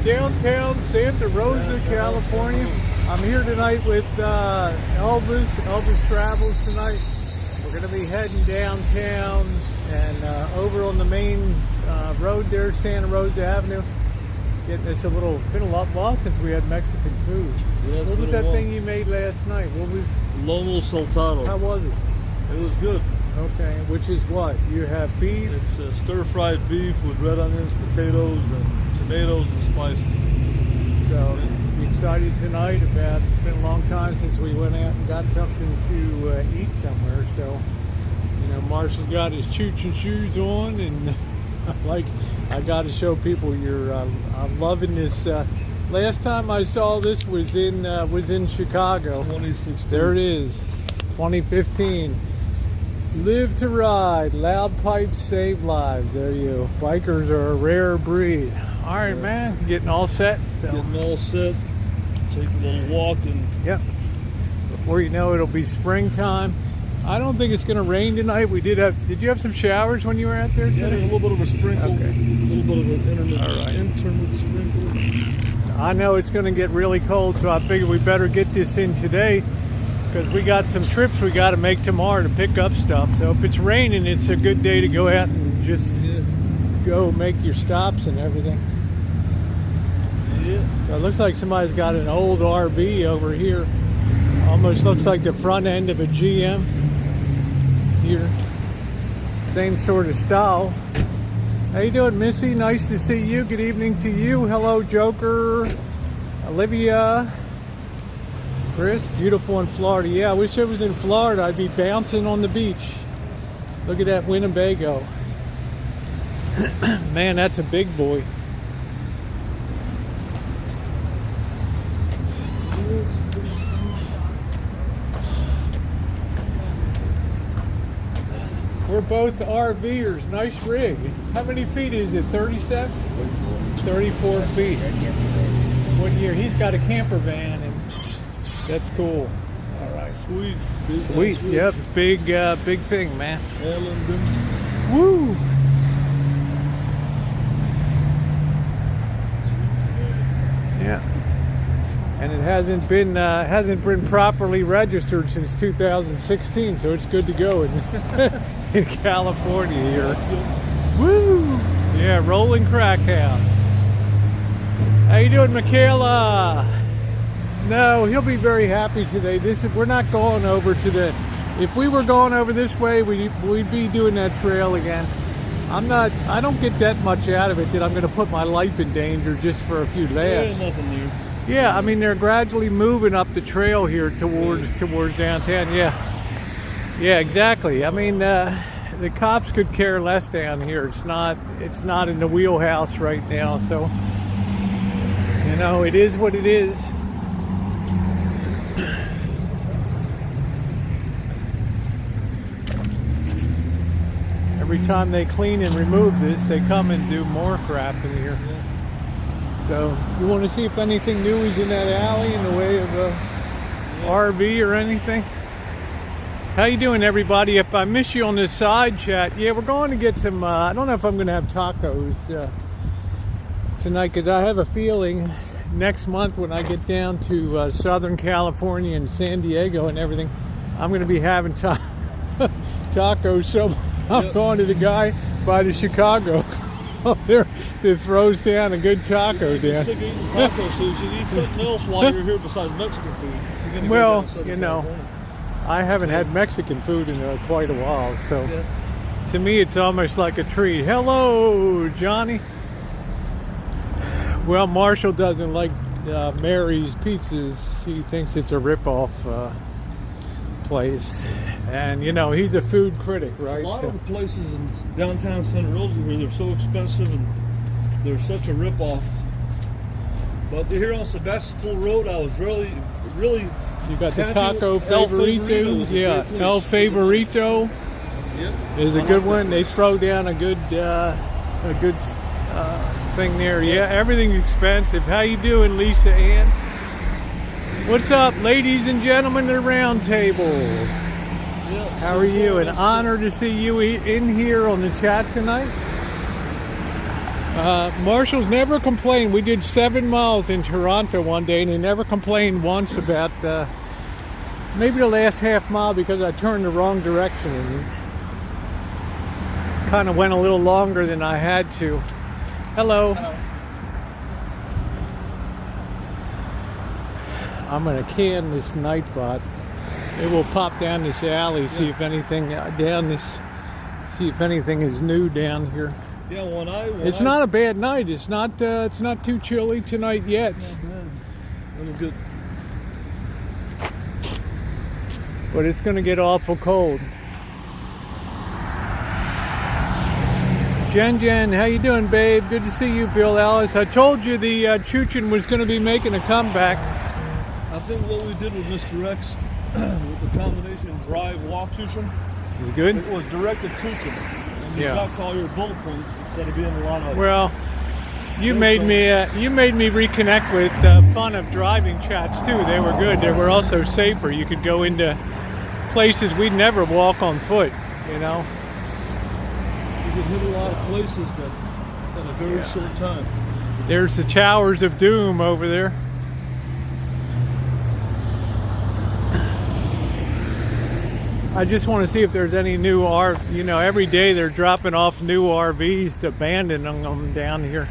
downtown Santa Rosa, California. I'm here tonight with Elvis. Elvis Travels tonight. We're going to be heading downtown and over on the main road there, Santa Rosa Avenue. Getting us been a while since we had Mexican food. Yeah, what was that thing you made last night? What was? Lomo saltado. How was it? It was good. Okay, which is what? You have beef? It's stir-fried beef with red onions, potatoes, and tomatoes and spices. So, you excited tonight about, it's been a long time since we went out and got something to eat somewhere. So, you know, Marshall's got his Choochin shoes on, and I got to show people I'm loving this. Last time I saw this was in Chicago. 2016. There it is, 2015. Live to ride, loud pipes save lives. There you go. Bikers are a rare breed. All right, man, getting all set. So. Getting all set. Take a little walk and. Yep. Before you know it, it'll be springtime. I don't think it's going to rain tonight. Did you have some showers when you were out there today? Yeah, a little bit of a sprinkle. Okay. A little bit of an intermittent sprinkle. I know it's going to get really cold, so I figured we better get this in today because we got some trips we got to make tomorrow to pick up stuff. So if it's raining, it's a good day to go out and just go make your stops and everything. Yeah. So it looks like somebody's got an old RV over here. Almost looks like the front end of a GM here. Same sort of style. How you doing, Missy? Nice to see you. Good evening to you. Hello, Joker. Olivia. Chris, beautiful in Florida. Yeah, I wish I was in Florida. I'd be bouncing on the beach. Look at that Winnebago. Man, that's a big boy. We're both RVers. Nice rig. How many feet is it? 37? 34 feet. 1 year. He's got a camper van, and that's cool. All right. Sweet. Sweet. Yep. It's big thing, man. Ellenden. Woo. Yeah. And it hasn't been properly registered since 2016, so it's good to go in California here. Woo! Yeah, rolling crack house. How you doing, Michaela? No, he'll be very happy today. We're not going over to the. If we were going over this way, we'd be doing that trail again. I don't get that much out of it that I'm going to put my life in danger just for a few laughs. Yeah, nothing new. Yeah, I mean they're gradually moving up the trail here towards downtown. Yeah, exactly. I mean the cops could care less down here. It's not in the wheelhouse right now. So you know it is what it is. Every time they clean and remove this, they come and do more crap in here. So, you want to see if anything new is in that alley in the way of a RV or anything? How you doing, everybody? If I miss you on this side chat, yeah, we're going to get some, I don't know if I'm going to have tacos tonight, because I have a feeling next month when I get down to Southern California and San Diego and everything, I'm going to be having tacos. So I'm going to the guy by the Chicago there that throws down a good taco down. Sick of eating tacos, so you should eat something else while you're here besides Mexican food. Well, you know, I haven't had Mexican food in quite a while, so to me it's almost like a treat. Hello, Johnny. Well, Marshall doesn't like Mary's Pizzas. He thinks it's a rip-off place. And, you know, he's a food critic, right? A lot of the places in downtown Santa Rosa here, they're so expensive and they're such a rip-off. But here on Sebastopol Road, I was really you got the Taco Favorito. Yeah, El Favorito is a good one. They throw down a good thing there. Yeah, everything's expensive. How you doing, Lisa Ann? What's up, ladies and gentlemen at the round table? How are you? An honor to see you in here on the chat tonight. Marshall's never complained. We did 7 miles in Toronto one day, and he never complained once about maybe the last half mile because I turned the wrong direction and kind of went a little longer than I had to. Hello. Hello. I'm gonna can this Nightbot. It will pop down this alley, see if anything see if anything is new down here. Yeah, It's not a bad night. It's not too chilly tonight yet. Really good. But it's gonna get awful cold. Jen, how you doing, babe? Good to see you, Bill Ellis. I told you the Choochin was gonna be making a comeback. I think what we did with Mr. X with the combination drive walk Choochin, Is it good? it was directed Choochin. And you Yeah. got to all your bullet points instead of being a lot of. Well, you made me reconnect with fun of driving chats too. They were good. They were also safer. You could go into places we'd never walk on foot. You know. You could hit a lot of places that in a very short time. There's the Towers of Doom over there. I just want to see if there's any new you know, every day they're dropping off new RVs, abandoning them down here.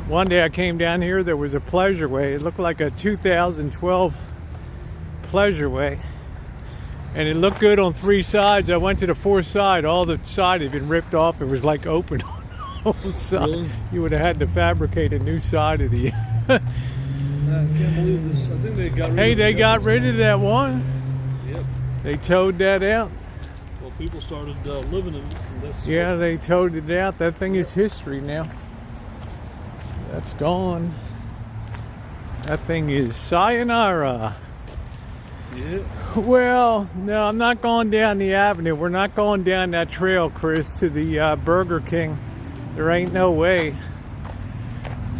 One day I came down here, there was a Pleasureway. It looked like a 2012 Pleasureway. And it looked good on 3 sides. I went to the 4th side. All the side had been ripped off. It was like open on all sides. Really? You would have had to fabricate a new side of the... I can't believe this. I think they got rid Hey, of they the got others. rid of that one. Yep. They towed that out. Well, people started living in it. And that's Yeah, they towed it out. That thing is history now. That's gone. That thing is sayonara. Yeah. Well, no, I'm not going down the avenue. We're not going down that trail, Chris, to the Burger King. There ain't no way.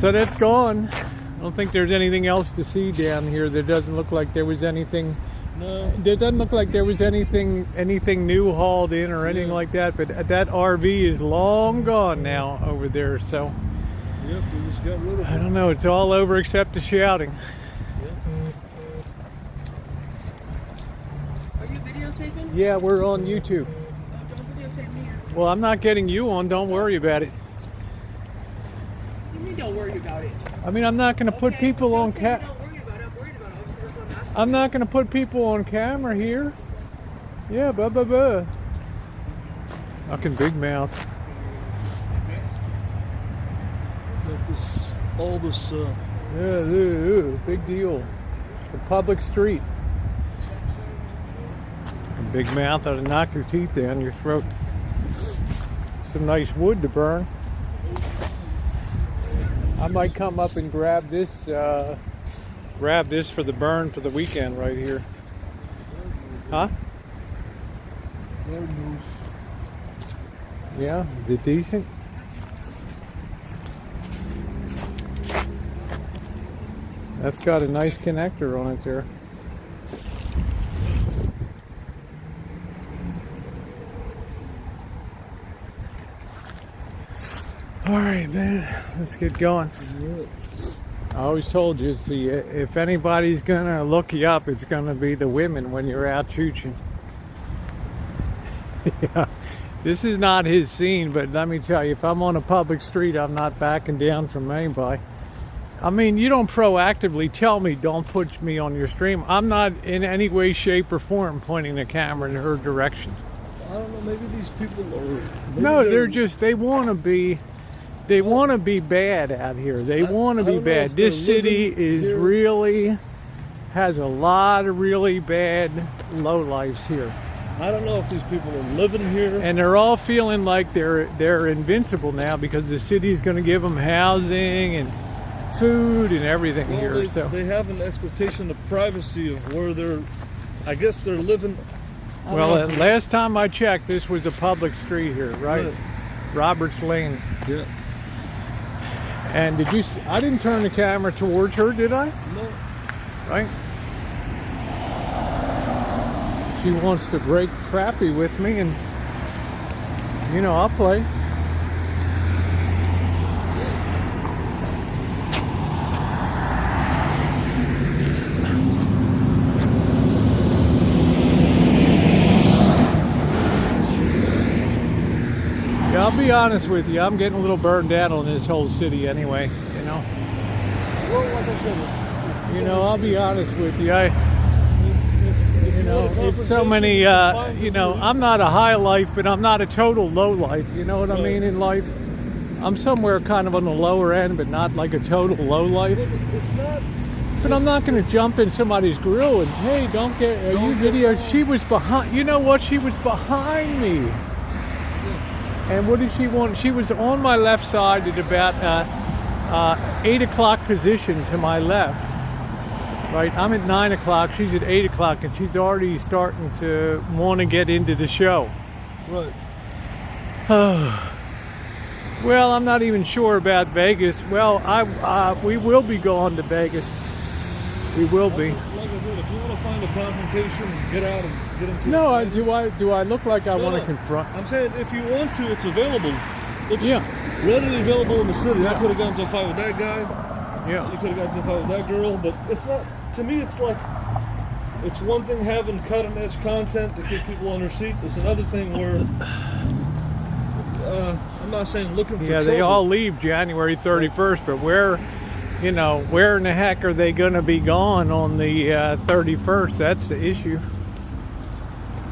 So that's gone. I don't think there's anything else to see down here. There doesn't look like there was anything. No. There doesn't look like there was anything new hauled in or anything like that. But that RV is long gone now over there. So Yep, we just got rid of I it. don't know. It's all over except the shouting. Yep. Are you videotaping? Yeah, we're on YouTube. Don't videotape me. Well, I'm not getting you on. Don't worry about it. You mean don't worry about it? I mean, I'm not going to put Okay, people don't on say camera. Don't worry about it. I'm worried about it. Obviously, that's what I'm asking. I'm not going to put people on camera here. Yeah, buh. Fucking big mouth. Got this, all this. Yeah, big deal. The public street. A big mouth ought to knock your teeth down your throat. Some nice wood to burn. I might come up and grab this for the burn for the weekend right here. Huh? Yeah, is it decent? That's got a nice connector on it there. All right, man, let's get going. I always told you, see, if anybody's gonna look you up, it's gonna be the women when you're out Choochin. Yeah, this is not his scene, but let me tell you, if I'm on a public street, I'm not backing down from anybody. I mean, you don't proactively tell me don't put me on your stream. I'm not in any way, shape, or form pointing the camera in her direction. I don't know. Maybe these people are. No, they want to be. They want to be bad out here. They want to I be don't know bad. if they're This city living is here. really has a lot of really bad lowlifes here, I don't know if these people are living here. and they're all feeling like they're invincible now because the city's going to give them housing and food and everything Well, here. So they have an expectation of privacy of where they're. I guess they're living. I don't well, know. last time I checked, this was a public street here, right? Right. Roberts Lane. Yeah. And did you? I didn't turn the camera towards her, did I? No. Right? She wants to break crappy with me, and you know I'll play. be honest with you. I'm getting a little burned out on this whole city anyway, you know. Well, like I said, You know, I'll be honest with you. if You know, want a it's so many, confrontation, find you the know, reason. I'm not a high life, but I'm not a total low life. You know what I Right. mean in life? I'm somewhere kind of on the lower end, but not like a total low life. It's not. But I'm not going to jump in somebody's grill and, hey, don't get, are you Don't get video? wrong. She was behind, you know what? She was behind me. And what did she want? She was on my left side at about 8 o'clock position to my left. Right, I'm at 9 o'clock, she's at 8 o'clock, and she's already starting to want to get into the show. Right. Well, I'm not even sure about Vegas. Well, we will be going to Vegas. We will be. Like I said, if you want to find a confrontation, get out and get into No, it. do I look like I want to No. confront? I'm saying if you want to, it's available. It's Yeah. readily available in the city. I Yeah. could have gotten into a fight with that guy. Yeah. You could have gotten into a fight with that girl, but it's not. To me, it's like it's one thing having cutting edge content to keep people on their seats. It's another thing where I'm not saying looking for Yeah, they trouble. all leave January 31st, but where in the heck are they going to be gone on the 31st? That's the issue.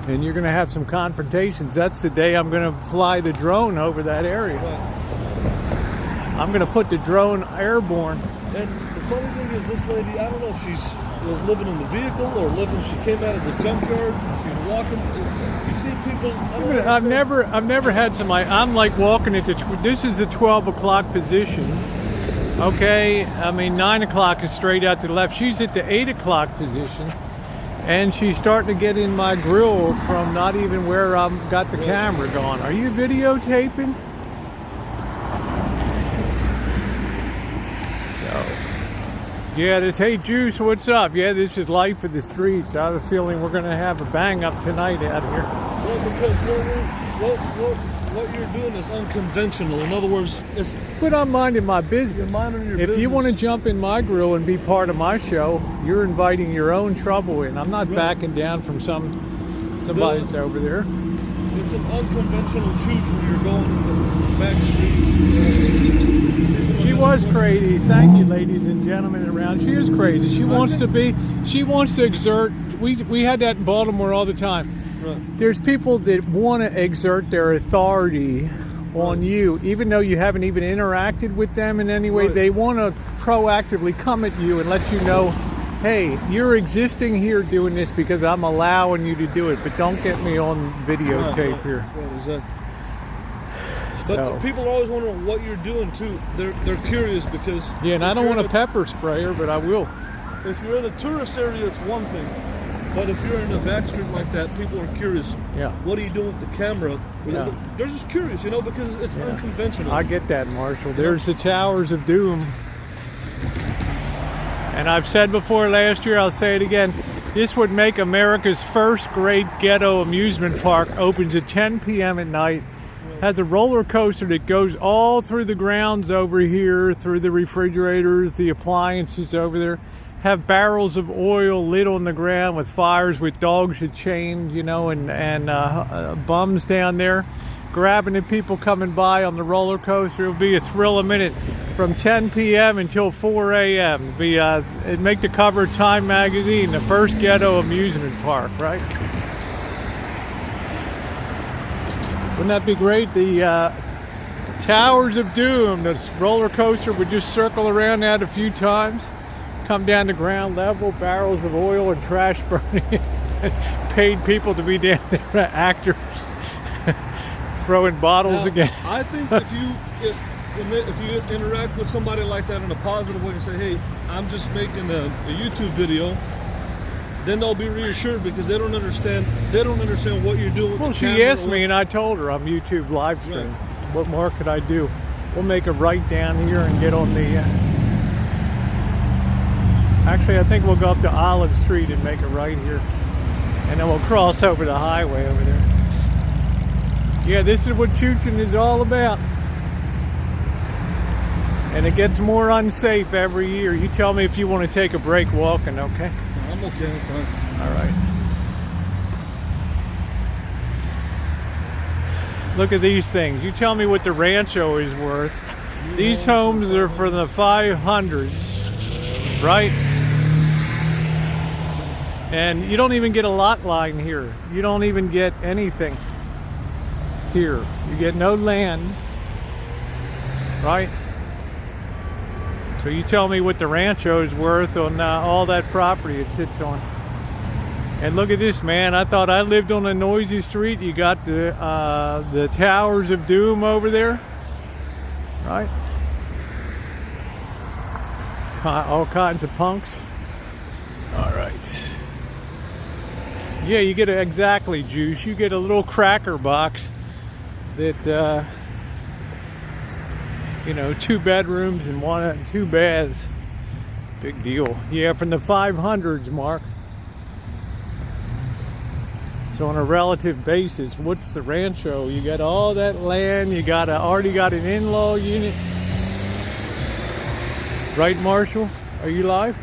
And you're going to have some confrontations. That's the day I'm going to fly the drone over that area. Right. I'm going to put the drone airborne. And the funny thing is, this lady, I don't know if she's was living in the vehicle or she came out of the junkyard. She's walking. You see people. I don't I've understand. never had somebody. I'm like walking into. This is a 12 o'clock position. Okay, I mean 9 o'clock is straight out to the left. She's at the 8 o'clock position, and she's starting to get in my grill from not even where I've got the camera going. Are you videotaping? So, yeah, this, hey Juice, what's up? Yeah, this is life of the streets. I have a feeling we're gonna have a bang up tonight out here. Well, because what you're doing is unconventional. In other words, it's But I'm minding my business. You're minding your If you want to business. jump in my grill and be part of my show, you're inviting your own trouble in. I'm not Right. backing down from somebody's over there. it's an unconventional Choochin. You're going back streets. She was crazy. Thank you, ladies and gentlemen around. She is crazy. She wants to exert. We had that in Baltimore all the time. Right. There's people that want to exert their authority on you, even though you haven't even interacted with them in any way. Right. They want to proactively come at you and let you know, hey, you're existing here doing this because I'm allowing you to do it, but don't get me on videotape here. Right, exactly. But So, people are always wondering what you're doing too. They're curious because yeah, and I if don't you're want in a pepper sprayer, but I will. If you're in a tourist area, it's one thing. But if you're in a back street like that, people are curious. Yeah. What are you doing with the camera? Yeah. They're just curious, because it's Yeah. unconventional. I get that, Marshall. There's the Towers of Doom. And I've said before last year, I'll say it again. This would make America's first great ghetto amusement park. Opens at 10 p.m. at night. Has a roller coaster that goes all through the grounds over here, through the refrigerators, the appliances over there. Have barrels of oil lit on the ground with fires with dogs that chained, and bums down there grabbing the people coming by on the roller coaster. It'll be a thrill a minute from 10 p.m. until 4 a.m. It'd make the cover of Time magazine, the first ghetto amusement park, right? Wouldn't that be great? The Towers of Doom, this roller coaster would just circle around that a few times, come down to ground level, barrels of oil and trash burning, paid people to be down there, actors, throwing bottles Now, again. I think if you interact with somebody like that in a positive way and say, hey, I'm just making a YouTube video, then they'll be reassured because they don't understand what you're doing with Well, the she camera asked or me and I told her I'm YouTube live stream. Right. What more could I do? We'll make a right down here and get on the... Actually, I think we'll go up to Olive Street and make a right here. And then we'll cross over the highway over there. Yeah, this is what Choochin is all about. And it gets more unsafe every year. You tell me if you want to take a break walking, okay? I'm okay. I'm fine. All right. Look at these things. You tell me what the Rancho is worth. These homes are for the 500s, right? And you don't even get a lot line here. You don't even get anything here. You get no land, right? So you tell me what the Rancho is worth on all that property it sits on. And look at this, man. I thought I lived on a noisy street. You got the Towers of Doom over there, right? All kinds of punks. All right. Yeah, you get exactly, Juice. You get a little cracker box that, you know, 2 bedrooms and 2 baths. Big deal. Yeah, from the 500s, Mark. So on a relative basis, what's the Rancho? You got all that land. You got already got an in-law unit, right, Marshall? Are you live?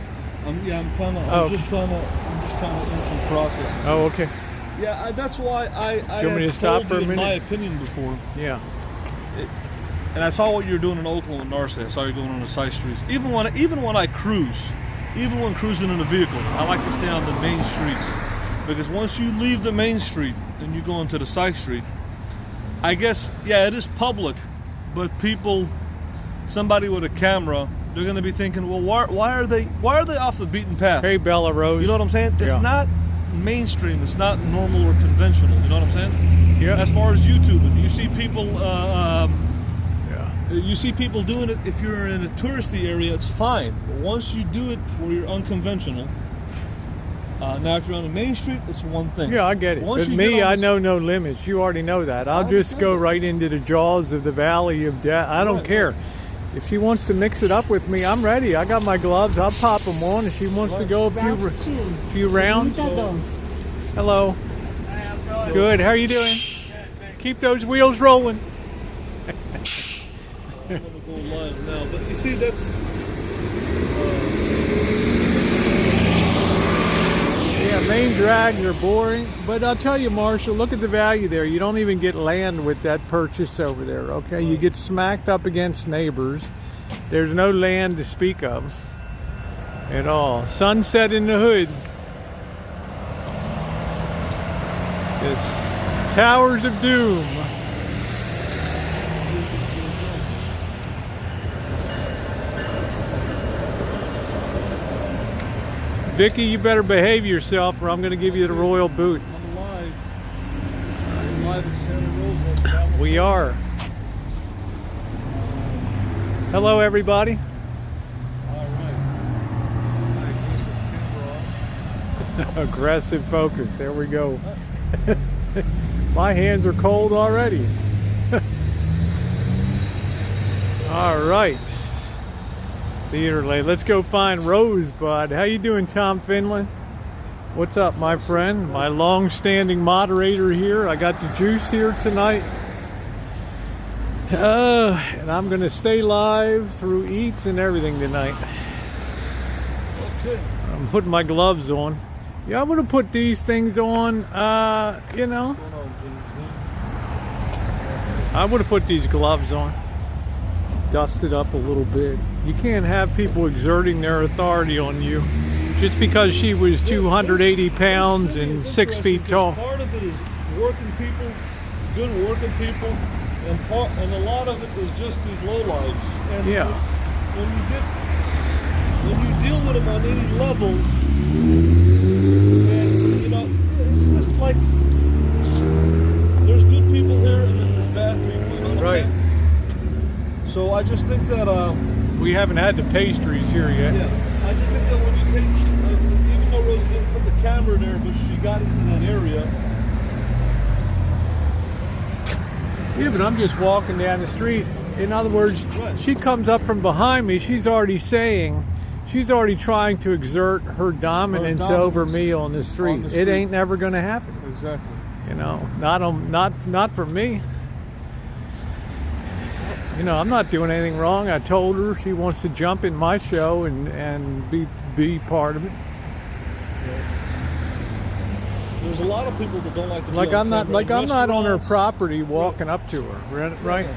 Yeah, I'm trying to. I'm just trying to end some process. Oh, okay. Yeah, that's why I you want me to stop for a minute? My opinion before. Yeah. And I saw what you're doing in Oakland and Narcisse. I saw you going on the side streets. Even when I cruise, even when cruising in a vehicle, I like to stay on the main streets. Because once you leave the main street and you go into the side street, I guess, yeah, it is public, but people, somebody with a camera, they're going to be thinking, well, why are they off the beaten path? Hey, Bella Rose. You know what I'm saying? It's Yeah. not mainstream. It's not normal or conventional. You know what I'm saying? Yeah. As far as YouTubing, you see people. Yeah. You see people doing it. If you're in a touristy area, it's fine. But once you do it where you're unconventional, now if you're on the main street, it's one thing. Yeah, I get it. Once But you me, get on I the- know no limits. You already know that. I'll just go right into the jaws of the valley of death. I don't Right, care. If she wants to mix it up with me, I'm ready. I got my gloves. I'll pop them on. If she wants to go a few rounds. Hello. Good. How are you doing? Keep those wheels rolling. I'm gonna go live now, but you see, that's. Yeah, main drags are boring, but I'll tell you, Marshall, look at the value there. You don't even get land with that purchase over there, okay? You get smacked up against neighbors. There's no land to speak of at all. Sunset in the hood. It's Towers of Doom. Vicky, you better behave yourself or I'm going to give you the royal boot. I'm live. I'm live in Santa Rosa. We are. Hello, everybody. All right. Aggressive focus. There we go. My hands are cold already. All right. Theater late. Let's go find Rosebud. How you doing, Tom Finland? What's up, my friend? My long-standing moderator here. I got the juice here tonight. And I'm going to stay live through eats and everything tonight. Okay. I'm putting my gloves on. Yeah, I'm going to put these things on, you know. What's going on, James? I'm going to put these gloves on. Dust it up a little bit. You can't have people exerting their authority on you just because she was 280 pounds and 6 feet tall. Part of it is working people, good working people, and a lot of it is just these lowlifes. And Yeah. when you deal with them on any level, and you know, it's just like there's good people here and then there's bad people. You know what I'm Right. saying? So I just think that We haven't had the pastries here yet. yeah, I just think that when you take, even though Rosie didn't put the camera there, but she got into that area. Yeah, but I'm just walking down the street. In other words, Right. she comes up from behind me. She's already trying to exert her dominance over me on the street. It street. ain't never going to happen. Exactly. You know, not for me. You know, I'm not doing anything wrong. I told her she wants to jump in my show and be part of it. There's a lot of people that don't like to be Like on I'm not, camera like in I'm not on her restaurants. property walking up to her, right?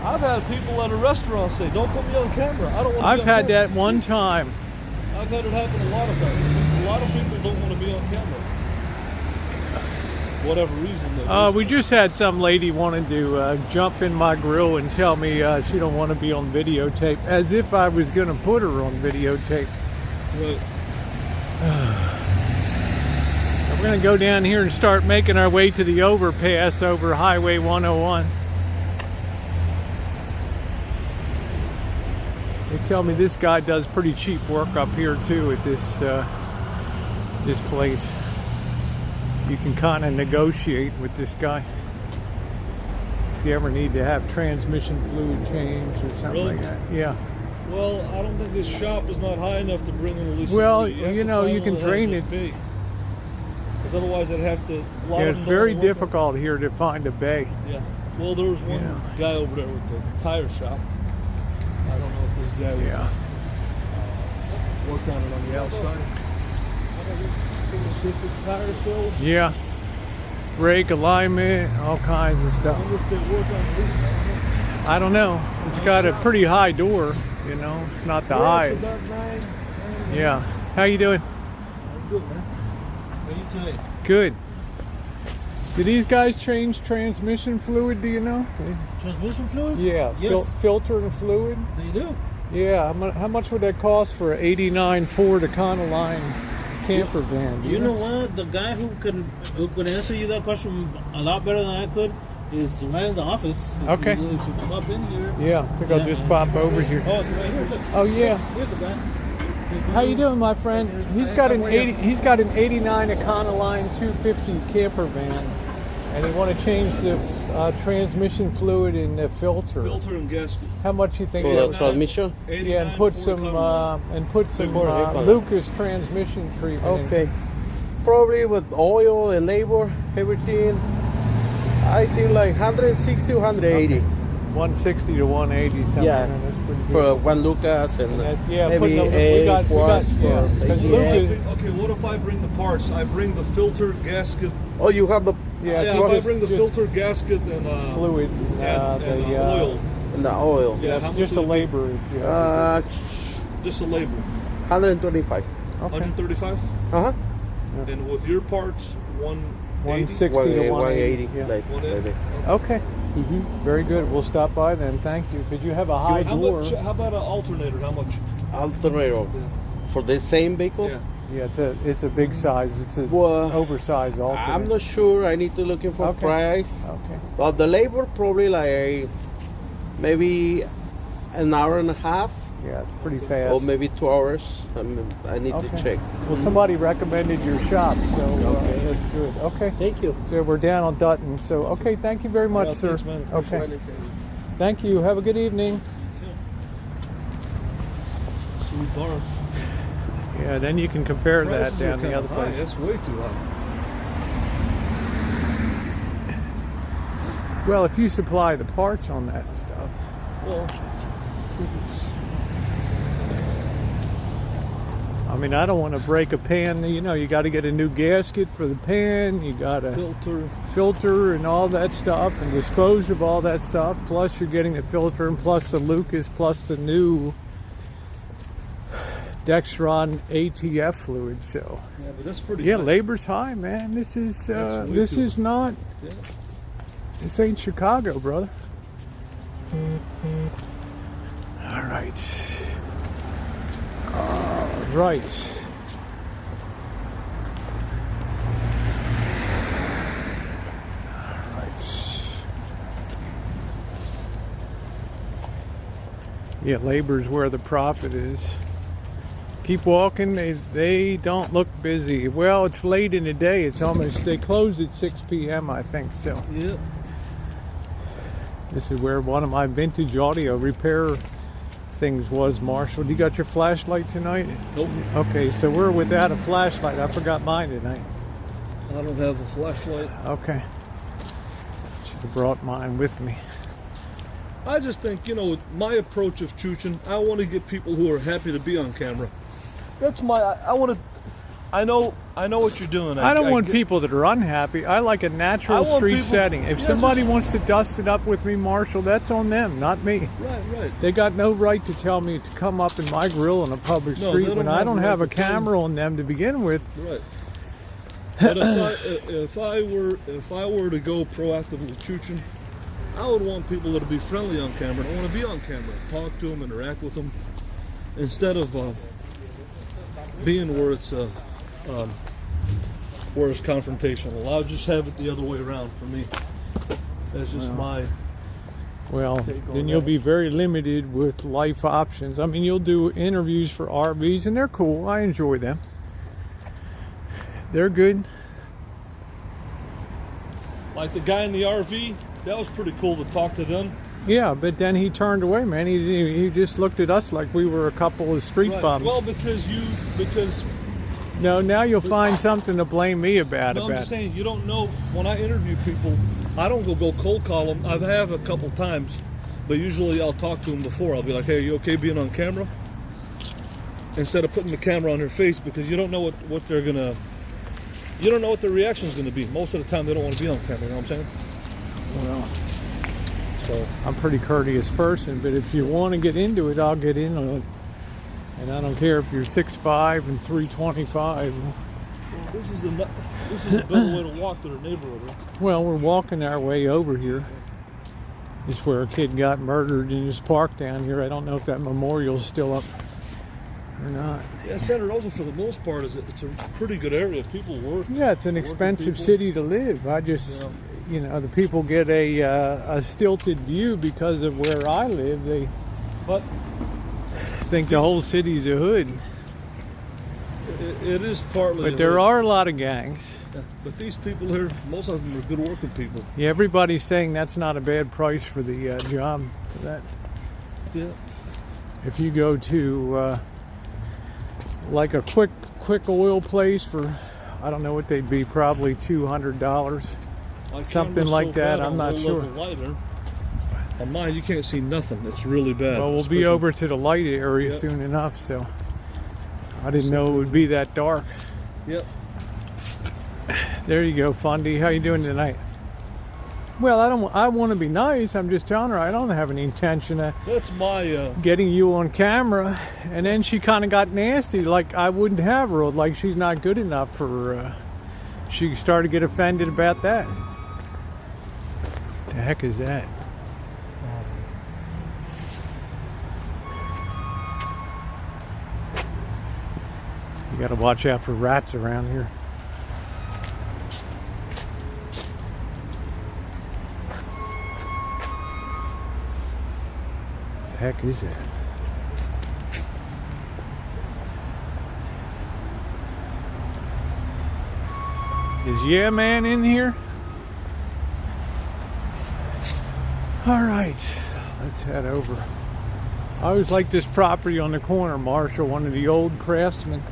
I've had people at a restaurant say, "Don't put me on camera. I don't want to." I've be on had camera." that one time. I've had it happen a lot of times. A lot of people don't want to be on camera. Whatever reason. We just had some lady wanting to jump in my grill and tell me she don't want to be on videotape, as if I was going to put her on videotape. Right. We're going to go down here and start making our way to the overpass over Highway 101. They tell me this guy does pretty cheap work up here too at this place. You can kind of negotiate with this guy if you ever need to have transmission fluid changed or something Really? like that. Yeah. Well, I don't think this shop is not high enough to bring in at least. Well, have you to know, find you one can that has drain a it. bay. Because otherwise, I'd have to. Yeah, it's very difficult here to find a bay. Yeah. Well, there was one Yeah. guy over there with the tire shop. I don't know if this guy would Yeah. work on it on the outside. Pacific tire sales. Yeah. Brake alignment, all kinds of I stuff. wonder if they work on this. I don't know. It's got a pretty high door, you know. It's not the highest. It's about nine. Yeah. How you doing? I'm good, man. How you today? Good. Do these guys change transmission fluid, do you know? Transmission fluid? Yeah, Yes. filter and fluid. They do. Yeah, how much would that cost for an 89 Ford Econoline camper van? do You know what? The guy who could answer you that question a lot better than I could is right in the office. Okay. If you pop in here. Yeah, I think I'll just pop over here. Oh, right here. Look. Oh yeah. Here's the guy. How you doing, my friend? He's got an 89 Econoline 250 camper van, and they want to change the transmission fluid and the filter. Filter and gasket. How much you think? For that the would- transmission? Yeah, and put some Lucas transmission treatment. in. Okay. Probably with oil and labor, everything. I think like 160 to 180 160 to 180 something. Yeah. That's pretty good. for one Lucas and Yeah, maybe putting the- 8 watts yeah, for 'cause ADA. Lucas- Okay, what if I bring the parts? I bring the filter, gasket. Oh, you have the Yeah, Yeah, if you if I just- bring the just filter, gasket, and fluid, and the oil. and the oil. Yeah, how much just the would it be? labor. If you have to Just the labor. 125. do. Okay. 135. Uh-huh. And with your parts, 180. 160 to 180. 180. Yeah. Like, 180. Okay. Mhm. Very good. We'll stop by then. Thank you. Could you have a high How door? much? How about an alternator? How much? Alternator for the same vehicle? Yeah. Yeah, it's a big size. It's a Well, oversized alternator. I'm not sure. I need to look in for Okay. price. Okay. Well, the labor probably like maybe an hour and a half Yeah, it's pretty fast. or maybe 2 hours. I need Okay. to check. Well, somebody recommended your shop, so Okay. that's good. Okay. Thank you. So we're down on Dutton. So okay, thank you very much, Yeah, sir. thanks, man. Okay. Thank you. Have a good evening. Sweet bar. Yeah, then you can compare that Prices are down the kinda other high. place. That's way too high. Well, if you supply the parts on that stuff. Well, I mean, I don't want to break a pan. You know, you got to get a new gasket for the pan. You got to filter. filter and all that stuff and dispose of all that stuff. Plus, you're getting the filter and plus the Lucas plus the new Dextron ATF fluid. So, Yeah, but that's pretty. yeah, high. labor's high, man. This is That's way this too is not. Yeah. This ain't Chicago, brother. All right. Right. All right. Yeah, labor's where the profit is. Keep walking. They don't look busy. Well, it's late in the day. It's almost, they close at 6 p.m. I think so. Yeah. This is where one of my vintage audio repair things was, Marshall. You got your flashlight tonight? Nope. Okay, so we're without a flashlight. I forgot mine tonight. I don't have a flashlight. Okay. Should have brought mine with me. I just think, my approach of Choochin, I want to get people who are happy to be on camera. That's my, I know what you're doing. I don't want get- people that are unhappy. I like a I natural want street people- setting. If yeah, somebody just- wants to dust it up with me, Marshall, that's on them, not me. Right. They got no right to tell me to come up in my grill on a public No, street they when don't I have don't the have a right to tell you. camera on them to begin with. Right. But if I were to go proactively with Choochin, I would want people that would be friendly on camera. I want to be on camera, talk to them, interact with them, instead of being where it's confrontational. I'll just have it the other way around for me. That's just my. Well, Take on then you'll that. be very limited with life options. I mean, you'll do interviews for RVs, and they're cool. I enjoy them. They're good. Like the guy in the RV, that was pretty cool to talk to them. Yeah, but then he turned away, man. He just looked at us like we were a couple of street Right. bums. Well, because No, now you'll find something to blame me about. no, I'm just saying you don't know. When I interview people, I don't go cold call them. I have a couple times, but usually I'll talk to them before. I'll be like, "Hey, are you okay being on camera?" Instead of putting the camera on their face, because you don't know what they're gonna. You don't know what their reaction is going to be. Most of the time, they don't want to be on camera. You know what I'm saying? Well, So I'm a pretty courteous person, but if you want to get into it, I'll get in on it. And I don't care if you're 6'5" and 325. this is a better way to walk to their neighborhood. Right? Well, we're walking our way over here. It's where a kid got murdered in his park down here. I don't know if that memorial's still up or not. Yeah, Santa Rosa, for the most part, it's a pretty good area. People work. Yeah, it's an Working expensive people. city to live. I just, you know, the people get a stilted view because of where I live. They But think the whole city's a hood. it is partly. But there are a lot of gangs. But these people here, most of them are good working people. Yeah, everybody's saying that's not a bad price for the job for that. Yeah. If you go to like a quick oil place for, I don't know what they'd be, probably $200. My Something camera's like so that, bad I'm on not low-level sure. lighter. On mine, you can't see nothing. It's really bad. Well, we'll Especially- be over to the light area Yep. soon enough, so I didn't know it would be that dark. Yep. There you go, Fundy. How you doing tonight? Well, I want to be nice. I'm just telling her I don't have any intention of That's my. getting you on camera. And then she kind of got nasty, like I wouldn't have her, like she's not good enough for. She started to get offended about that. The heck is that? You got to watch out for rats around here. The heck is that? Is Yeah Man in here? All right, let's head over. I always like this property on the corner, Marshall, one of the old craftsmen.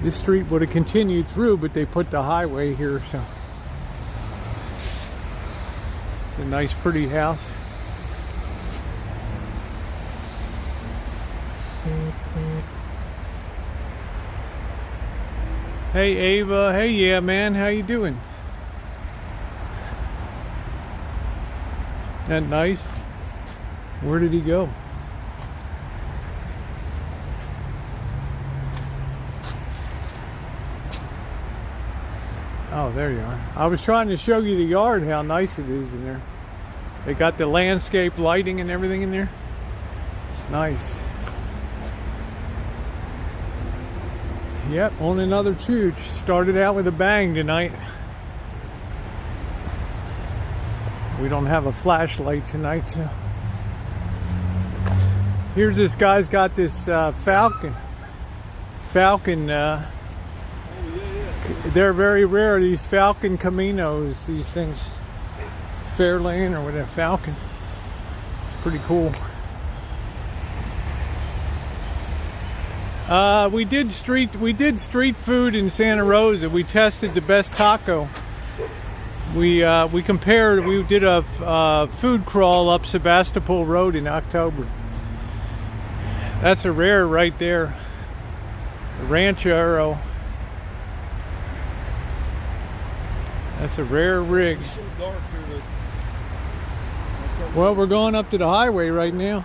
This street would have continued through, but they put the highway here, so. It's a nice, pretty house. Hey Ava, hey Yeah Man, how you doing? That nice? Where did he go? Oh, there you are. I was trying to show you the yard, how nice it is in there. They got the landscape lighting and everything in there. It's nice. Yep, on another Chooch. Started out with a bang tonight. We don't have a flashlight tonight, so. Here's this guy's got this Falcon. They're very rare, these Falcon Caminos, these things. Fairlane or whatever, Falcon. It's pretty cool. We did street food in Santa Rosa. We tested the best taco. We compared. We did a food crawl up Sebastopol Road in October. That's a rare right there. The Ranchero. That's a rare rig. It's so dark here that Well, we're going up to the highway right now.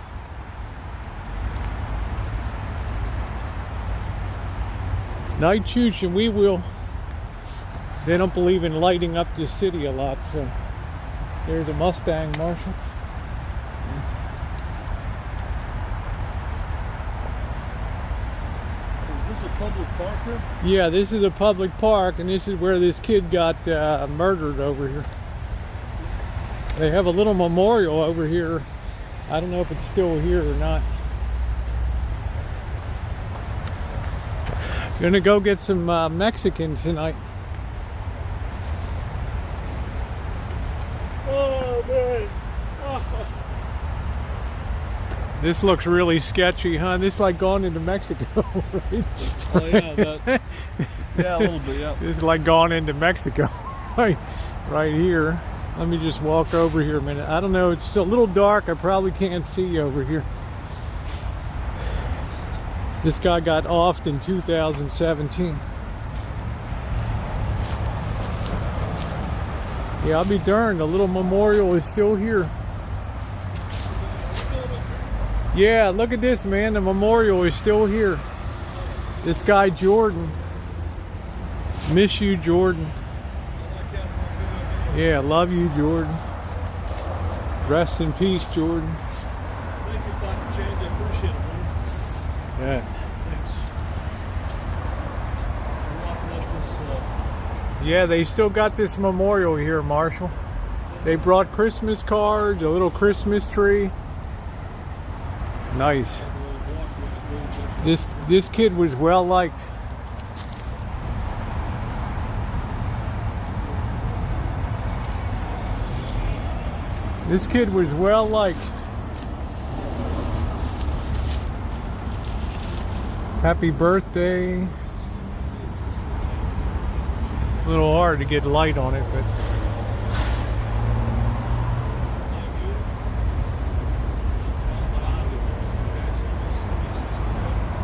Night Choochin, we will. They don't believe in lighting up the city a lot, so there's a Mustang, Marshall. is this a public park here? Yeah, this is a public park, and this is where this kid got murdered over here. They have a little memorial over here. I don't know if it's still here or not. Gonna go get some Mexican tonight. Oh man. Oh. This looks really sketchy, huh? This is like going into Mexico, right? Oh yeah, that. Yeah, a little bit. Yeah. It's like going into Mexico, right here. Let me just walk over here a minute. I don't know, it's a little dark. I probably can't see over here. This guy got offed in 2017. Yeah, I'll be darned. The little memorial is still here. Yeah, look at this, man. The memorial is still here. This guy, Jordan. Miss you, Jordan. Yeah, love you, Jordan. Rest in peace, Jordan. Thank you, Dr. Change. I appreciate it, man. Yeah. Thanks. I'm walking up this. Yeah, they still got this memorial here, Marshall. They brought Christmas cards, a little Christmas tree. Nice. This kid was well liked. This kid was well liked. Happy birthday. A little hard to get light on it, but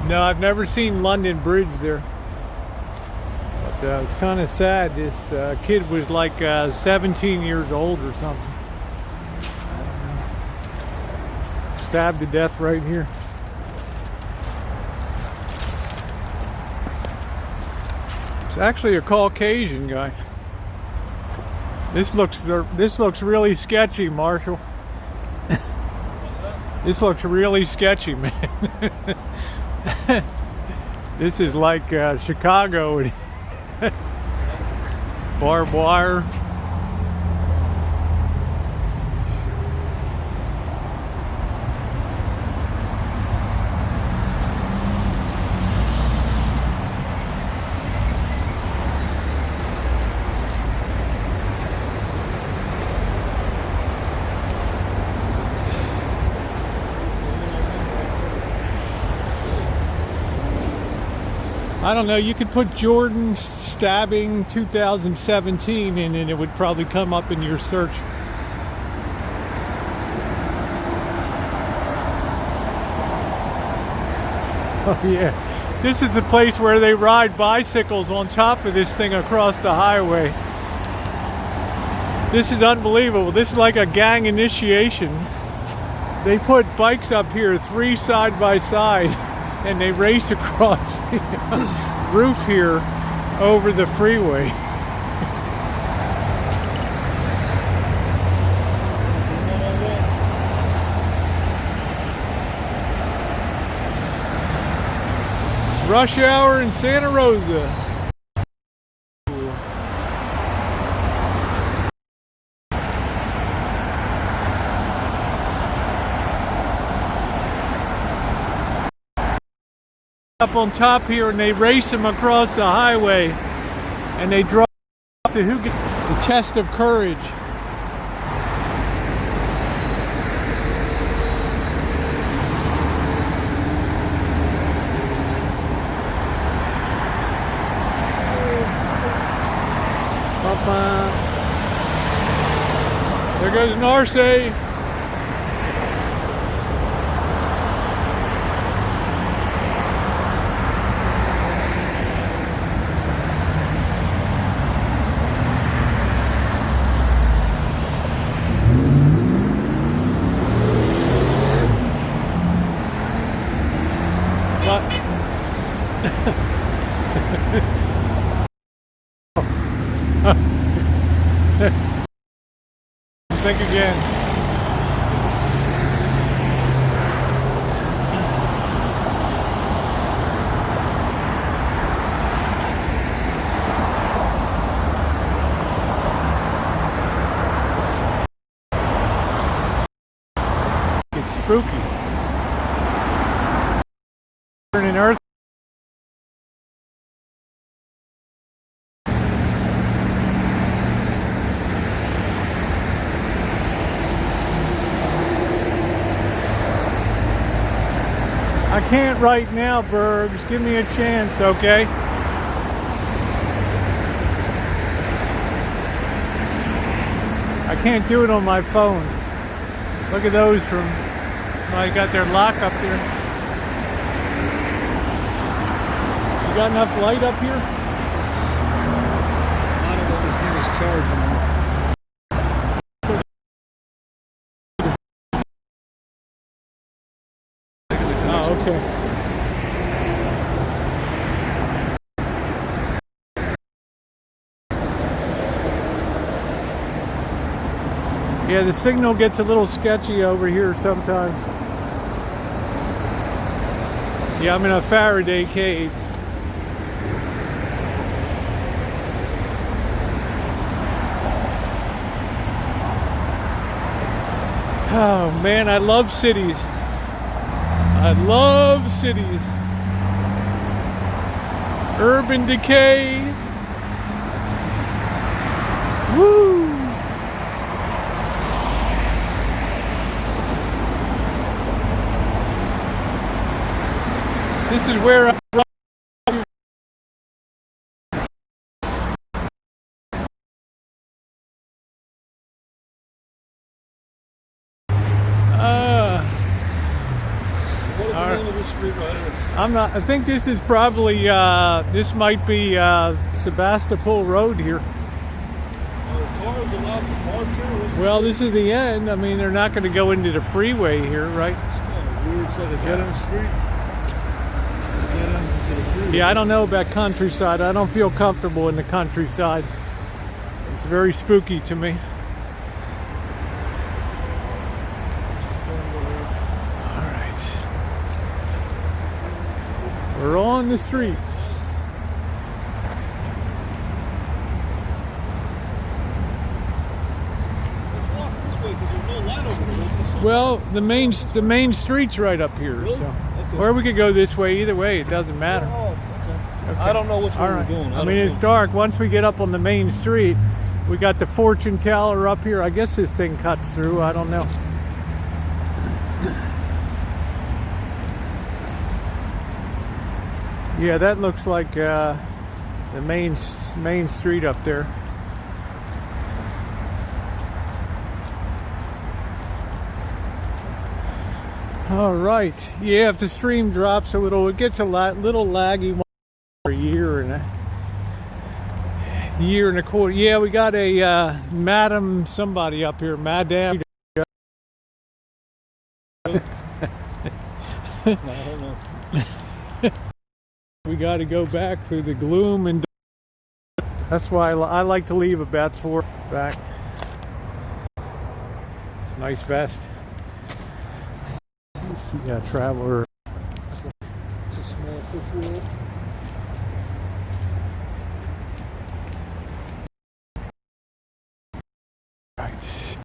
no, I've never seen London Bridge there. But it's kind of sad. This kid was like 17 years old or something. Stabbed to death right here. It's actually a Caucasian guy. This looks really sketchy, Marshall. This looks really sketchy, man. This is like Chicago. Barbed wire. I don't know, you could put Jordan stabbing 2017 in and it would probably come up in your search. Oh yeah, this is the place where they ride bicycles on top of this thing across the highway. This is unbelievable. This is like a gang initiation. They put bikes up here, 3 side by side, and they race across the roof here over the freeway. Rush hour in Santa Rosa. Up on top here, and they race them across the highway, and they draw to who gets the chest of courage. There goes Narce. Think again. It's spooky. Turning earth. I can't right now, Bergs. Give me a chance, okay? I can't do it on my phone. Look at those from, I got their lock up there. You got enough light up here? I don't know, this thing is charging. Oh, okay. Yeah, the signal gets a little sketchy over here sometimes. Yeah, I'm in a Faraday cage. Oh man, I love cities. I love cities. Urban decay. Woo! This is where I What is the name of this street right here? I'm not. I think this is probably. This might be Sebastopol Road here. Are cars allowed to park here? What's Well, this is the end. I mean, they're not going to go into the freeway here, right? It's kind of weird. It's like a dead-end street. Dead end to the freeway. Yeah, I don't know about countryside. I don't feel comfortable in the countryside. It's very spooky to me. All right, we're on the streets. Let's walk this way because there's no light over there. There's no- Well, the main street's right up here. Really? So, Okay. or we could go this way. Either way, it doesn't matter. Oh, okay. Okay. I don't know which way All we're right. going. I don't mean, it's know. dark. Once we get up on the main street, we got the fortune teller up here. I guess this thing cuts through. I don't know. Yeah, that looks like the main street up there. All right. Yeah, if the stream drops a little, it gets little laggy for a year and a quarter. Yeah, we got a Madam somebody up here, Madame. No, hold on. We got to go back through the gloom and that's why I like to leave about 4 back. It's a nice vest. Yeah, traveler. It's a small fifth wheel. Right.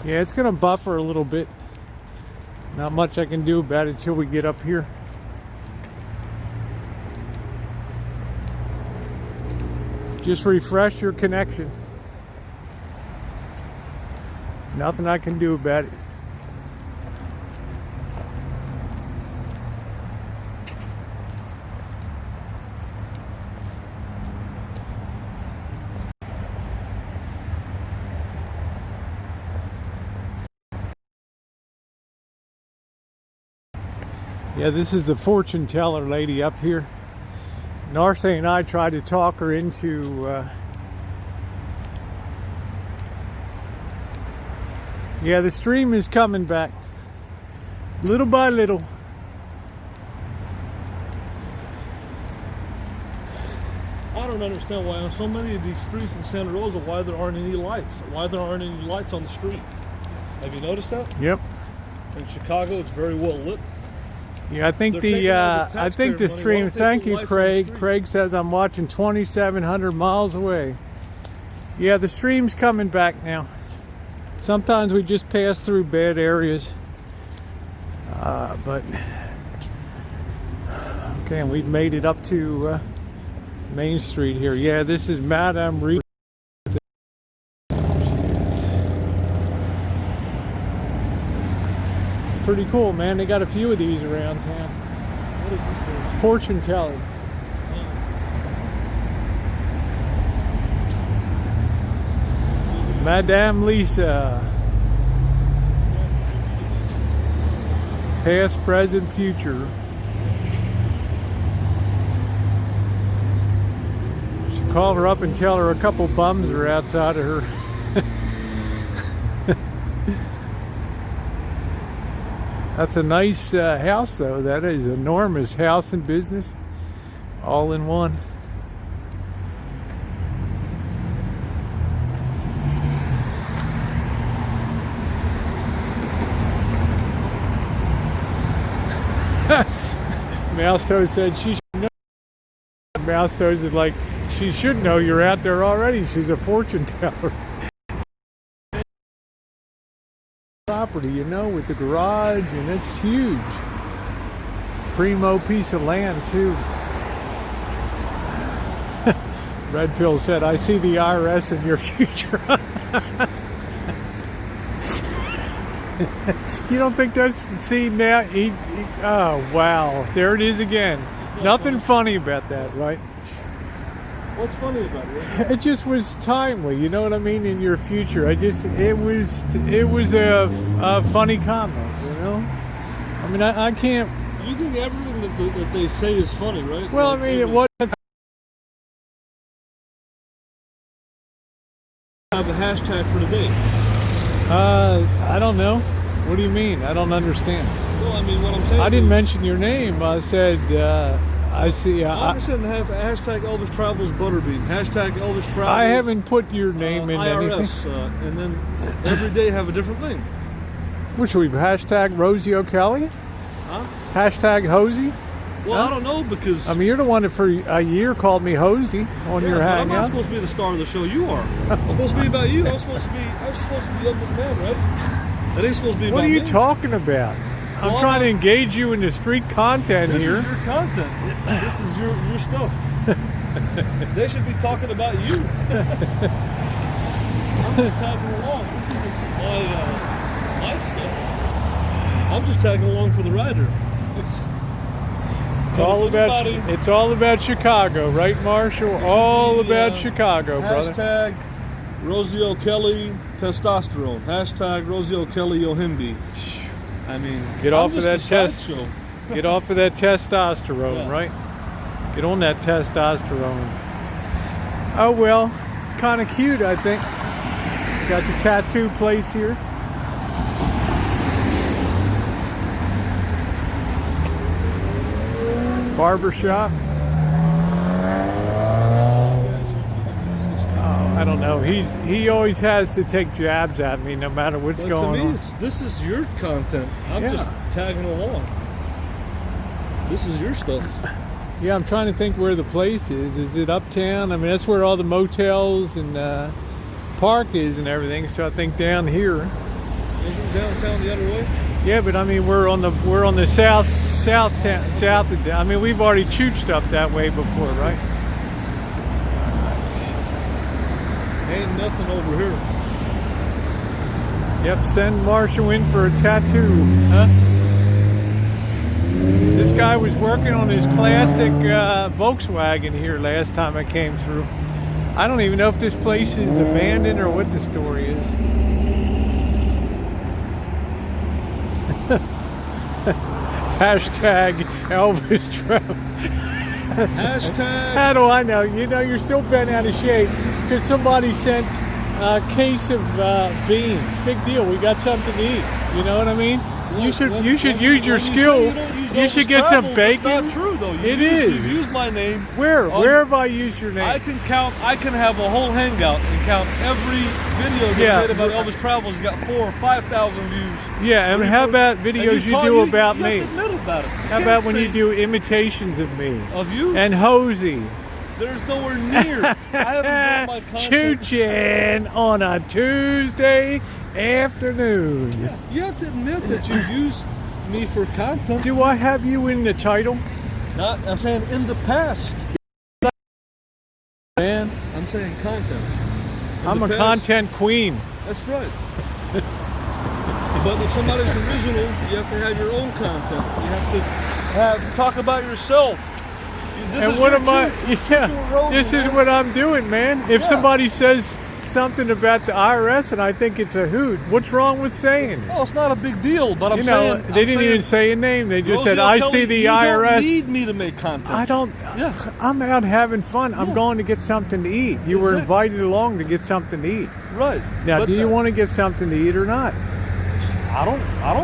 Yeah, it's gonna buffer a little bit. Not much I can do about it till we get up here. Just refresh your connection. Nothing I can do about it. Yeah, this is the fortune teller lady up here. Narce and I tried to talk her into Yeah, the stream is coming back. Little by little. I don't understand why on so many of these streets in Santa Rosa, why there aren't any lights. Why there aren't any lights on the street. Have you noticed that? Yep. In Chicago, it's very well lit. Yeah, I think They're taking all the I think the taxpayer money. Why don't stream. they Thank put you, lights on the Craig. street? Craig says I'm watching 2,700 miles away. Yeah, the stream's coming back now. Sometimes we just pass through bad areas, but okay, and we've made it up to Main Street here. Yeah, this is Madame Reed. It's pretty cool, man. They got a few of these around town. What is this place? It's fortune telling. Madame Lisa. Past, present, future. Should call her up and tell her a couple bums are outside of her. That's a nice house, though. That is an enormous house and business, all in one. Mousetoes said she should know. Mousetoes is like, she should know you're out there already. She's a fortune teller. Property, you know, with the garage, and it's huge. Primo piece of land, too. Red Pill said, I see the IRS in your future. You don't think that's, see now, oh wow, there it is again. Nothing funny about that, right? What's funny about it? It just was timely, you know what I mean, in your future. It was a funny comment, you know? I mean, I can't. You think everything that they say is funny, right? Well, I Like, mean, it wasn't. Have a hashtag for the day. I don't know. What do you mean? I don't understand. Well, I mean, what I'm saying I didn't is, mention your name. I said, I see. I understand have hashtag Elvis Travels Butterbean, hashtag Elvis Travels. I haven't put your name in IRS, anything. and then every day have a different thing. Which we hashtag Rosie O'Kelly? Huh? Hashtag Hosey? Well, Huh? I don't know because I mean, you're the one that for a year called me Hosey on your but I'm not hangouts. supposed to be the star of the show. You are. It's supposed to be about you. I'm supposed to be Young McMahon, right? That ain't supposed to be What about are you me. talking about? I'm Well, trying to engage you in the street content This here. is your content. This is your stuff. They should be talking about you. I'm just tagging along. This isn't my stuff. I'm just tagging along for the rider. It's all about Chicago, right, Marshall? All about Chicago, brother. Hashtag Rosie O'Kelly testosterone. Hashtag Rosie O'Kelly Yohimbi. I mean, Get off of that test. Get off of that testosterone, Yeah. right? Get on that testosterone. Oh well, it's kind of cute, I think. Got the tattoo place here. Barber shop. Oh, I don't know. He always has to take jabs at me no matter what's But going to me, on. this is your content. I'm Yeah. just tagging along. This is your stuff. Yeah, I'm trying to think where the place is. Is it uptown? I mean, that's where all the motels and park is and everything. So I think down here. Isn't downtown the other way? Yeah, but I mean, we're on the south of. I mean, we've already chooched up that way before, right? Ain't nothing over here. Yep. Send Marshall in for a tattoo, huh? This guy was working on his classic Volkswagen here last time I came through. I don't even know if this place is abandoned or what the story is. Hashtag Elvis Travel. Hashtag. How do I know? You know, you're still bent out of shape because somebody sent case of beans. Big deal. We got something to eat. You know what I mean? You should use your skill. You should get some bacon. That's not true though. It is. You use my name. Where have I used your name? I can have a whole hangout and count every video that made about Elvis Travels. Got 4,000 or 5,000 views. Yeah, I mean, how about videos you do about me? You have to admit about it. How about when you do imitations of me? Of you? And Hosey. There's nowhere near. I haven't done my content. Choochin on a Tuesday afternoon. Yeah, you have to admit that you use me for content. Do I have you in the title? I'm saying in the past. Man, I'm saying content. I'm a content queen. That's right. But if somebody's original, you have to have your own content. You have to talk about yourself. And what am I? Yeah, this is what I'm doing, man. If somebody says something about the IRS and I think it's a hoot, what's wrong with saying it? Oh, it's not a big deal, but I'm saying they didn't even say a name. They just said, "I see the you IRS." Don't need me to make content. I don't. Yeah. I'm out having fun. I'm going to get something to eat. You were invited along to get something to eat. Right. Now, do you want to get something to eat or not? I don't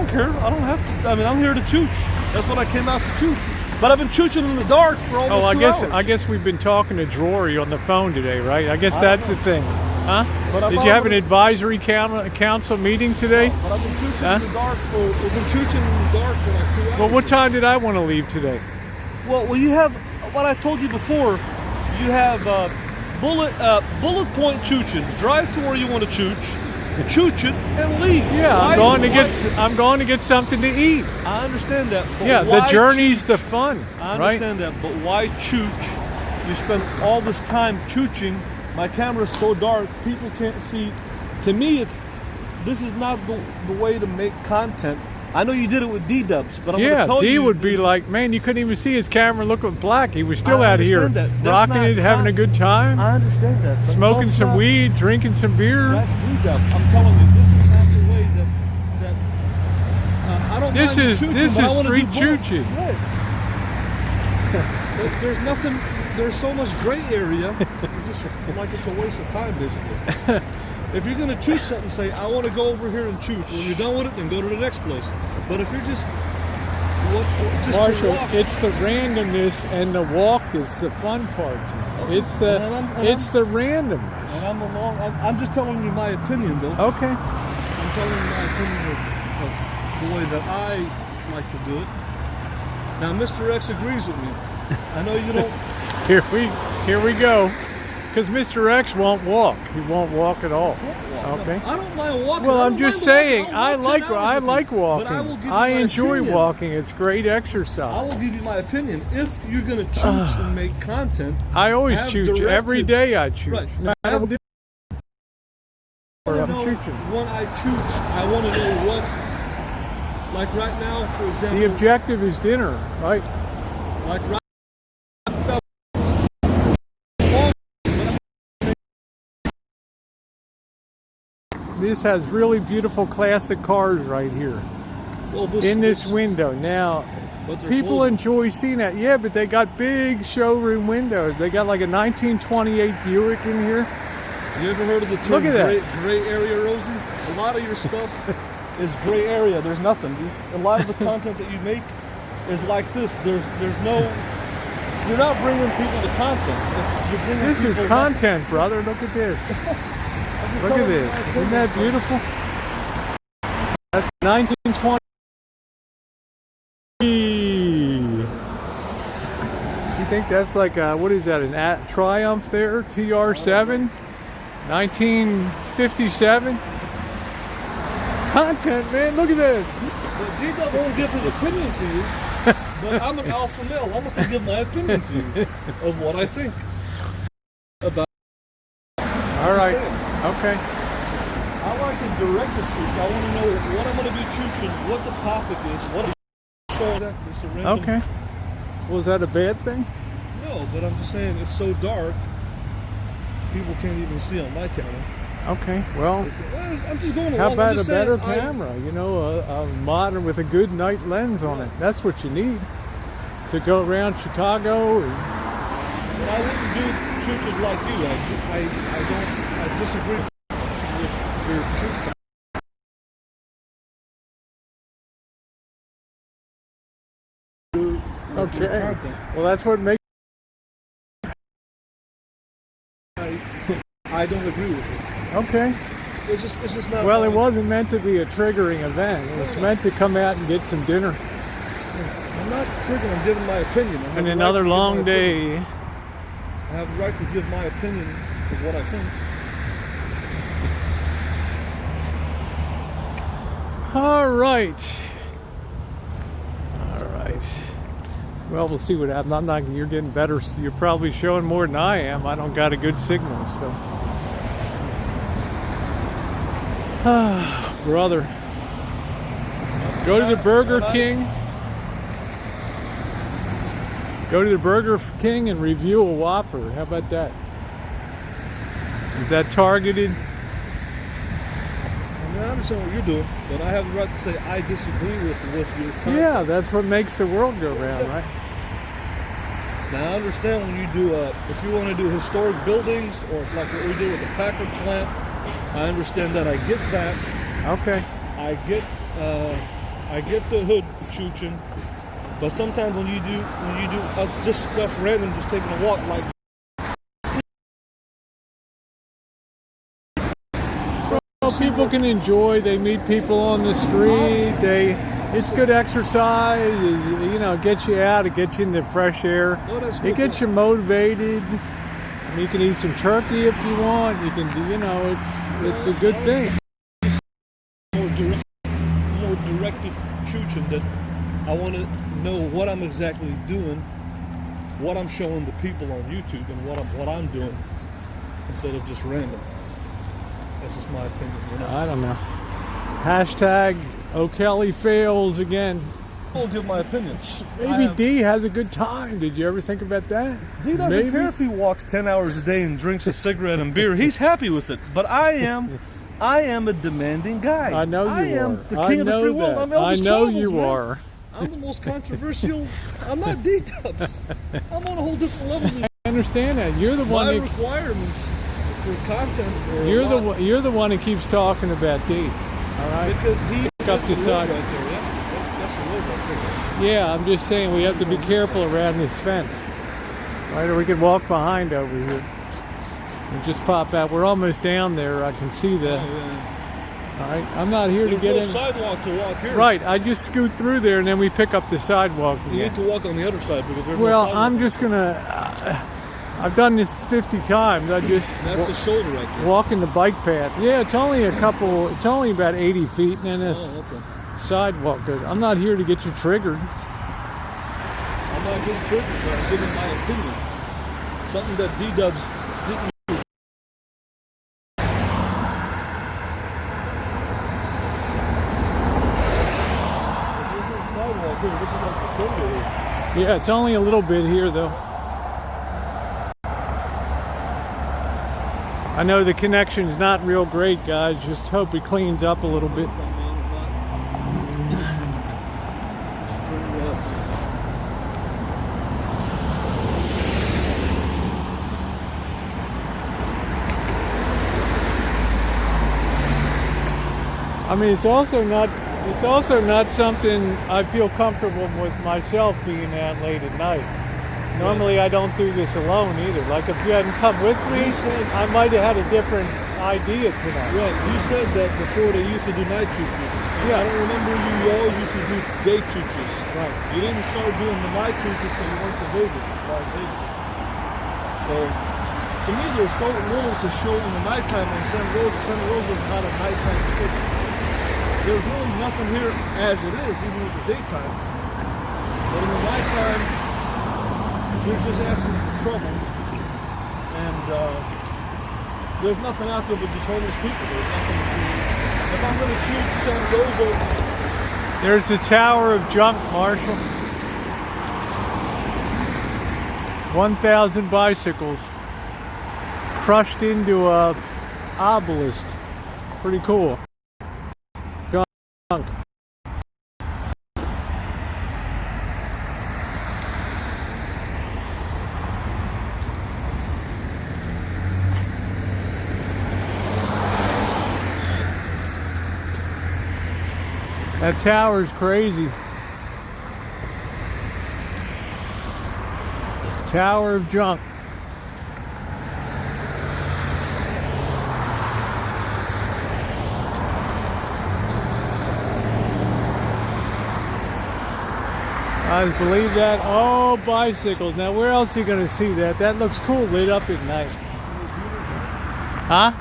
care. I don't have to. I mean, I'm here to chooch. That's what I came out to chooch. But I've been chooching in the dark for almost 2 hours. I guess we've been talking to Drury on the phone today, right? I guess that's the thing. Huh? But Did you have an advisory council meeting today? But I've been chooching in the dark for like 2 hours. Well, what time did I want to leave today? Well, you have what I told you before. You have bullet point choochin. Drive to where you want to chooch it, and leave. Yeah, I'm going to get something to eat. I understand that. But yeah, the journey's the fun. I understand that, but why chooch? You spend all this time chooching. My camera's so dark, people can't see. To me, this is not the way to make content. I know you did it with D-Dubs, but I'm going to tell you. D would be like, man, you couldn't even see his camera looking black. He was still out here rocking it, having a good time. I understand that. Smoking some weed, drinking some beer. That's D-Dub. I'm telling you, this is not the way that I don't This mind is chooching, this but I is wanna street do both. chooching. Right. There's nothing. There's so much gray area. It's just like it's a waste of time, basically. If you're going to chooch something, say, I want to go over here and chooch. When you're done with it, then go to the next place. But if you're just Marshall, walk, it's the randomness and the walk is the fun part. Okay. It's the randomness. And I'm just telling you my opinion, though. Okay. I'm telling you my opinion of the way that I like to do it. Now, Mr. X agrees with me. I know you don't. Here we go. Because Mr. X won't walk. He won't walk at all. Okay. I don't mind walking. Well, I'm just saying, I like walking. I enjoy opinion. walking. It's great exercise. I will give you my opinion. If you're going to chooch and make content, I always chooch. Every day I chooch. Right. When I chooching. When I chooch, I want to know what. Like right now, for example. The objective is dinner, right? Like right. This has really beautiful classic cars right here in this window. Now, people enjoy seeing that. Yeah, but they got big showroom windows. They got like a 1928 Buick in here. You ever heard of the term gray area, Rosie? A lot of your stuff is gray area. There's nothing, dude. A lot of the content that you make is like this. There's no. You're not bringing people to content. This is content, brother. Look at this. Look at this. Isn't that beautiful? That's 1920. Do you think that's like what is that? An Triumph there? TR7? 1957? Content, man. Look at that. But D-Dub won't give his opinion to you. But I'm an alpha male. I'm going to give my opinion to you of what I think about. All right. Okay. I like to direct the chooch. I want to know what I'm going to be chooching, what the topic is, what show that it's a random. Okay. Was that a bad thing? No, but I'm just saying it's so dark, people can't even see on my camera. Okay. Well, I'm just going along. how about a better camera? You know, a modern with a good night lens on it. That's what you need to go around Chicago. I wouldn't do chooches like you. I disagree. your Chooch. Okay. Well, that's what makes. I don't agree with it. Okay. It's just not. Well, it wasn't meant to be a triggering event. It was meant to come out and get some dinner. I'm not triggering. I'm giving my opinion. I have And the right another to give long my opinion. day. I have the right to give my opinion of what I think. All right. All right. Well, we'll see what happens. I'm not. You're getting better. You're probably showing more than I am. I don't got a good signal, so. Ah, brother. Go to the Burger King. Go to the Burger King and review a Whopper. How about that? Is that targeted? I mean, I understand what you're doing, but I have the right to say I disagree with your content. Yeah, that's what makes the world go round, right? Now I understand when you do if you want to do historic buildings or if like what we do with the Packard plant, I understand that. I get that. Okay. I get the hood Choochin, but sometimes when you do just stuff random, just taking a walk like. Well, people can enjoy. They meet people on the street. It's good exercise. You know, it gets you out. It gets you into fresh air. Oh, that's It good. gets you motivated. And you can eat some turkey if you want. You can do. You know, it's a good thing. More directed Choochin that I want to know what I'm exactly doing, what I'm showing the people on YouTube, and what I'm doing instead of just random. That's just my opinion, you know. I don't know. Hashtag O'Kelly fails again. I'll give my opinion. Maybe D has a good time. Did you ever think about that? D doesn't Maybe. care if he walks 10 hours a day and drinks a cigarette and beer. He's happy with it. But I am a demanding guy. I know you I am are. the I king of the know free world. that. I'm Elvis I know Chavez, you man. are. I'm the most controversial. I'm not D-Dubs. I'm on a whole different level than I understand that. You're the one my that requirements for content. Are you're the one who keeps talking about D. All right. because he Pick up that's the the road side. right there. Yeah, that's the road right Yeah, I'm just saying we have to be careful around this fence. Right, or we could walk behind over here and just pop out. We're almost down there. I can see there. that. Oh, yeah. All right. I'm not here There's to get no in. sidewalk to walk here. Right. I just scoot through there and then we pick up the sidewalk You again. need to walk on the other side because there's Well, no sidewalk. I'm just gonna. I've done this 50 times. I just That's a shoulder right there. walking the bike path. Yeah, it's only It's only about 80 feet, and then this Oh, okay. sidewalk goes. I'm not here to get you triggered. I'm not getting triggered, but I'm giving my opinion. Something that D-Dubs didn't. Yeah, it's only a little bit here, though. I know the connection's not real great, guys. Just hope it cleans up a little bit. I mean, it's also not something I feel comfortable with myself being out late at night. Normally I don't do this alone either. Like if you hadn't come with me, I might have had a different idea tonight. Right, you said that before they used to do night choo-choos. Yeah. I don't remember you always used to do day choo-choos. Right. You didn't start doing the night choo-choos till you went to Vegas, Las Vegas. So, to me there's so little to show in the nighttime in Santa Rosa. Santa Rosa is not a nighttime city. There's really nothing here as it is, even with the daytime. But in the nighttime, you're just asking for trouble. And there's nothing out there but just homeless people. There's nothing. If I'm going to choose Santa Rosa, There's the Tower of Junk, Marshall. 1,000 bicycles crushed into a obelisk. Pretty cool. Junk. That tower's crazy. Tower of junk. I believe that. Oh, bicycles. Now, where else are you going to see that? That looks cool lit up at night. Huh?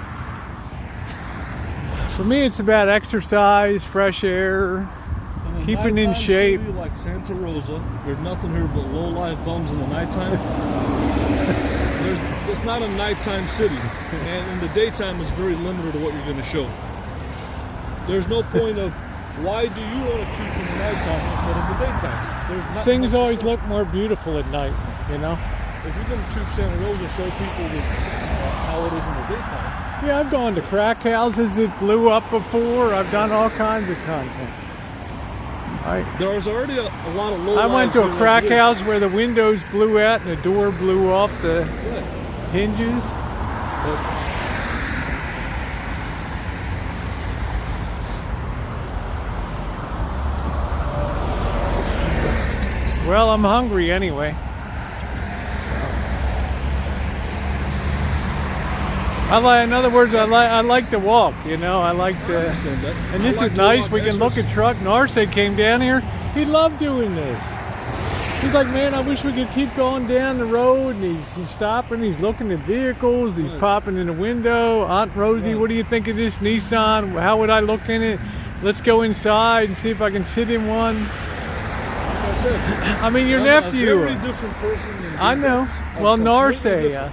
For me, it's about exercise, fresh air, keeping in shape. City like Santa Rosa, there's nothing here but low-life bums in the nighttime. It's not a nighttime city, and in the daytime, it's very limited to what you're going to show. There's no point of why do you want to choose in the nighttime instead of the daytime? There's not Things much to always show. look more beautiful at night, you know? If you're going to choose Santa Rosa, show people how it is in the daytime. Yeah, I've gone to crack houses that blew up before. I've done all kinds of content. There's already a lot of low. I went to a crack house where the windows blew out and the door blew off the hinges. Well, I'm hungry anyway. In other words, I like to walk, you know. I like to, and this is nice. We can look at truck. Narce came down here. He loved doing this. He's like, man, I wish we could keep going down the road. And he's stopping. He's looking at vehicles. He's popping in the window. Aunt Rosie, what do you think of this Nissan? How would I look in it? Let's go inside and see if I can sit in one. Like I said, I mean, your I'm nephew. a very different person than I know. Well, Narce.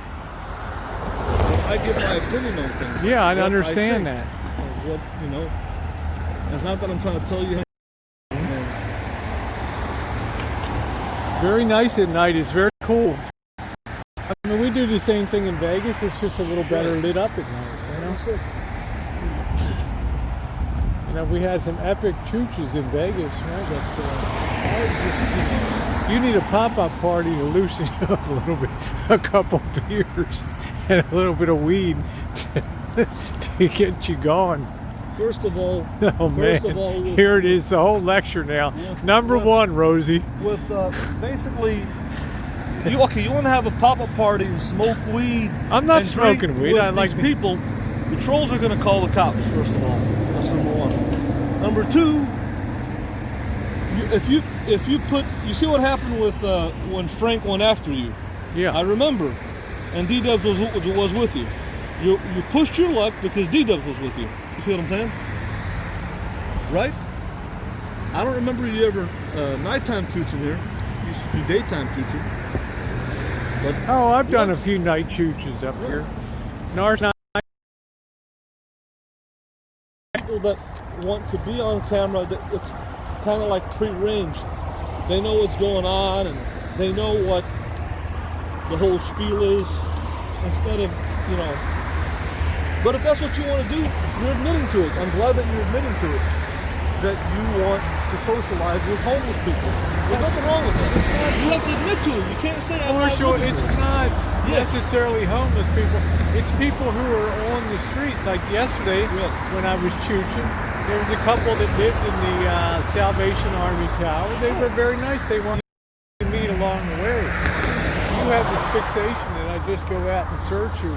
I give my opinion on things. Yeah, I What understand think. that. What, you know, it's not that I'm trying to tell you. Very nice at night. It's very cool. I mean, we do the same thing in Vegas. It's just a little better lit up at night. You know, we had some epic chooches in Vegas, right? But, you need a pop-up party to loosen you up a little bit. A couple beers and a little bit of weed to get you going. First of all, Here it is, the whole lecture now. Number one, Rosie. With basically, you want to have a pop-up party and smoke weed. I'm not and smoking drink weed. with I like these people. The trolls are going to call the cops. First of all, that's number one. Number two, if you you see what happened with when Frank went after you. Yeah. I remember, and D-Dubs was with you. You pushed your luck because D-Dubs was with you. You see what I'm saying? Right? I don't remember you ever nighttime chooching here. You used to do daytime chooching. But I've done a few night chooches up here. people that want to be on camera, that it's kind of like pre-arranged. They know what's going on and they know what the whole spiel is instead of, you know. But if that's what you want to do, you're admitting to it. I'm glad that you're admitting to it. That you want to socialize with homeless people. There's nothing wrong with that. You have to admit to it. You can't say I'm not admitting It's to it. not Yes. necessarily homeless people. It's people who are on the street. Like yesterday, when I was chooching, there was a couple that lived in the Salvation Army Tower. They were very nice. They wanted to meet along the way. You have this fixation that I just go out and search you.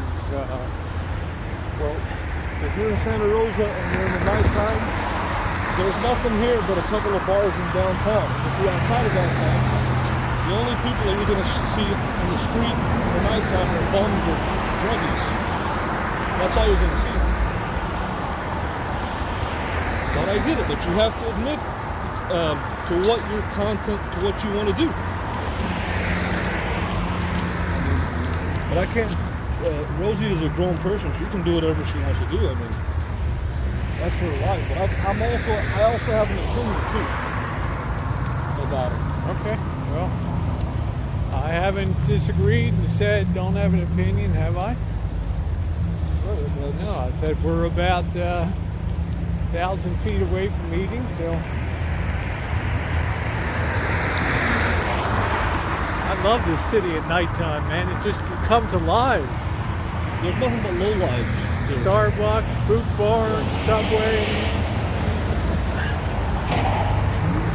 Well, if you're in Santa Rosa and you're in the nighttime, there's nothing here but a couple of bars in downtown. If you're outside of downtown, the only people that you're going to see on the street in the nighttime are bums or druggies. That's all you're going to see. But I get it, but you have to admit to what your content, to what you want to do. But I can't. Rosie is a grown person. She can do whatever she wants to do. I mean, that's her life. But I also have an opinion too about it. Okay, well, I haven't disagreed and said don't have an opinion, have I? No, I said we're about 1,000 feet away from meeting, so I love this city at nighttime, man. It just comes alive. There's nothing but low lives. Starbucks, Boot Bar, Subway.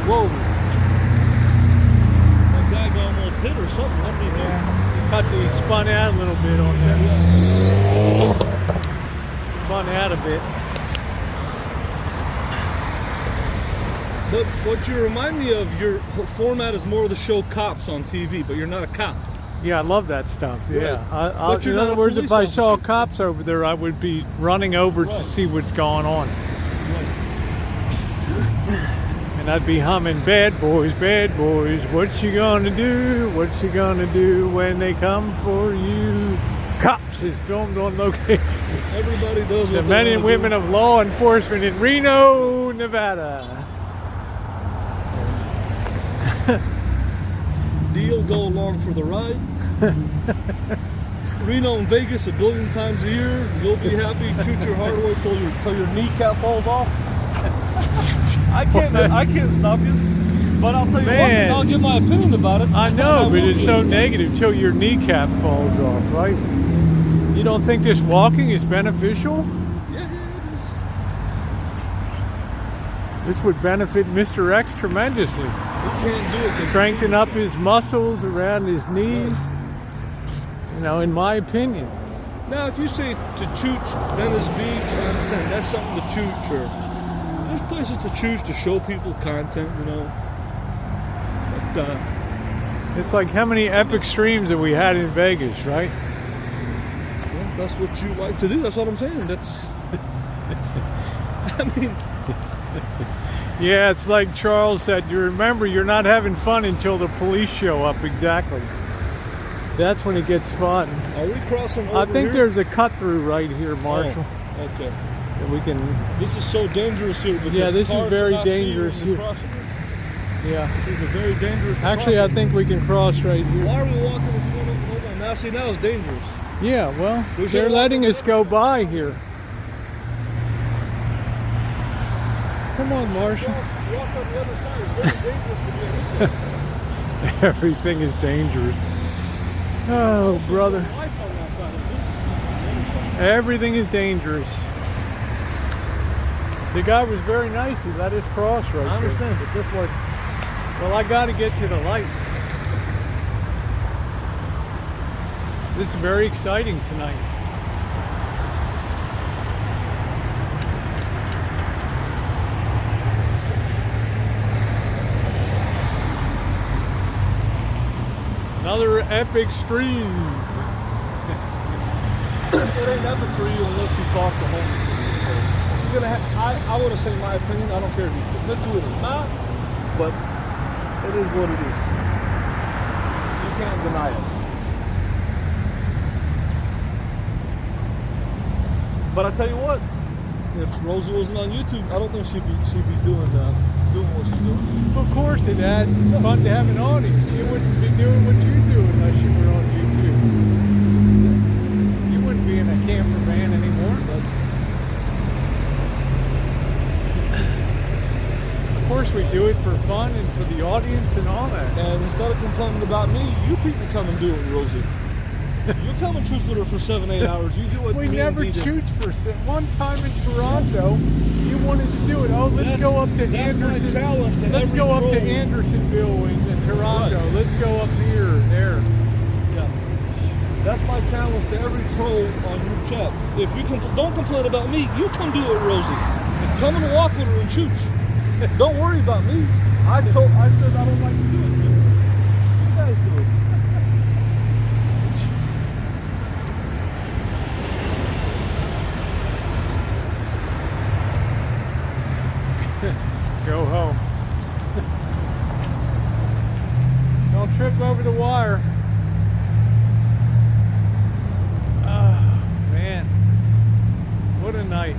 Whoa. That guy got almost hit or something. What did he do? Cut the spun out a little bit on that. Spun out a bit. But what you remind me of, your format is more of the show cops on TV, but you're not a cop. Yeah, I love that stuff. Yeah. Right. But you're In not other a words, if police I saw officer. cops over there, I would be running over to Right. see what's going on. And I'd be humming, bad boys, what you gonna do? What you gonna do when they come for you? Cops is filmed on location. Everybody does what The they men and wanna women do. of law enforcement in Reno, Nevada. Deal, go along for the ride. Reno and Vegas 1 billion times a year. You'll be happy. Shoot your heart away till your kneecap falls off. I can't stop you. But I'll tell you one Man. thing, I'll give my opinion about it. I know, but will it's do so it. negative till your kneecap falls off, right? You don't think this walking is beneficial? Yeah, it is. This would benefit Mr. X tremendously. We can't do it. Strengthen up his muscles around his knees. You know, in my opinion. Now, if you say to Chooch, Venice Beach, I understand that's something to Chooch, or there's places to Chooch to show people content, you know. But, It's like how many epic streams that we had in Vegas, right? well, that's what you like to do. That's what I'm saying. That's. I mean, Yeah, it's like Charles said, you remember you're not having fun until the police show up, exactly. That's when it gets fun. are we crossing over I think here? there's a cut through right here, Marshall. Oh, okay. That we can, This is so dangerous here because Yeah, this is cars very cannot see you dangerous when you're here. crossing it. yeah. This is a very dangerous. to Actually, I cross. think we can cross right here. Why are we walking if you want to hold on? Now, see, now it's dangerous. Yeah, well, We should they're walk letting over us go by here. Come on, Marshall. Walk on the other side. It's very dangerous to be on this side. Everything is dangerous. Oh, brother. Lights on that side. This is on the other side. Everything is dangerous. The guy was very nice. He let us cross right I there. understand, but this like, Well, I got to get to the light. This is very exciting tonight. Another epic stream. it ain't epic for you unless you talk to homeless people. So you're gonna have, I want to say my opinion. I don't care if you admit to it or not, but it is what it is. You can't deny it. But I tell you what, if Rosie wasn't on YouTube, I don't think she'd be doing what she's doing. Of course it adds. It's fun to have an audience. You wouldn't be doing what you do unless you were on YouTube. You wouldn't be in a camper van anymore. Of course we do it for fun and for the audience and all that. And instead of complaining about me, you people come and do it, Rosie. You come and choose with her for 7-8 hours. You do it. We never choose for one time in Toronto. You wanted to do it. Oh, let's go up to that's my Anderson. challenge to Let's every go up to troll. Andersonville in Toronto. Right. Let's go up here, there. Yeah. That's my challenge to every troll on your chat. If you don't complain about me, you come do it, Rosie. Come and walk with her and shoot. Don't worry about me. I said I don't like to do it. You guys do it. Go home. Don't trip over the wire. Oh, man. What a night.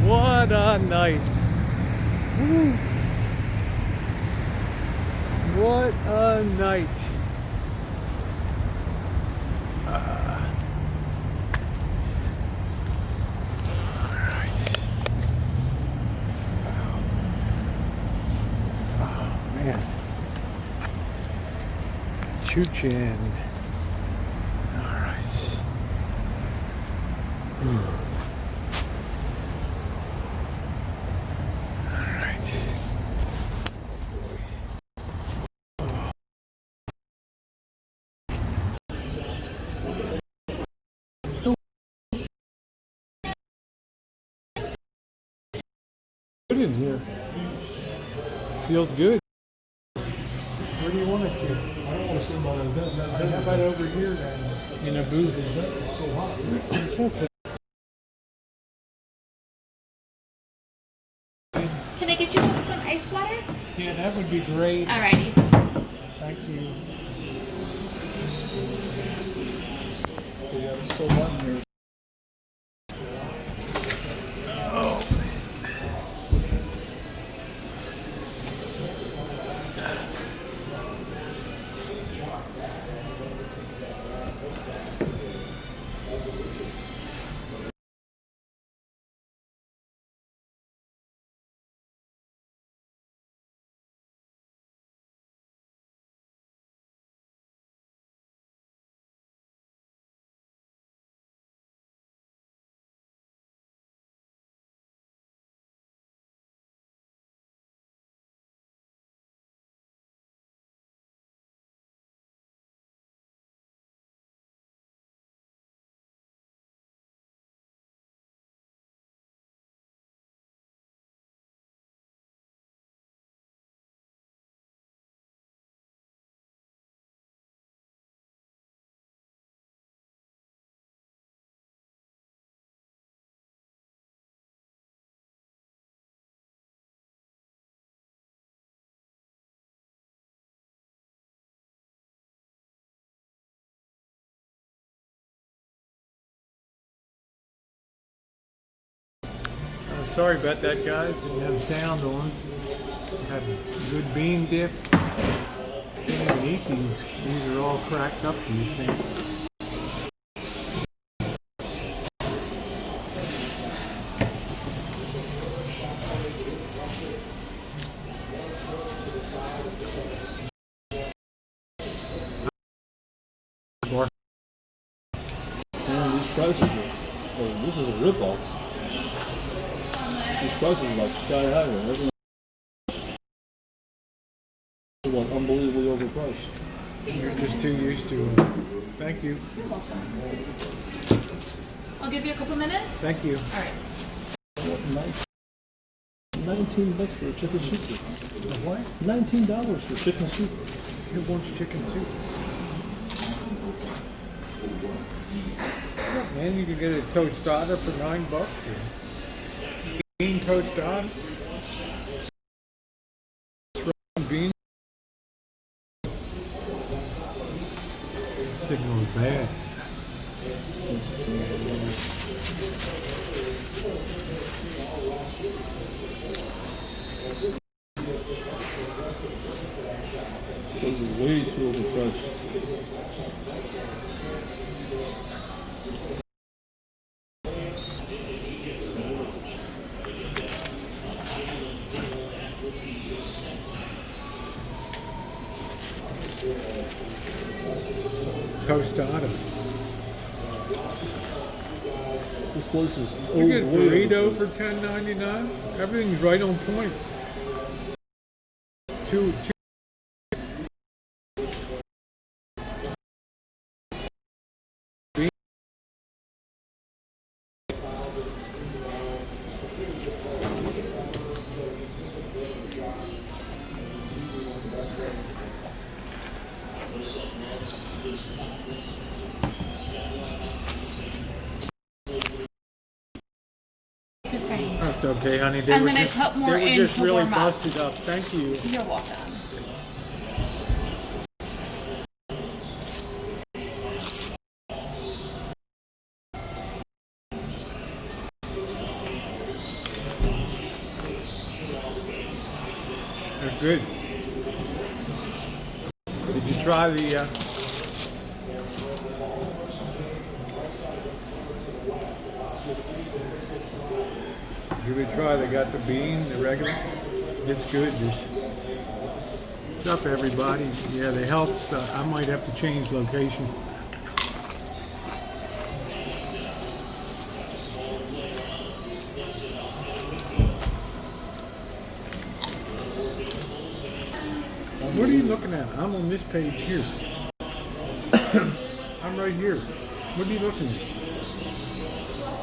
What a night. Woo. What a night. Man. Choochin. All right. All right. in here. Feels good. Where do you want to sit? I don't want to sit by the vent. How about over here then? In a booth? It's so hot. It's okay. Can I get you some ice water? Yeah, that would be great. Alrighty. Thank you. Yeah, it's so hot in here. Sorry about that, guys. Didn't have sound on. Had good bean dip. Can't even eat these. These are all cracked up, these things. Man, these prices are, oh, this is a ripoff. These prices are like sky high. Everything is like unbelievably overpriced. You're just too used to it. Thank you. I'll give you a couple minutes. Thank you. All right. What, $19 for a chicken soup? What? $19 for chicken soup. Who wants chicken soup? Man, you can get a tostada for $9. Bean tostada. Bean. Signal is bad. Those are way too overpriced. Tostada. This place is You get a way burrito for overpriced. $10.99. Everything's right on point. Two. Good thing. That's okay, honey. They And were then I just, put more they were in just to really warm up. busted up. Thank you. You're welcome. They're good. Did you try the? Give it a try. They got the bean, the regular. It's good. What's up, everybody? Yeah, the health stuff. I might have to change location. What are you looking at? I'm on this page here. I'm right here. What are you looking at?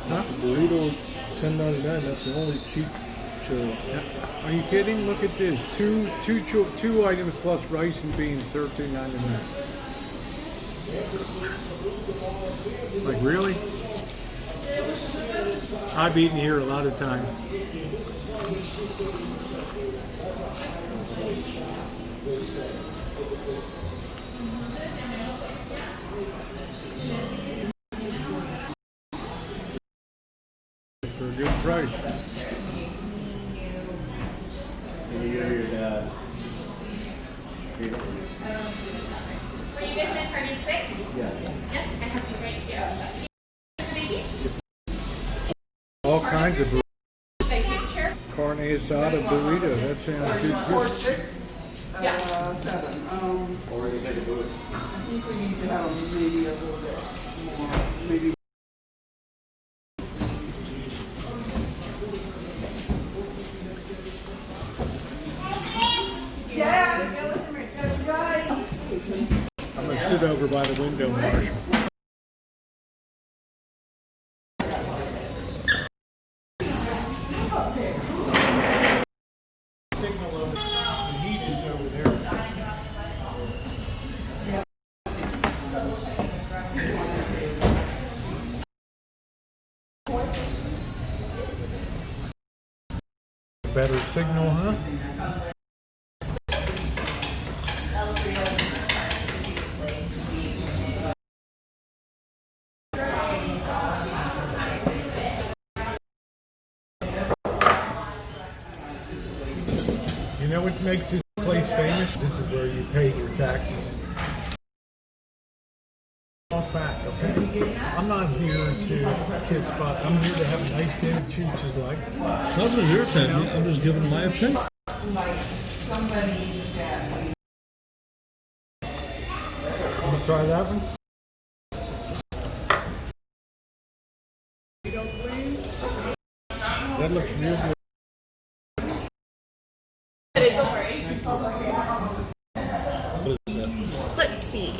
Huh? Burrito, $10.99. That's the only cheap Sure. Are you kidding? Look at this. Two items plus rice and beans, $13.99. Like really? I've eaten here a lot of times. For a good price. Can you hear your dad? Were you guys meant for name 6? Yes. Yes, I have you right here. Baby? All kinds of Sure. carne asada burrito. That sounds too good. 6, 7. Or you take a booth. I think we need to have maybe a little bit more, maybe. Yes, that's right. I'm gonna sit over by the window, Marsh. Signal over. The heat is over there. Better signal, huh? You know what makes this place famous? This is where you pay your taxes. Off back, okay? I'm not here to kiss butt. I'm here to have a nice dinner. Chooch is like. Nothing's your opinion. I'm just giving my opinion. Like somebody that we I'm gonna try that one. That looks real good. Don't worry. Let's see.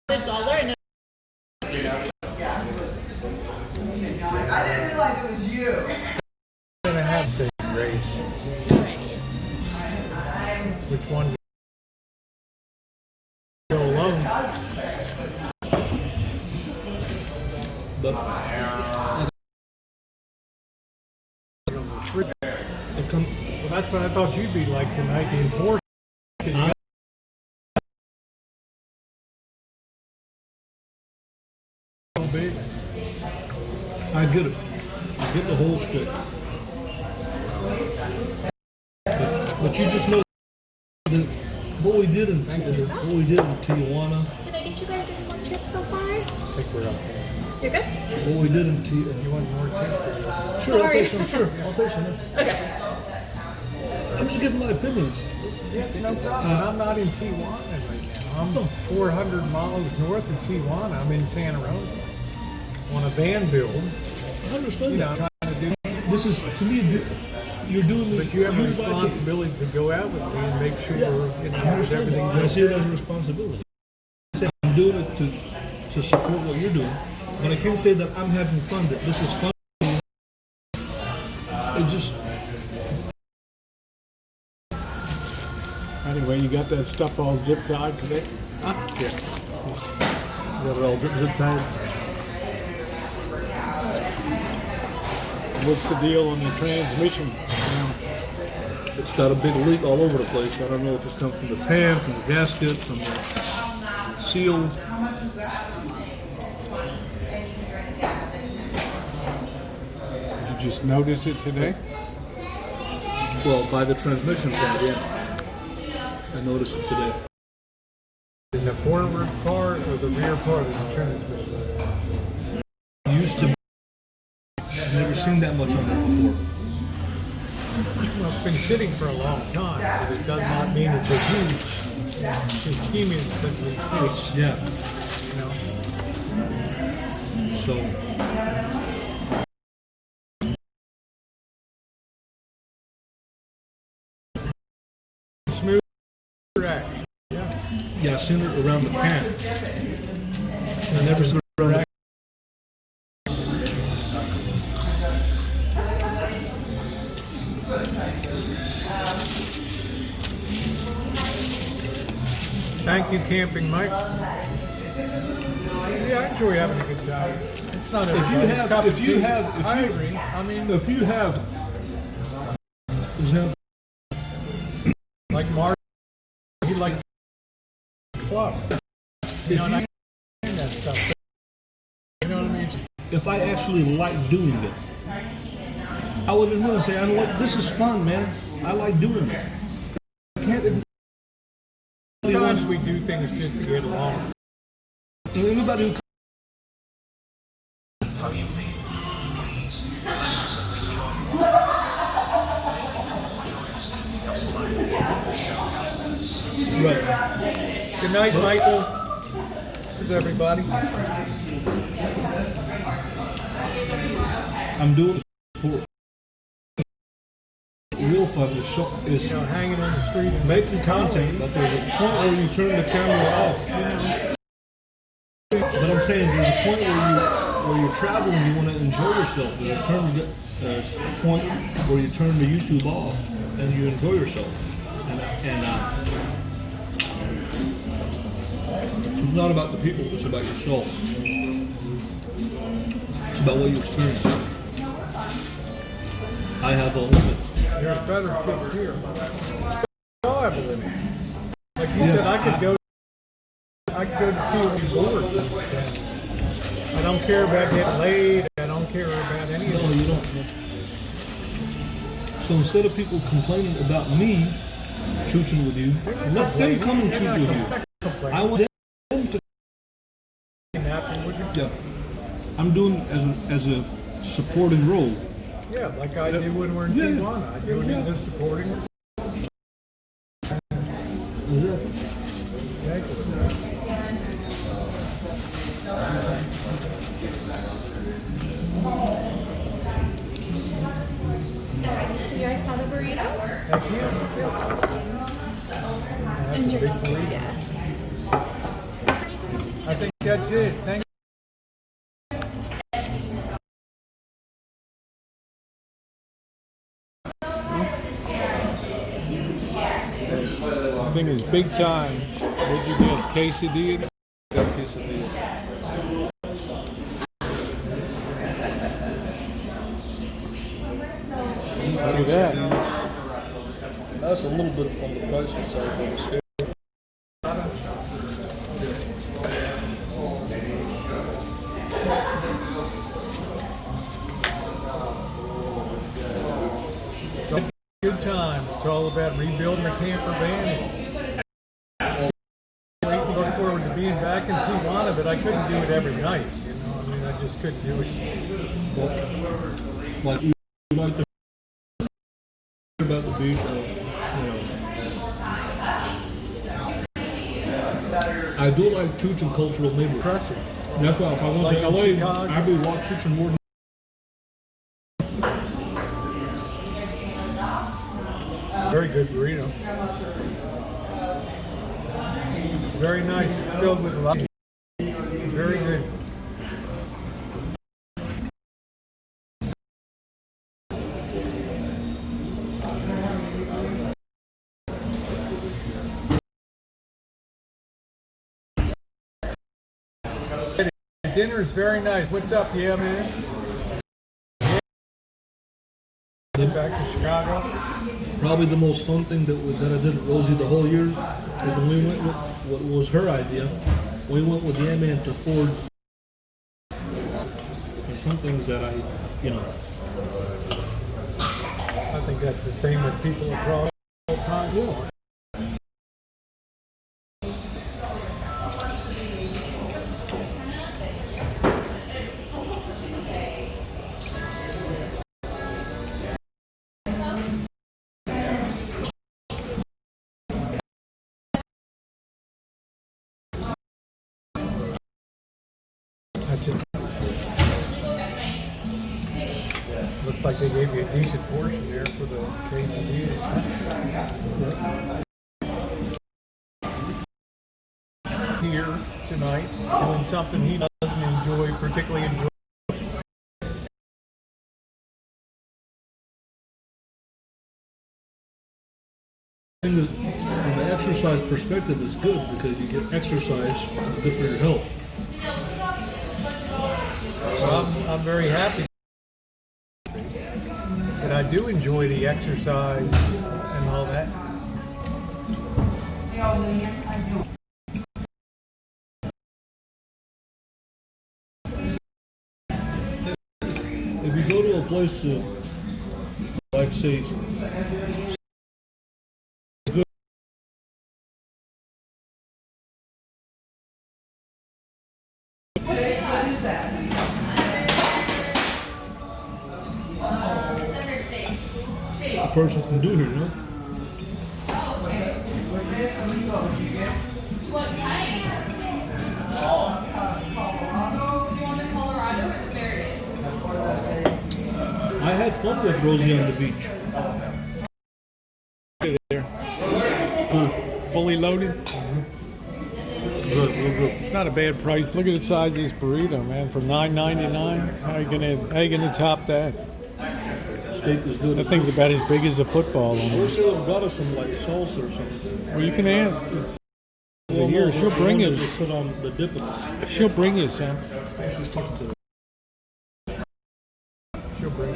$1 and I didn't realize it was you. I'm gonna have say race. Which one? Go alone. But Well, that's what I thought you'd be like tonight. The enforcement. Big. I get it. I get the whole stick. But you just know that what we did in Tijuana, can I get you guys any more chips so far? I think we're up there. You're good? what we did in Tijuana. You want more chips? Sure, I'll Sorry. take some. Sure, I'll take some. Okay. I'm just giving my opinions. No problem. I'm not in Tijuana right now. I'm 400 miles north of Tijuana. I'm in Santa Rosa on a van build. I understand You know, that. trying to do. This is to me. You're doing this. But you have a invite people. responsibility to go out with me and make sure Yeah, you I know understand that. everything's I see it okay. as a responsibility. I say I'm doing it to support what you're doing, but I can't say that I'm having fun. That this is fun. It just Anyway, you got that stuff all zip tied today? Huh? Yeah. You got it all zip tied? What's the deal on the transmission? Now, it's got a big leak all over the place. I don't know if it's come from the pan, from the gasket, from the seal. did you just notice it today? Well, by the transmission pad, yeah. I noticed it today. In the forward part or the rear part of the transmission? It used to be. I've never seen that much on it before. Well, it's been sitting for a long time, but it does not mean it's a huge ischemia that we face, Yeah. you know. So Smooth track. Yeah. yeah, I seen it around the pan. I never seen it around the Thank you, Camping Mike. Yeah, I enjoy having a good time. It's not everybody's cup of tea. I agree. I mean, If you have, example, like Mark, he likes club. You know, and I understand that stuff. You know what I mean? if I actually like doing it, I would admit and say, I know what, this is fun, man. I like doing it. I can't. Sometimes we do things just to get along. Anybody who right. Good night, Michael. Here's everybody. I'm doing it for real fun is You know, hanging on the street and making content, but there's a point where you turn the camera off. But I'm saying there's a point where you're traveling, you want to enjoy yourself. There's a point where you turn the YouTube off and you enjoy yourself. And it's not about the people, it's about yourself. It's about what you experience. I have a limit. there's better shit here. Y'all have a limit. Like you Yes, said, I could go to see what you bored. I don't care about getting laid. I don't care about any of No, that. you don't. So instead of people complaining about me chooching with you, let them come and choot with you. I want them to. Yeah, I'm doing as a supporting role. Yeah, like I did when we're in Yeah. Tijuana. I do it as a supporting. So you guys saw the burrito? Thank you. And your big burrito. yeah. I think that's it. Thank I think it's big time. What'd you get? Quesadilla? Got quesadilla. Look at that. That's a little bit on the pricey side, but it's good. Good time. It's all about rebuilding the camper van. And look forward to being back in Tijuana, but I couldn't do it every night. You know, I mean, I just couldn't do it. Like you like the about the beach, I do like Choochin cultural neighborhood. Crush it. That's why if I went Like to in LA, Chicago. I'd be walking Choochin more than. Very good burrito. Very nice. It's filled with a lot. Very good. Dinner is very nice. What's up, yeah, man? Back to Chicago. Probably the most fun thing that I did with Rosie the whole year was when we went with what was her idea. We went with the man to Ford. And some things that I think that's the same with people across the whole time. yeah. That's it. Looks like they gave you a decent portion there for the quesadillas. Here tonight, doing something he doesn't enjoy, particularly enjoy. The actual exercise perspective, it's good because you get exercise, it's good for your health. Well, I'm very happy. And I do enjoy the exercise and all that. If you go to a place to, like, say, good. A person can do here, you know? What kind? Do you want the Colorado or the Verde? I had fun with Rosie on the beach. Fully loaded. Good, real good. It's not a bad price. Look at the size of this burrito, man. For $9.99. How you gonna top that? Steak is good. That thing's about as big as a football. I wish they would have brought us some like salsa or something. Well, you can add. It's Well, here. no, She'll the bring one that it. just put on the dip. She'll bring you some. She's talking to them. She'll bring.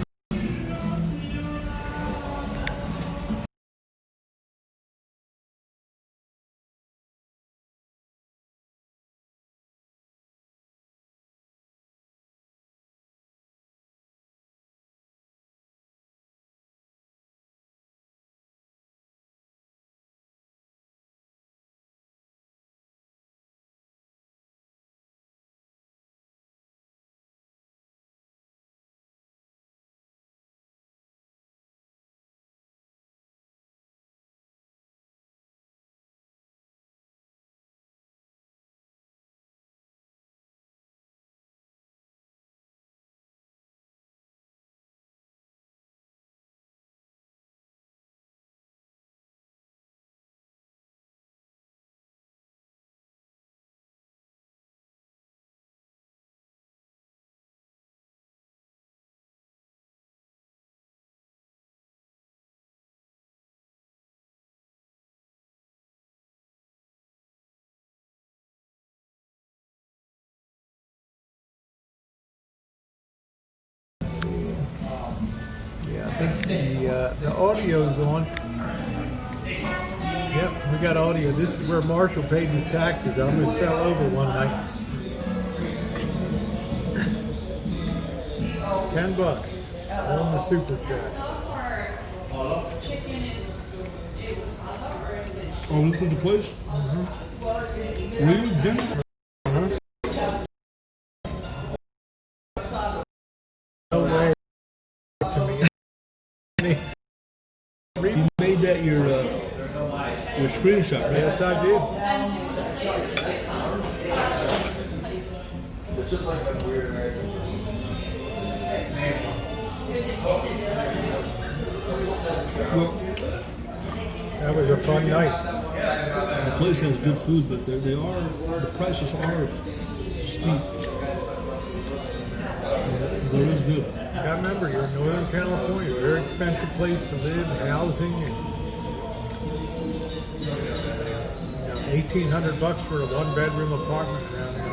Yeah, I think the audio's on. Yep, we got audio. This is where Marshall paid his taxes. I almost fell over one night. $10 on the super chat. Oh, look at the place? Mm-hmm. Were you dinner? No way to me. You made that your screenshot, right? Yes, I did. Well, That was a fun night. the place has good food, but the prices are steep. But it is good. I remember you're in Northern California, very expensive place to live, housing, and $1,800 for a one-bedroom apartment around here.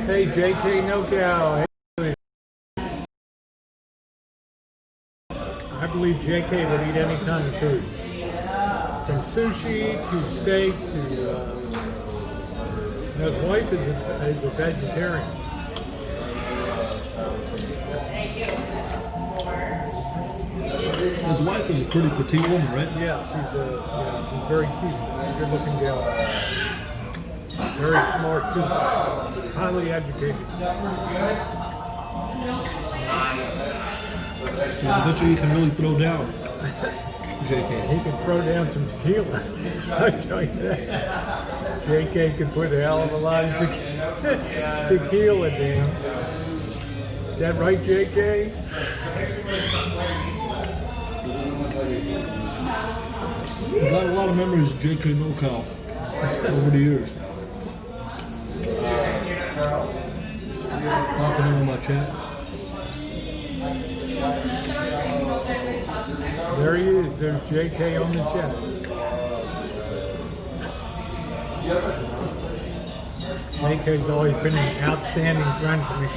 Hey, JK NoCal. Hey. I believe JK would eat any kind of food. From sushi to steak to his wife is a vegetarian. His wife is a pretty petite woman, right? Yeah, she's very cute, good looking gal. Very smart too, highly educated. I bet you he can really throw down. JK. He can throw down some tequila. I tell you that. JK can put a hell of a lot of tequila down. Is that right, JK? I've got a lot of memories of JK NoCal over the years. Popping in on my chat. There he is. There's JK on the chat. JK's always been an outstanding friend for me.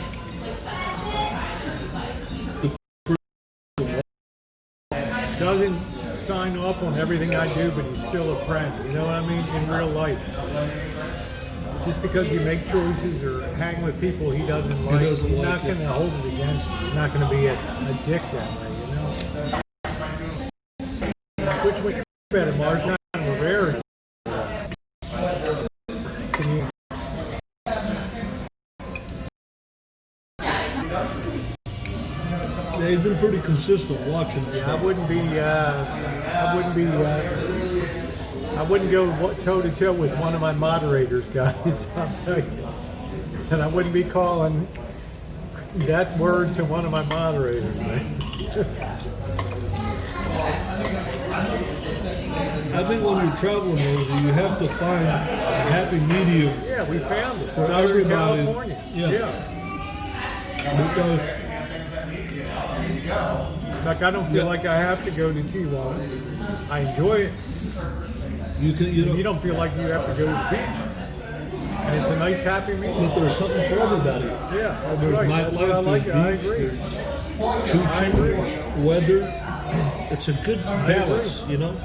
Doesn't sign off on everything I do, but he's still a friend. You know what I mean? In real life. Just because you make choices or hang with people he doesn't like, he's not going to hold it against you. He's not going to be a dick that way, you know? Which way better, Marjan Rivera? Yeah, he's been pretty consistent watching this. I wouldn't go toe to toe with one of my moderators, guys. I'll tell you, and I wouldn't be calling that word to one of my moderators. I think when you're traveling, Rosie, you have to find a happy medium. Yeah, we found it. For Southern everybody. California. Yeah. Because Like I don't feel like I have to go to Tijuana. I enjoy it. you don't feel like you have to go to the beach. And it's a nice, happy meal. but there's something for everybody. Yeah, There's right. That's what I nightlife, like. there's I beach, agree. there's Choochin, there's weather. It's a good balance, you know.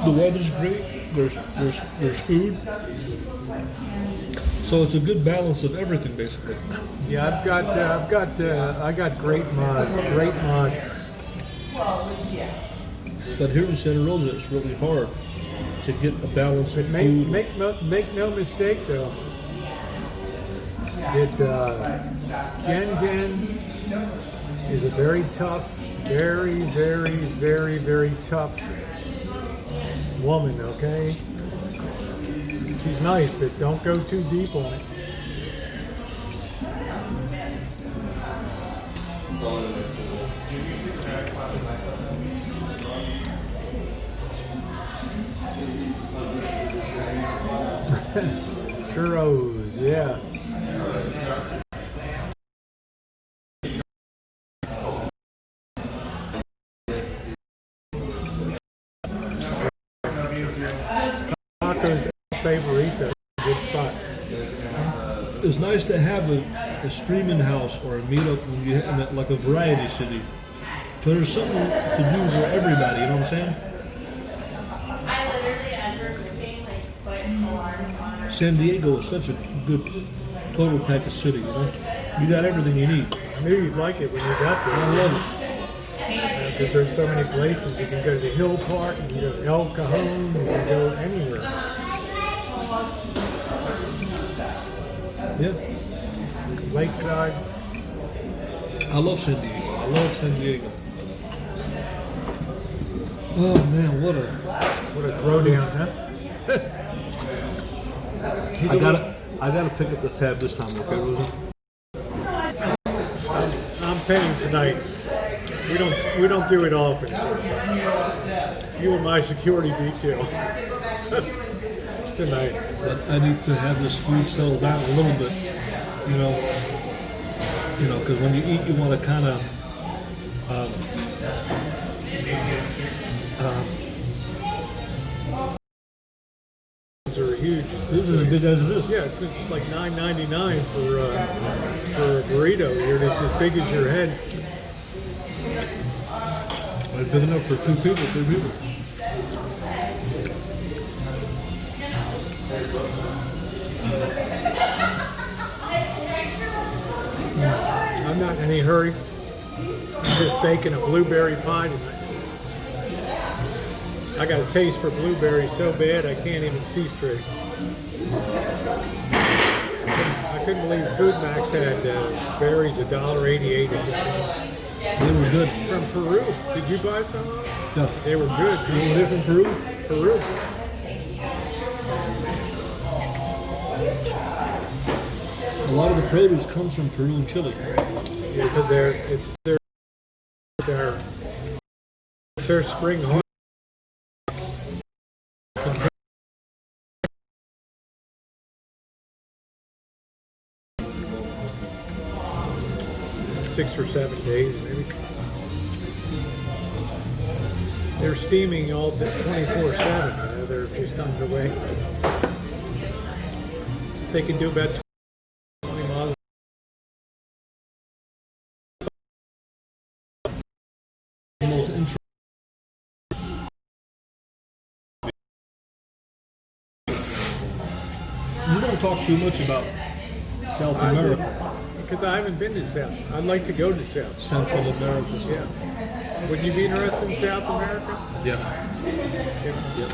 The weather's great. There's food. So it's a good balance of everything, basically. Yeah, I got great mods. Great mod. But here in Santa Rosa, it's really hard to get a balance of Make food. make no mistake though. Jen is a very tough, very tough woman. Okay, she's nice, but don't go too deep on it. Churros, yeah. Tacos favorito, good spot. It's nice to have a streaming house or a meetup when you have like a variety city. So there's something to do for everybody. You know what I'm saying? San Diego is such a good total package city. You know, you got everything you need. I knew you'd like it when you got there. I love it. Because there's so many places. You can go to the Hill Park, you can go to El Cajon, you can go anywhere. Yeah, Lakeside. I love San Diego. I love San Diego. Oh man, what a Throwdown, huh? I gotta pick up the tab this time, okay, Rosie? I'm paying tonight. We don't do it often. You and my security detail tonight. But I need to have this food settle down a little bit, you know, because when you eat, you want to kind of, Are huge. this is as big as it is. Yeah, it's like $9.99 for a burrito here. It's as big as your head. It's big enough for 2 people, 3 people. I'm not in any hurry. I'm just baking a blueberry pie tonight. I got a taste for blueberries so bad I can't even see straight. I couldn't believe Food Max had berries $1.88 a container. They were good. From Peru. Did you buy some of them? Yeah. They were good. You were from Peru? Peru. A lot of the produce comes from Peru and Chile. Yeah, because it's their spring harvest. 7 days, maybe. They're steaming all day, 24/7. They're just underway. They can do about 20 miles. The most interesting. You don't talk too much about South America, Because I haven't been to South. I'd like to go to South. Central America. Yeah. Would you be interested in South America? Yeah. Yep.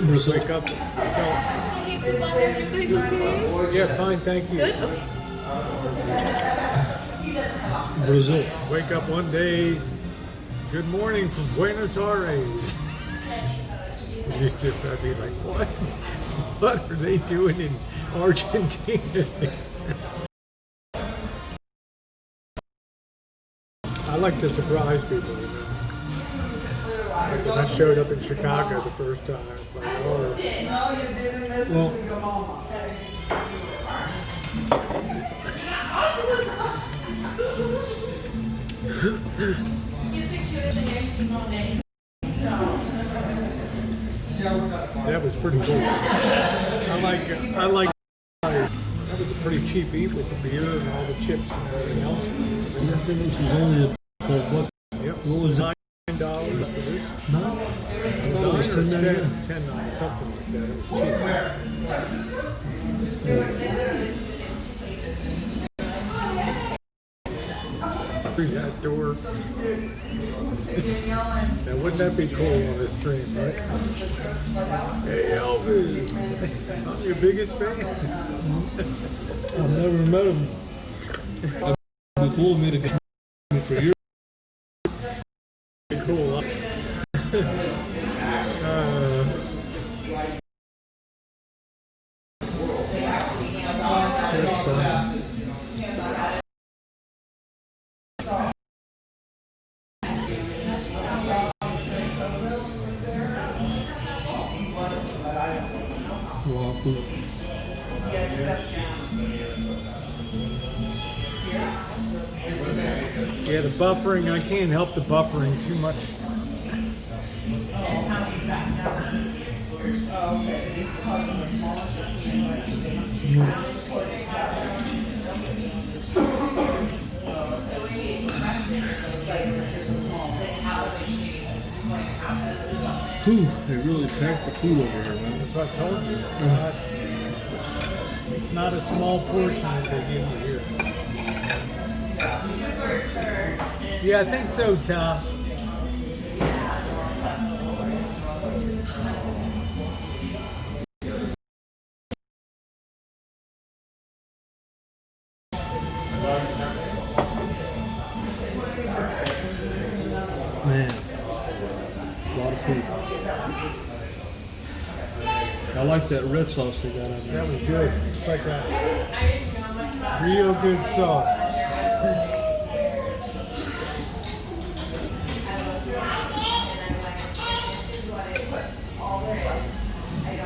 Brazil. Wake up. Hey, good weather. You guys okay? Yeah, fine, thank you. Good? Okay. Brazil. Wake up one day. Good morning from Buenos Aires. I'd be like, what? What are they doing in Argentina? I like to surprise people, you know. Like when I showed up in Chicago the first time, I was like, oh. Well, That was pretty cool. I like that was a pretty cheap eat with the beer and all the chips and everything else. I think this was only what? Yep. What was it? $9 for this. No. I thought it was $9 or $10.99. $10, something like that. It was cheap. Through that door. Now, wouldn't that be cool on this stream, right? Hey, Elvis, I'm your biggest fan. I've never met him. It'd be cool of me to get for you. Cool. Waffle. Yeah, the buffering, I can't help the buffering too much. Whew, they really packed the food over here, man. That's what I told you. It's not a small portion that they give you here. Yeah, I think so, Tom. Man, a lot of food. I like that red sauce they got on there. That was good. It's like a real good sauce.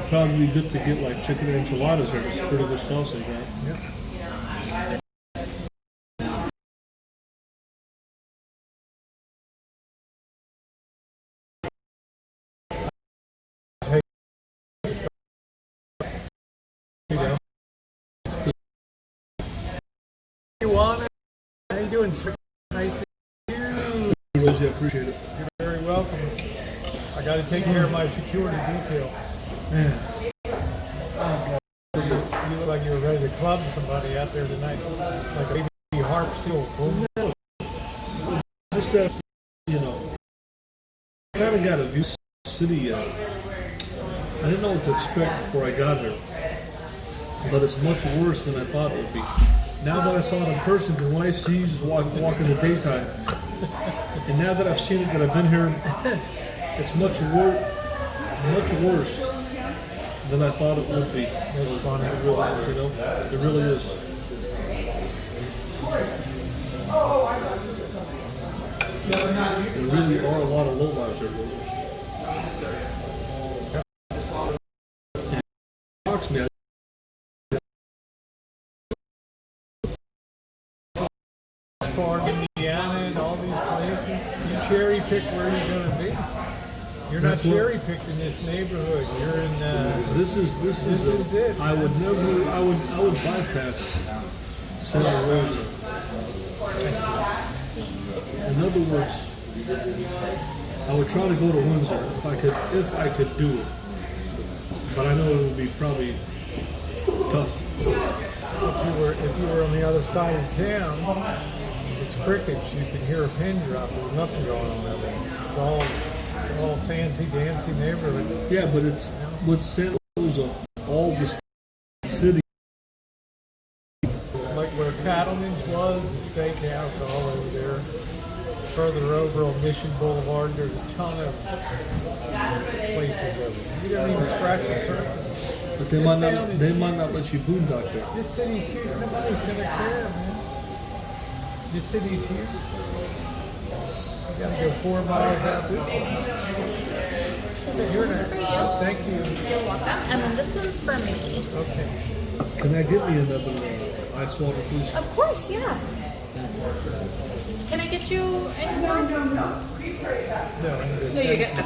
Probably good to get like chicken enchiladas here. It's a pretty good sauce they got. Yep. You want it? How you doing, sir? Nice to see you. Really appreciate it. You're very welcome. I got to take care of my security detail. Man. You look like you were ready to club somebody out there tonight, like a baby harp seal. Boom. Just that, you know, I haven't got a view city yet. I didn't know what to expect before I got here, but it's much worse than I thought it would be. Now that I saw it in person, because when I see you just walk in the daytime, and now that I've seen it, that I've been here, it's much worse than I thought it would be. It was fun. It really is, you know. It really is. There really are a lot of lowlifes here. It shocks me. part of Indiana and all these places. You cherry pick where you're going to be. You're not That's what- cherry picked in this neighborhood. You're in. This is it. I would never. I would bypass Santa Rosa. In other words, I would try to go to Windsor if I could do it. But I know it would be probably tough. If you were on the other side of town, it's crickets. You can hear a pin drop. There's nothing going on over there. It's all fancy dancy neighborhood. Yeah, but it's with Santa Rosa, all the city. Like where Cattleman's was, the steakhouse all over there. Further over on Mission Boulevard, there's a ton of places over there. You don't even scratch the surface. But they might not let you boondock there. This city's huge. Nobody's gonna care, man. This city's huge. You gotta go 4 miles out this way. You're This one's for you. Thank you. You're welcome. And then this one's for me. Okay. Can I get me another ice water, please? Of course, yeah. Can I get you any more? No, I'm good. No, you're good.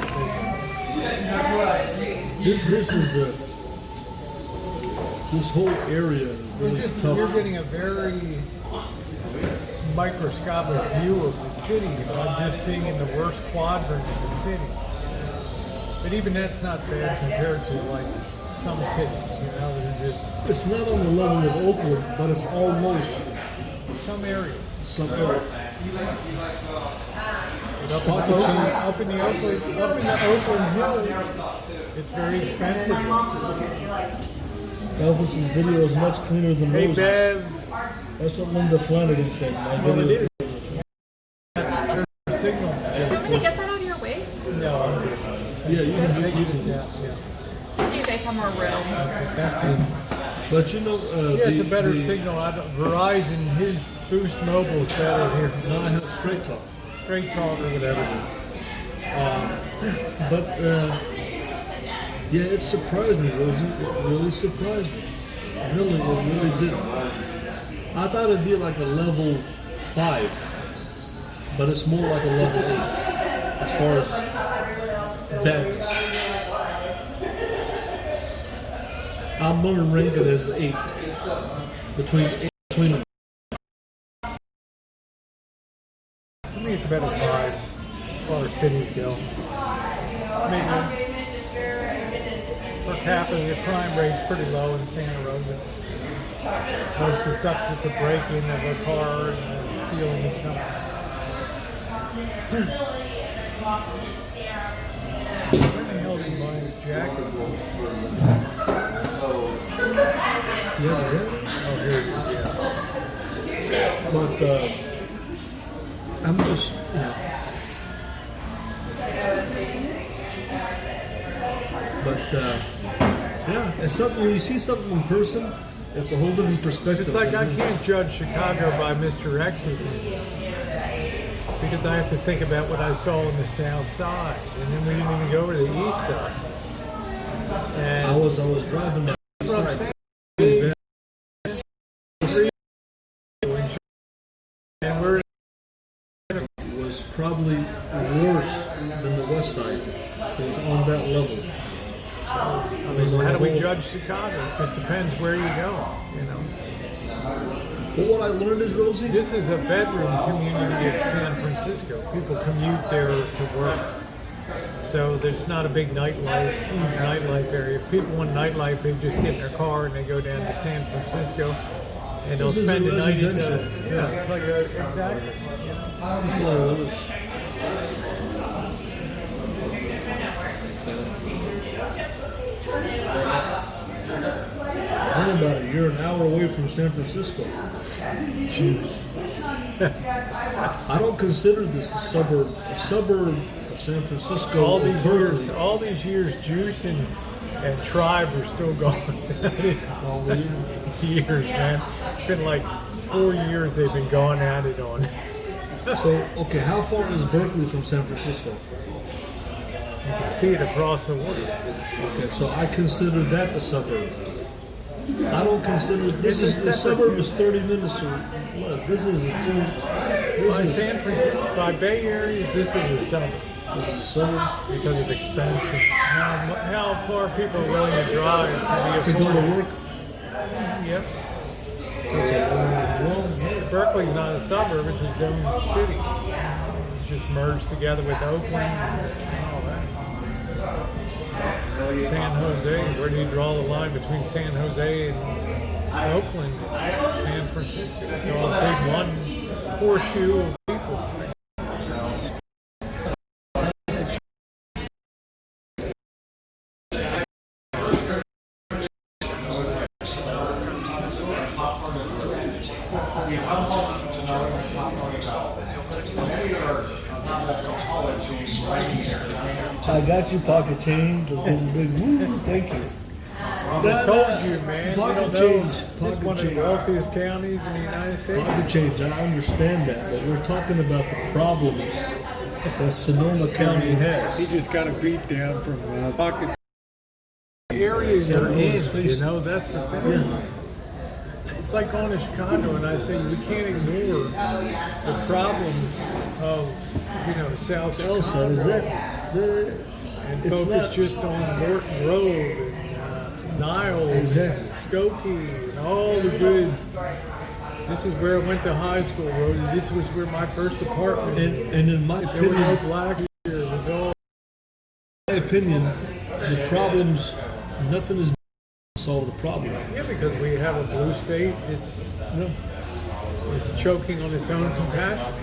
This is this whole area is really tough. You're getting a very microscopic view of the city by just being in the worst quadrant of the city. But even that's not bad compared to like some cities, you know, that are just It's not on the level of Oakland, but it's almost some areas. some area. But up in the Oakland Hills, it's very expensive. Elvis's video is much cleaner than Hey Rose's. Bev, That's what Linda Flanagan said. My well it video. is. There's a signal. You want me to get that out of your way? No, I'm good. Yeah, you can Thank do you. it. Yeah. So you guys have more room. But you know, Yeah, it's a better signal. Verizon, his Boost Mobile's better here. No, I have straight talk. Straight talk or whatever. But yeah, it surprised me, Rosie. It really surprised me. It really did. I thought it'd be like a level 5, but it's more like a level 8 as far as badness. I'm gonna rank it as 8 between them. To me, it's about a 5 as far as cities go. Maybe per capita, the crime rate's pretty low in Santa Rosa. Most of the stuff that's a break-in of a car and stealing of something. Where the hell did my jacket go? Yeah, Oh, here it is, yeah. but I'm just, but yeah, it's something when you see something in person, it's a whole different perspective. It's like I can't judge Chicago by Mr. X's because I have to think about what I saw on the south side, and then we didn't even go over to the east side. And I was driving the that's what I'm side. saying. And we're Was probably worse than the west side. It was on that level. I mean, how do we judge Chicago? It just depends where you go, you know. But what I learned is, Rosie, This is a bedroom community of San Francisco. People commute there to work. So there's not a big nightlife area. If people want nightlife, they just get in their car and they go down to San Francisco and they'll This is spend a the night at the, residential. yeah, it's like a, exactly. that's what it was. I'm about it. You're an hour away from San Francisco. Jeez. I don't consider this a suburb. A suburb of San Francisco. All or these years, Juice and Tribe are still going. Years, man. It's been like 4 years they've been going at it on. So, okay, how far is Berkeley from San Francisco? You can see it across the water. Okay, so I consider that the suburb. I don't consider this It's is a the separate suburb is 30 minutes or less. This is a By San Francisco, by Bay Areas, this is a suburb This is suburb because of expense and how far people are willing to drive to to be go to work. Yep. That's a long Berkeley's not a suburb; it's its own city. It's just merged together with Oakland and all that. San Jose, where do you draw the line between San Jose and Oakland? San Francisco. It's all a big one horseshoe of people. I got you pocket change. Let's give a big woo. Thank you. I just told you, man. You Pocket don't know. change. It's Pocket one of change. the wealthiest counties in the United States. Pocket change. I understand that, but we're talking about the problems that Sonoma County He has. just got a beat down from pocket areas you're in. You know, that's the thing. It's like going to Chicago, and I say we can't ignore the problems of South Else Chicago. is that? And It's focus not- just on Norton Road and Niles Exactly. and Skokie and all the good. This is where I went to high school, Rosie. This was where my first apartment. And in my There were no opinion, black here. It was all the problems, nothing is to solve the problem. yeah, because we have a blue state. It's choking on its own compassion.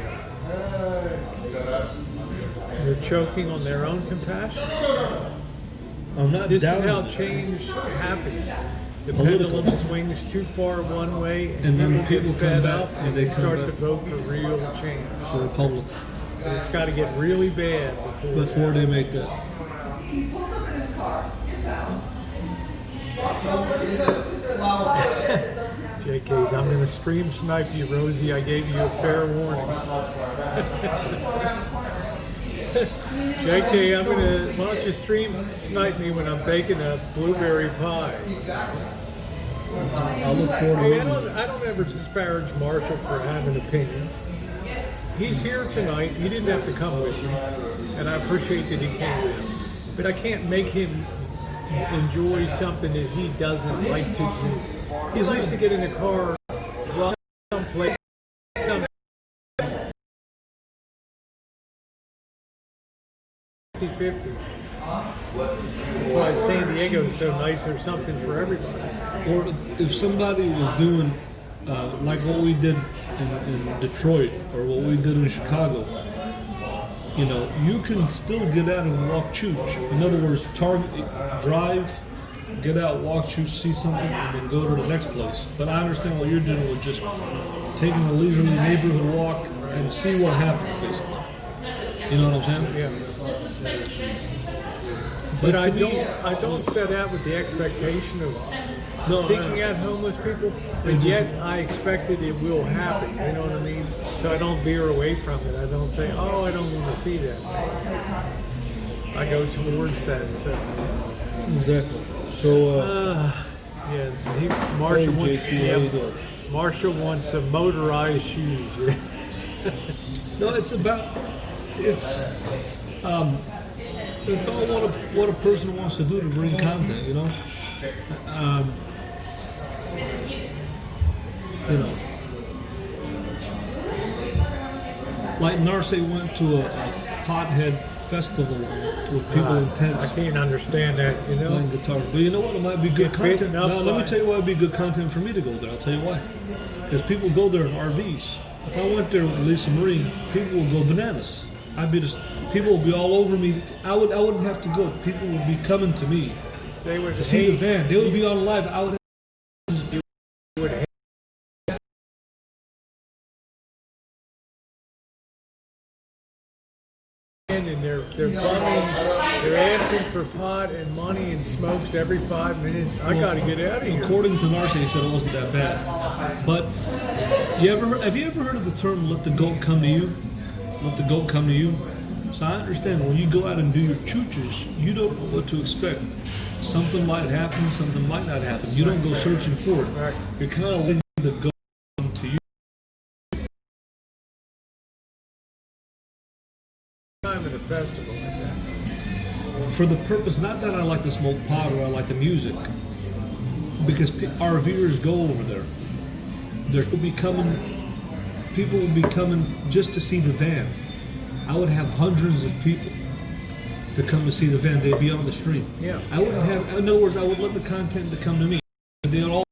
They're choking on their own compassion. I'm not This is doubting how it. change happens. The Political. pendulum swings too far one way, And then people people get come fed back up and and they they come start back. to vote for real change. for Republic And it's got to get really bad before they make that. JK's, I'm going to stream snipe you, Rosie. I gave you a fair warning. JK, why don't you stream snipe me when I'm baking a blueberry pie? I'll look forward to Hey, it. I don't ever disparage Marshall for having opinions. He's here tonight. He didn't have to come with me, and I appreciate that he came. But I can't make him enjoy something that he doesn't like to do. He likes to get in the car, drive someplace, some 50-50. That's why San Diego is so nice. There's something for everybody. Or if somebody is doing like what we did in Detroit or what we did in Chicago, you can still get out and walk Chooch. In other words, drive, get out, walk Chooch, see something, and then go to the next place. But I understand what you're doing with just taking a leisurely neighborhood walk and see what happens, basically. You know what I'm saying? Yeah. But But I to me- don't set out with the expectation of No, seeking out homeless people, but just- yet I expect that it will happen. You know what I mean? So I don't veer away from it. I don't say, "Oh, I don't want to see that." I go towards that. So, Exactly. So, Marshall Hey, wants, JP, how you doing? Marshall wants some motorized shoes. no, it's all what a person wants to do to bring content, Like Narce went to a pothead festival with people in tents I can't understand that. You know. playing guitar. But you know what? It might be good Get bitten content. up No, let me by- tell you why it'd be good content for me to go there. I'll tell you why. Because people go there in RVs. If I went there with Lisa Marie, people would go bananas. People would be all over me. I wouldn't have to go. People would be coming to me They would to see the hate- van. They would be on live. I would. would hate and they're bumming, they're asking for pot and money and smokes every 5 minutes. I got to get out of here. According to Narce, he said it wasn't that bad. But have you ever heard of the term "let the goat come to you"? Let the goat come to you. So I understand when you go out and do your chooches, you don't know what to expect. Something might happen, something might not happen. You don't go searching for it. Right. You're kind of letting the goat festival like that? For the purpose, not that I like to smoke pot or I like the music, because our viewers go over there. People will be coming just to see the van. I would have hundreds of people to come to see the van. They'd be on the street. Yeah. I wouldn't have, in other words, I would let the content to come to me. They'd all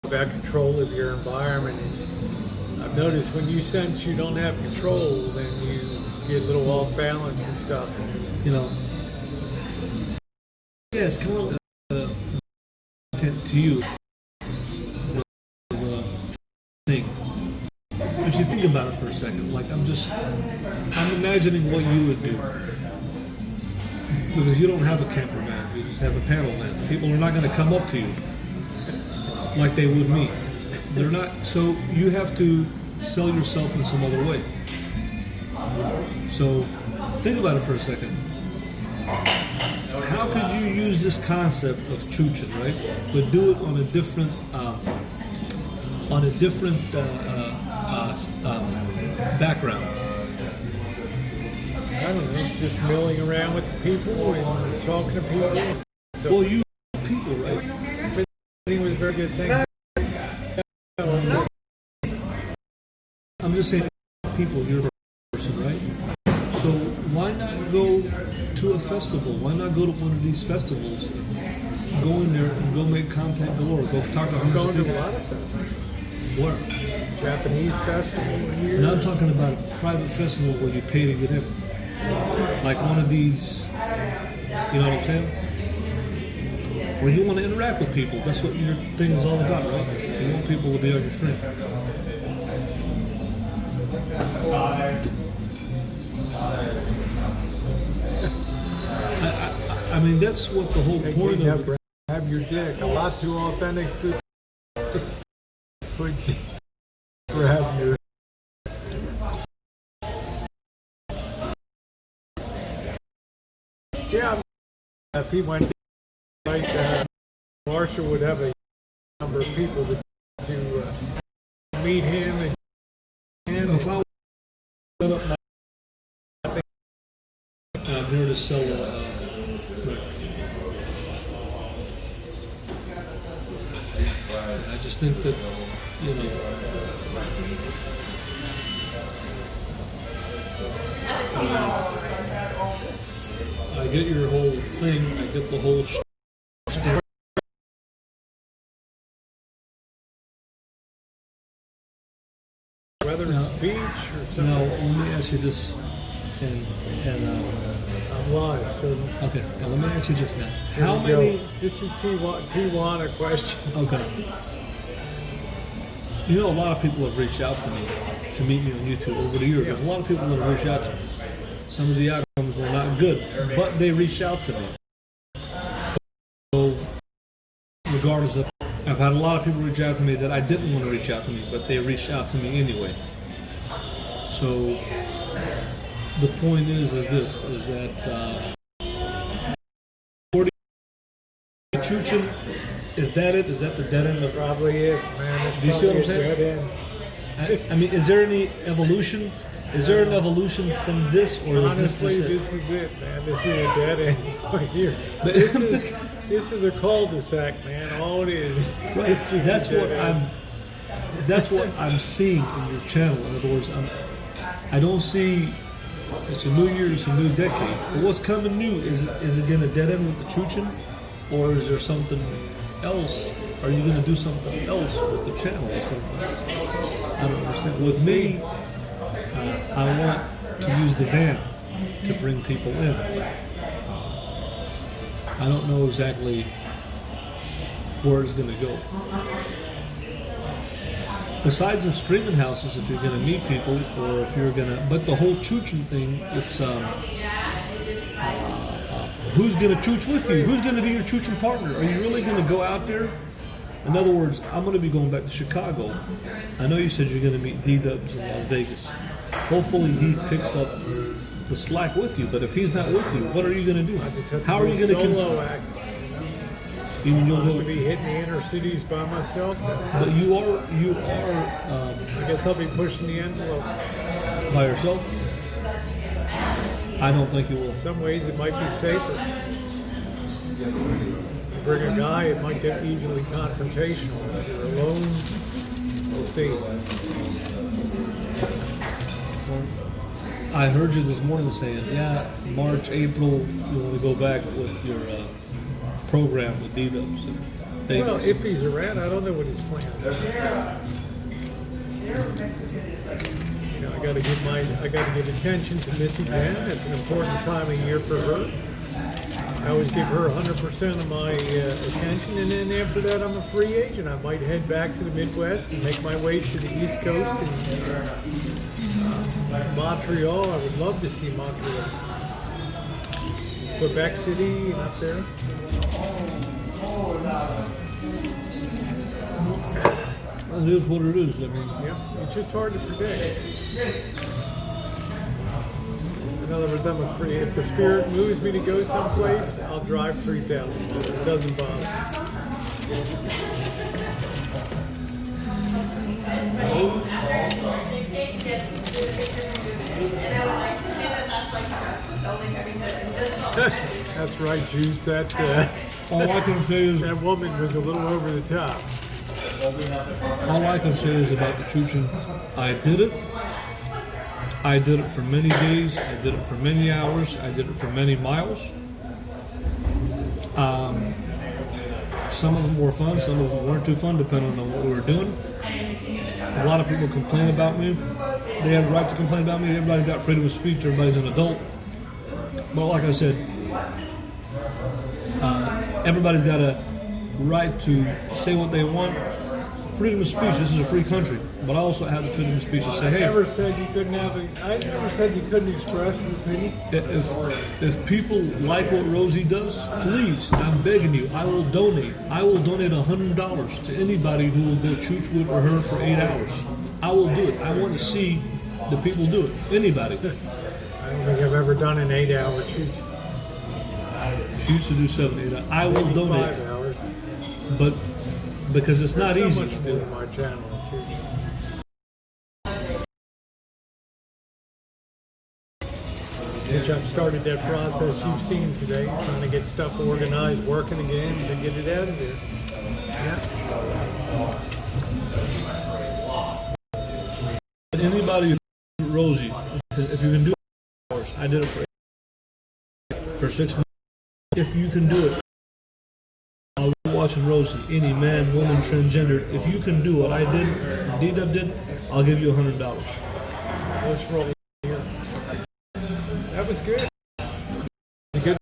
About control of your environment. And I've noticed when you sense you don't have control, then you get a little off balance and stuff. you know, yes, come on, content to you. Thing. If you think about it for a second, like I'm imagining what you would do. Because you don't have a camper van, you just have a panel van. People are not going to come up to you like they would me. They're not, so you have to sell yourself in some other way. So think about it for a second. How could you use this concept of Choochin, right? But do it on a different background. I don't know, just milling around with people and talking to people. Well, you people, right? It was a very good thing. I'm just saying, people, you're a person, right? So why not go to a festival? Why not go to one of these festivals? Go in there and go make content galore. Go talk to I'm hundreds going of to a people. lot of festivals. Where? Japanese festival here. And I'm talking about a private festival where you pay to get in. Like one of these, you know what I'm saying? Where you want to interact with people. That's what your thing is all about, right? You want people to be on your stream. I mean, that's what the whole point of it. Have your dick. A lot too authentic to grab your. Yeah, if he went like Marshall would have a number of people to meet him and If I set up my, I'm here to sell I just think that, you know, I get your whole thing, I get the whole whether it's beach or something. Now, let me ask you this, and I'm live, so okay, now let me ask you this now. here How we go. many, This is Tijuana question. okay. You know, a lot of people have reached out to me to meet me on YouTube over the years. There's a lot of people that have reached out to me. Some of the outcomes were not good, but they reached out to me. So, regardless of, I've had a lot of people reach out to me that I didn't want to reach out to me, but they reached out to me anyway. So, the point is that Choochin, is that it? Is that the dead end of? Probably it, man. It's Do you see what I'm probably a saying? dead end. I mean, is there any evolution? Is there an evolution from this, or is Honestly, this this is it, man. This is a dead end right here. This is a cul-de-sac, man. All it is. Right. It's just That's a dead what end. That's what I'm seeing in your channel. In other words, I don't see. It's a new year. It's a new decade. But what's coming new? Is it going to dead end with the Choochin, or is there something else? Are you going to do something else with the channel or something else? I don't understand. With me, I want to use the van to bring people in. I don't know exactly where it's going to go. Besides the streaming houses, if you're going to meet people, or if you're going to, but the whole Choochin thing, it's who's going to Chooch with you? Who's going to be your Choochin partner? Are you really going to go out there? In other words, I'm going to be going back to Chicago. I know you said you're going to meet D-Dubs in Las Vegas. Hopefully he picks up the slack with you, but if he's not with you, what are you going to do? How are you going to solo act? Even you'll I'm go, going to be hitting the inner cities by myself. but you are. I guess I'll be pushing the envelope. by yourself? I don't think you will. In some ways, it might be safer. To bring a guy, it might get easily confrontational. If you're alone, we'll see. I heard you this morning saying, yeah, March, April, you want to go back with your program with D-Dubs. Well, if he's around, I don't know what his plan is. You know, I got to give attention to Missy Jen. It's an important time of year for her. I always give her 100% of my attention, and then after that, I'm a free agent. I might head back to the Midwest and make my way to the East Coast and Montreal. I would love to see Montreal, Quebec City, and up there. It is what it is. I mean, Yeah, it's just hard to predict. In other words, I'm a free. If the spirit moves me to go someplace, I'll drive 3,000 miles. It doesn't bother. That's right, Juice. That all I can say is, that woman was a little over the top. all I can say is about the Choochin. I did it. I did it for many days. I did it for many hours. I did it for many miles. Some of them were fun. Some of them weren't too fun, depending on what we were doing. A lot of people complain about me. They have the right to complain about me. Everybody's got freedom of speech. Everybody's an adult. But like I said, everybody's got a right to say what they want. Freedom of speech. This is a free country, but I also have the freedom of speech to say, I hey, never said you couldn't have. I never said you couldn't express an opinion. if people like what Rosie does, please, I'm begging you, I will donate. I will donate $100 to anybody who will go chooch with or her for 8 hours. I will do it. I want to see the people do it. Anybody. I don't think I've ever done an 8-hour shoot. She used to do 7, 8 hours. I will Maybe donate, 5 hours. but because it's not There's so easy much to more do. on my channel too. Which I've started that process you've seen today, trying to get stuff organized, working again, to get it out of there. Yeah. Anybody, Rosie, if you can do 8 hours, I did it for 6 months. If you can do it, I'll be watching Rosie, any man, woman, transgendered. If you can do what I did, D-Dub did, I'll give you $100. Let's roll here. That was good. Good.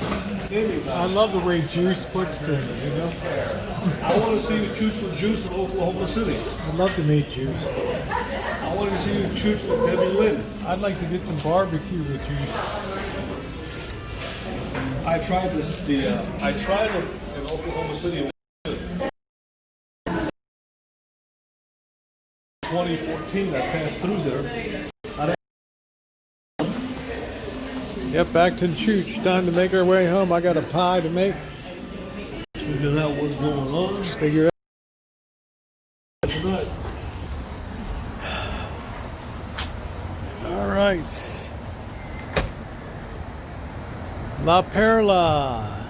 I love the way Juice puts things, you know? I want to see you chooch with Juice in Oklahoma City. I'd love to meet Juice. I want to see you chooch with Debbie Lynn. I'd like to get some barbecue with Juice. I tried this. I tried it in Oklahoma City. 2014, I passed through there. Yep, back to the chooch. Time to make our way home. I got a pie to make. Figure out what's going on. Figure out. Tonight. All right. La Perla.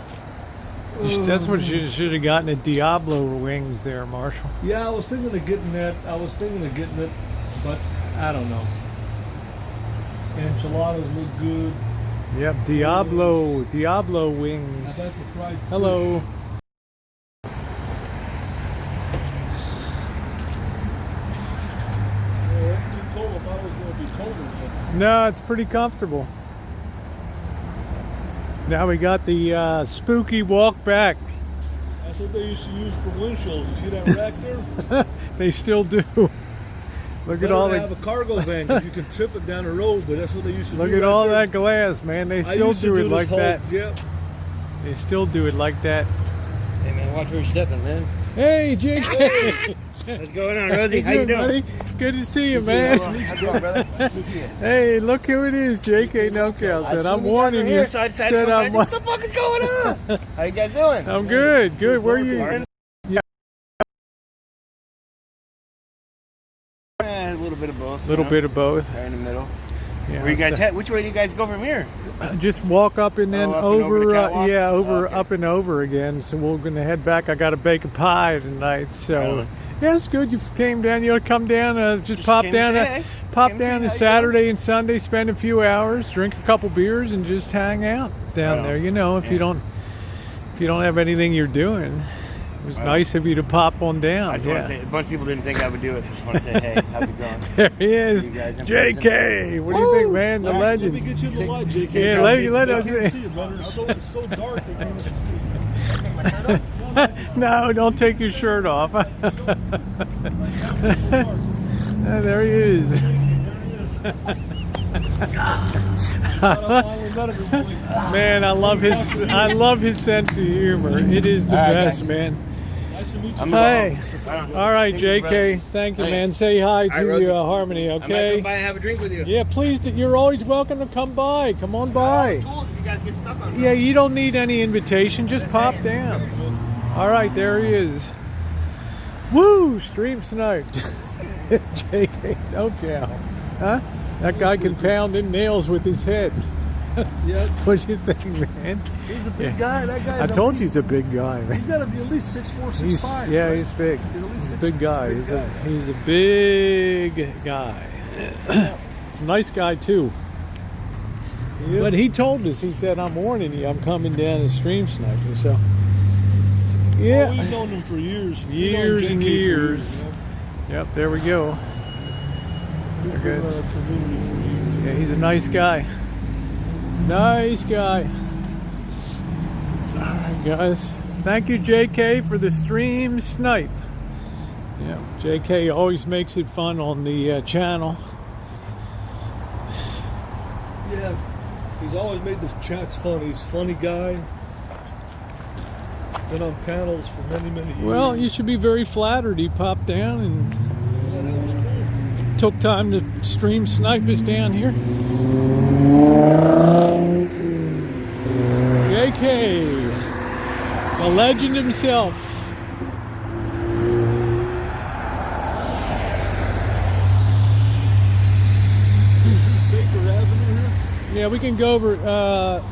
That's what you should have gotten at Diablo wings there, Marshall. Yeah, I was thinking of getting that. But I don't know. Enchiladas look good. Yep, Diablo wings. I got the fried fish. Hello. Yeah, it's too cold. I thought it was going to be colder. No, it's pretty comfortable. Now we got the spooky walk back. That's what they used to use for windshields. You see that rack there? They still do. Look at all have the a cargo van because you can trip it down the road, but that's what they used to do. look at right all there. that glass, man. They I still used to do it this like whole- that. Yep. They still do it like that. Hey man, watch where you're stepping, man. Hey, JK. What's going on, Rosie? How you Good, doing? buddy? Good to see you, man. How's it going, brother? Nice to see you. Hey, look who it is, JK NoCal said. I'm warning you. Here, so I decided Said to I'm. what the fuck is going on? How you guys doing? I'm good. Good. Where are you? A little bit of both. A little bit of both. Right in the middle. Yeah, Where you guys so- head? Which way do you guys go from here? Just walk up and then Oh, up and over the over, catwalk? yeah, over, Okay. up and over again. So we're gonna head back. I got a bake a pie tonight, so Really? yeah, it's good. You came down. You come down. Just pop came to down. say, hey. Pop Came to down see to how you Saturday and Sunday. Spend a few hours, drink a couple beers, and just hang out down Right there. on. You know, if you don't have anything you're doing, it was Right nice of you to pop on down. I just want to say, a bunch of people didn't think I would do it. So I just want to say, hey, how's it going? There he is, See you guys in JK. What do you think, man? The Let legend. me get you in the light, JK. Yeah, let us I can't see. see it, brother. It's so dark. I can't see. No, don't take your shirt off. There he is. Man, I love his sense of humor. It is the best, man. Nice to meet you. Hey, all right, JK. Thank you, man. Say hi Rosie. to Harmony, I might okay? come by and have a drink with you. Yeah, please. You're always welcome to come by. Come on by. Cool. You guys get stuck on Yeah, you don't need any invitation. Just pop down. All right, there he is. Woo! Stream sniped. JK, no cow. Huh? That guy can pound in nails with his head. Yeah, What do you think, man? he's a big guy. That guy. I told you he's a big guy, man. He's got to be at least 6'4", 6'5". He's right? he's big. He's at least He's a six- big guy. big He's guy. he's a big guy. He's a nice guy too. But he told us. He said, "I'm warning you. I'm coming down and stream sniping." So Oh, yeah, we've known him for years. We've known years JK and for years. you know? Yep, there we go. We've They're been good. in a community for years. Yeah, he's a nice guy. Nice guy. All right, guys. Thank you, JK, for the stream snipe. Yeah, JK always makes it fun on the channel. Yeah, he's always made the chats fun. He's a funny guy. Been on panels for many, many years. Well, you should be very flattered. He popped down and Yeah, that was cool. took time to stream snipe us down here. JK, the legend himself. Baker Avenue here. Yeah, we can go over.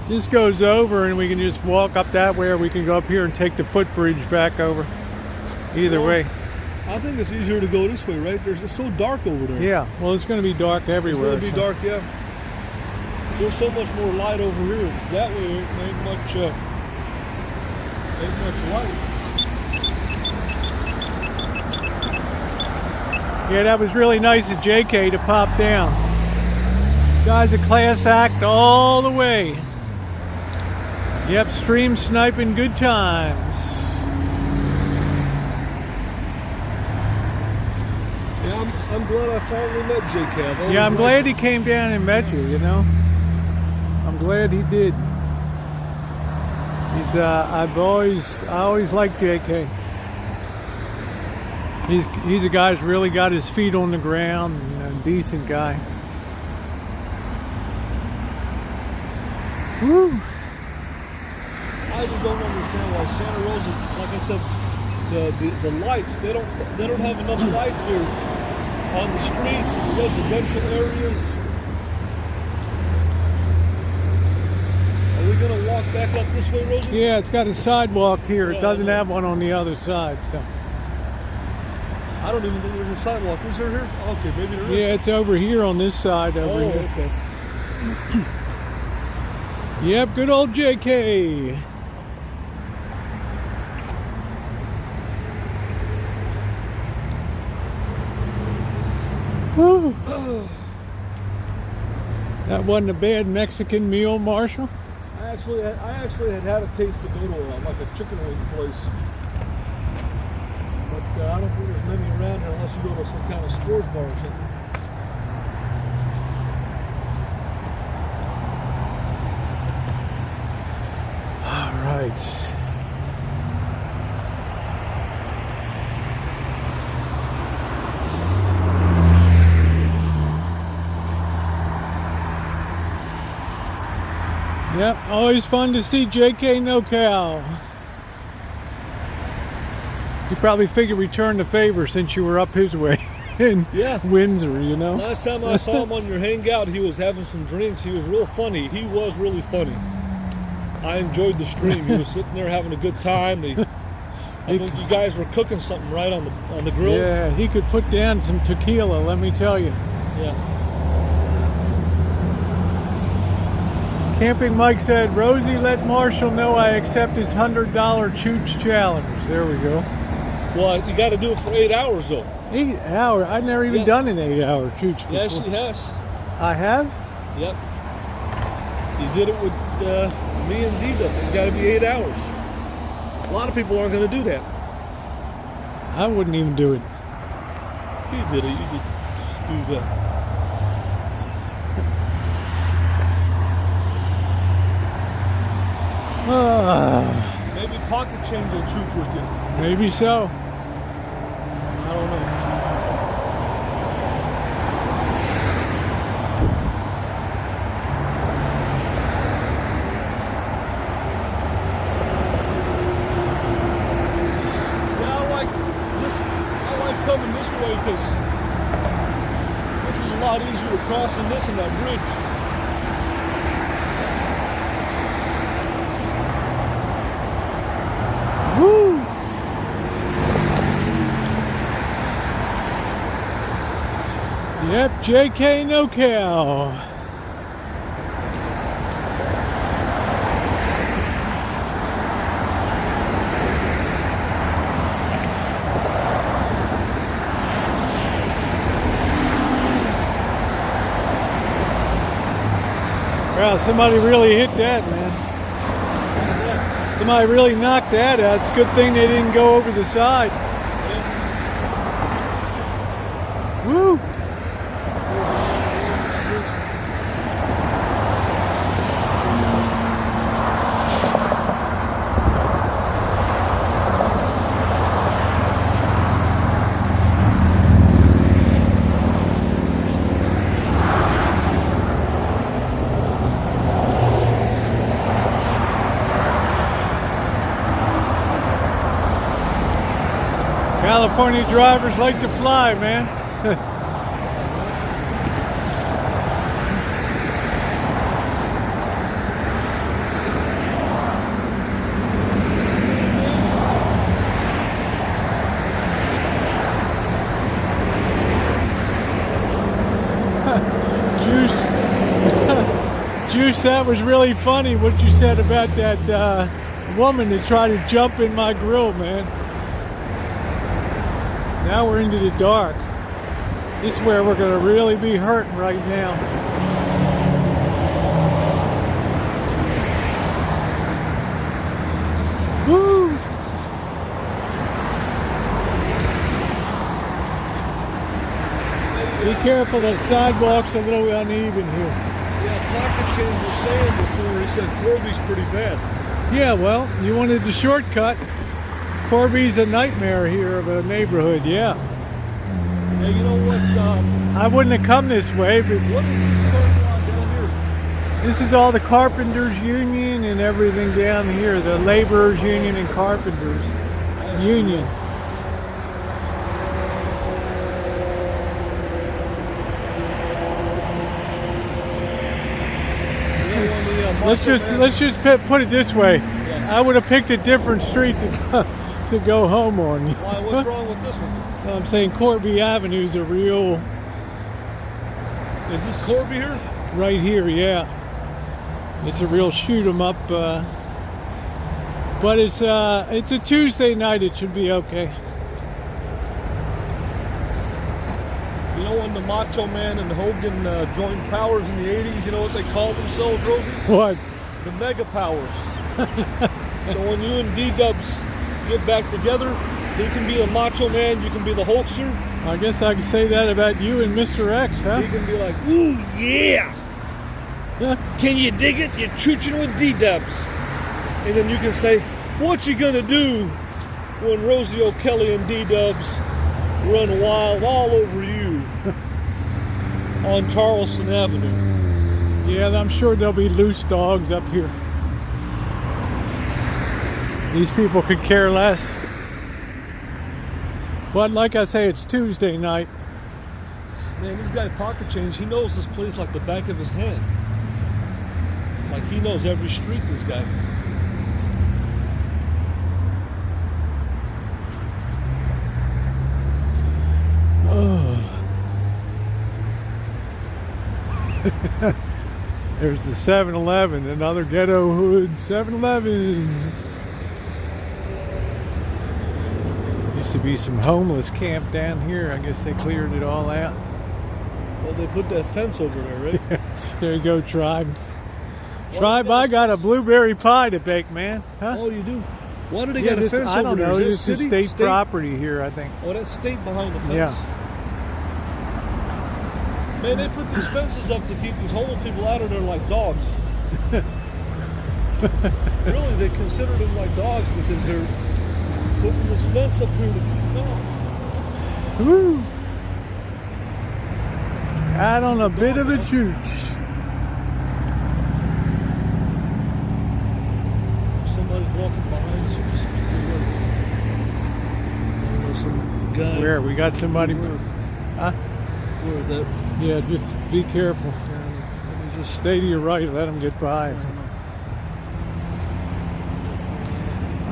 This goes over, and we can just walk up that way, or we can go up here and take the footbridge back over. Either way. I think it's easier to go this way, right? It's so dark over there. Yeah. Well, it's going to be dark It's everywhere. going to be so- dark, yeah. There's so much more light over here. That way, ain't much light. Yeah, that was really nice of JK to pop down. Guy's a class act all the way. Yep, stream sniping good times. Yeah, I'm glad I finally met JK. Yeah, I'm glad he came down and met you, you know. I'm glad he did. He's I always liked JK. He's a guy who's really got his feet on the ground and a decent guy. Woo! I just don't understand why Santa Rosa, like I said, the lights, they don't have enough lights here on the streets, the residential areas. Are we gonna walk back up this way, Rosa? Yeah, it's got a sidewalk here. It Yeah, doesn't I know. have one on the other side. So I don't even think there's a sidewalk. Is there here? Okay, maybe there is. yeah, it's over here on this side over Oh, here. okay. Yep, good old JK. Woo. That wasn't a bad Mexican meal, Marshall. I actually had a taste to go to like a chicken wing place, but I don't think there's many around here unless you go to some kind of sports bar or something. All right. Yep, always fun to see JK NoCal. You probably figured return the favor since you were up his way in Windsor, you know? Last time I saw him on your hangout, he was having some drinks. He was real funny. He was really funny. I enjoyed the stream. He was sitting there having a good time. I think you guys were cooking something right on the grill. Yeah, he could put down some tequila, let me tell you. Yeah. Camping Mike said, Rosie, let Marshall know I accept his $100 Chooch challenge. There we go. Well, you got to do it for 8 hours, though. 8 hours? I've never even done an 8-hour Chooch before. Yes, he has. I have? Yep. You did it with me and D-Duck. It's got to be 8 hours. A lot of people aren't going to do that. I wouldn't even do it. You did it. You did. You did. Maybe pocket change will chooch with you. Maybe so. I don't know. Yeah, I like coming this way because this is a lot easier crossing this and that bridge. Woo! Yep, JK NoCal. Wow, somebody really hit that, man. Somebody really knocked that out. It's a good thing they didn't go over the side. Woo! California drivers like to fly, man. Juice, that was really funny what you said about that woman that tried to jump in my grill, man. Now we're into the dark. This is where we're going to really be hurting right now. Woo! Be careful, the sidewalk's a little uneven here. Yeah, Pocket Change was saying before, he said Corby's pretty bad. Yeah, well, you wanted the shortcut. Corby's a nightmare here of a neighborhood, yeah. Yeah, you know what? I wouldn't have come this way, but What is this going on down here? this is all the Carpenters Union and everything down here. The Laborers Union and Carpenters Union. Let's just put it this way. Yeah. I would have picked a different street to go home on. Why? What's wrong with this one? I'm saying Corby Avenue is a real. Is this Corby here? Right here, yeah. It's a real shoot 'em up. But it's a Tuesday night. It should be okay. You know when the Macho Man and Hogan joined powers in the 80s, you know what they called themselves, Rosie? What? The Mega Powers. So when you and D-Dubs get back together, he can be the Macho Man, you can be the Hulkster. I guess I can say that about you and Mr. X, huh? He can be like, ooh, yeah! Can you dig it? You're choochin' with D-Dubs. And then you can say, what you gonna do when Rosie O'Kelly and D-Dubs run wild all over you on Charleston Avenue? Yeah, I'm sure there'll be loose dogs up here. These people could care less. But like I say, it's Tuesday night. Man, this guy Pocket Change, he knows this place like the back of his hand. Like he knows every street, this guy. There's the 7-Eleven, another ghetto hood 7-Eleven. Used to be some homeless camp down here. I guess they cleared it all out. Well, they put that fence over there, right? There you go, Tribe. Tribe, I got a blueberry pie to bake, man. Huh? Oh, you do? Why do they Yeah, got a this, fence I over don't there? know. Is This that is city? state property here, I think. Oh, that's state behind the fence. Yeah. Man, they put these fences up to keep these homeless people out of there like dogs. Really, they consider them like dogs because they're putting this fence up here to keep them out. Woo! Out on a bit of a chooch. Somebody's walking behind us. I don't know, some guy. Where? We got somebody. Huh? Where that? Yeah, just be careful. Just stay to your right, let them get by.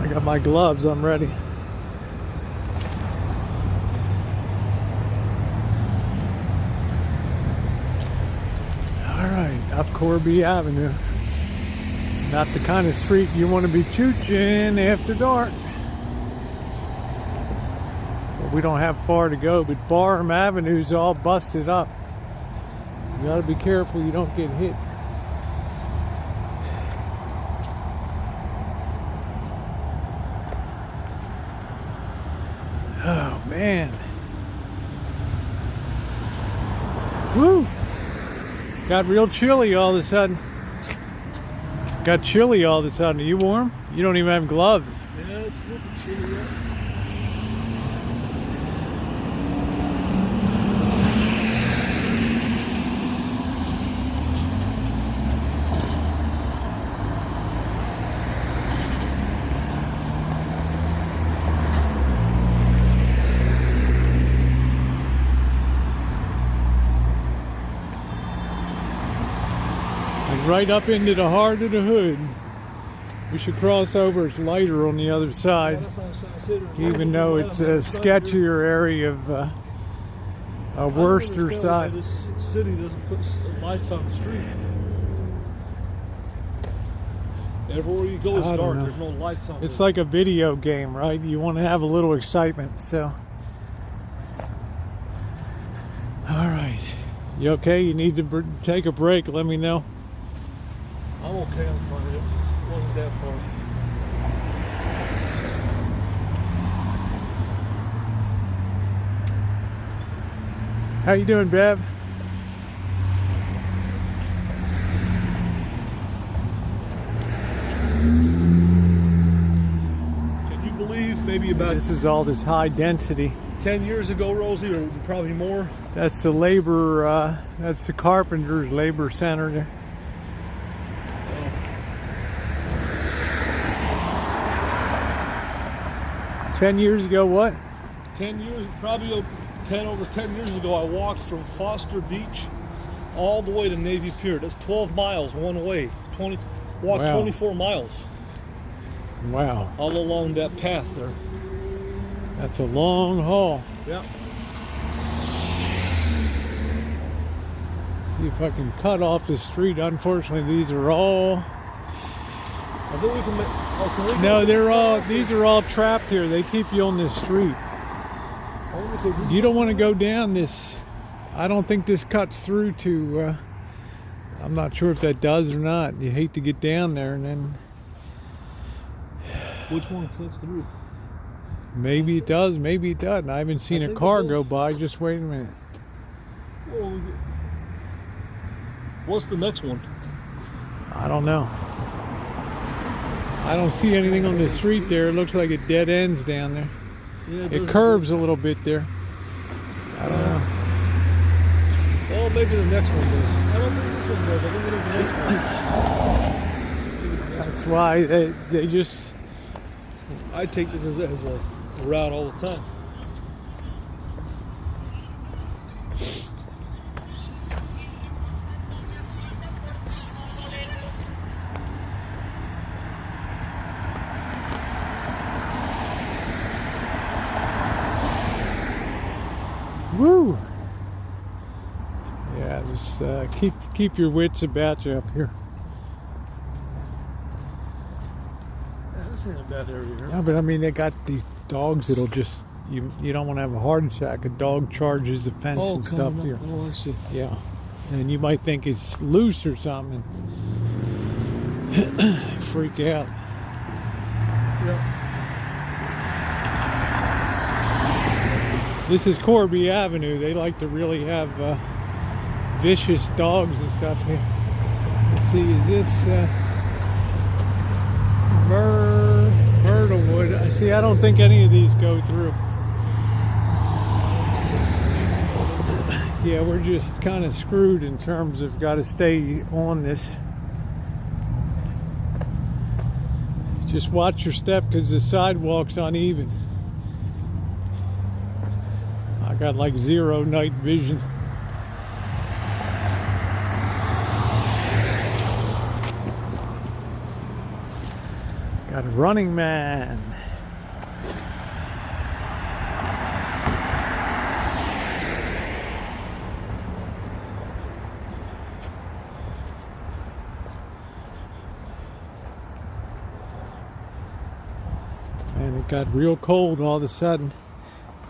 I got my gloves, I'm ready. All right, up Corby Avenue. Not the kind of street you want to be chooching after dark. But we don't have far to go, but Barham Avenue's all busted up. You gotta be careful you don't get hit. Oh man. Woo! Got real chilly all of a sudden. Got chilly all of a sudden. Are you warm? You don't even have gloves. Yeah, it's a little chilly out. Right up into the heart of the hood. We should cross over. It's lighter on the other side, even though it's a sketchier area of Worcester side. This city doesn't put lights on the street. Everywhere you go, it's I don't dark. know. There's no lights on. It's like a video game, right? You want to have a little excitement, so. All right. You okay? You need to take a break. Let me know. I'm okay. I'm fine. It wasn't that far. How you doing, Bev? Can you believe maybe about This is all this high density. 10 years ago, Rosie, or probably more? That's the labor, that's the Carpenters Labor Center there. 10 years ago, what? 10 years, probably over 10 years ago, I walked from Foster Beach all the way to Navy Pier. That's 12 miles one way. Walked Wow. 24 miles Wow, all along that path there. that's a long haul. Yeah. See if I can cut off the street. Unfortunately, these are all. I think we can make. Oh, can we go No, to they're the all. back? These are all trapped here. They keep you on this street. I wonder if they just- You don't want to go down this. I don't think this cuts through to. I'm not sure if that does or not. You hate to get down there and then Which one cuts through? maybe it does, maybe it doesn't. I haven't seen a think it car does. go by. Just wait a minute. Well, what's the next one? I don't know. I don't see anything on the street there. It looks like it dead ends down there. Yeah, It there's- curves a little bit there. I don't know. Well, maybe the next one does. I don't think. That's why they just. I take this as a route all the time. Woo! Yeah, just keep your wits about you up here. This ain't a bad area here. Yeah, but I mean, they got these dogs that'll just you don't want to have a heart attack. A dog charges the fence and stuff here. Oh, I see. Yeah, and you might think it's loose or something. Freak out. Yeah. This is Corby Avenue. They like to really have vicious dogs and stuff here. Let's see, is this Myrtlewood? I see. I don't think any of these go through. Yeah, we're just kind of screwed in terms of got to stay on this. Just watch your step because the sidewalk's uneven. I got like zero night vision. Got a running man. And it got real cold all of a sudden.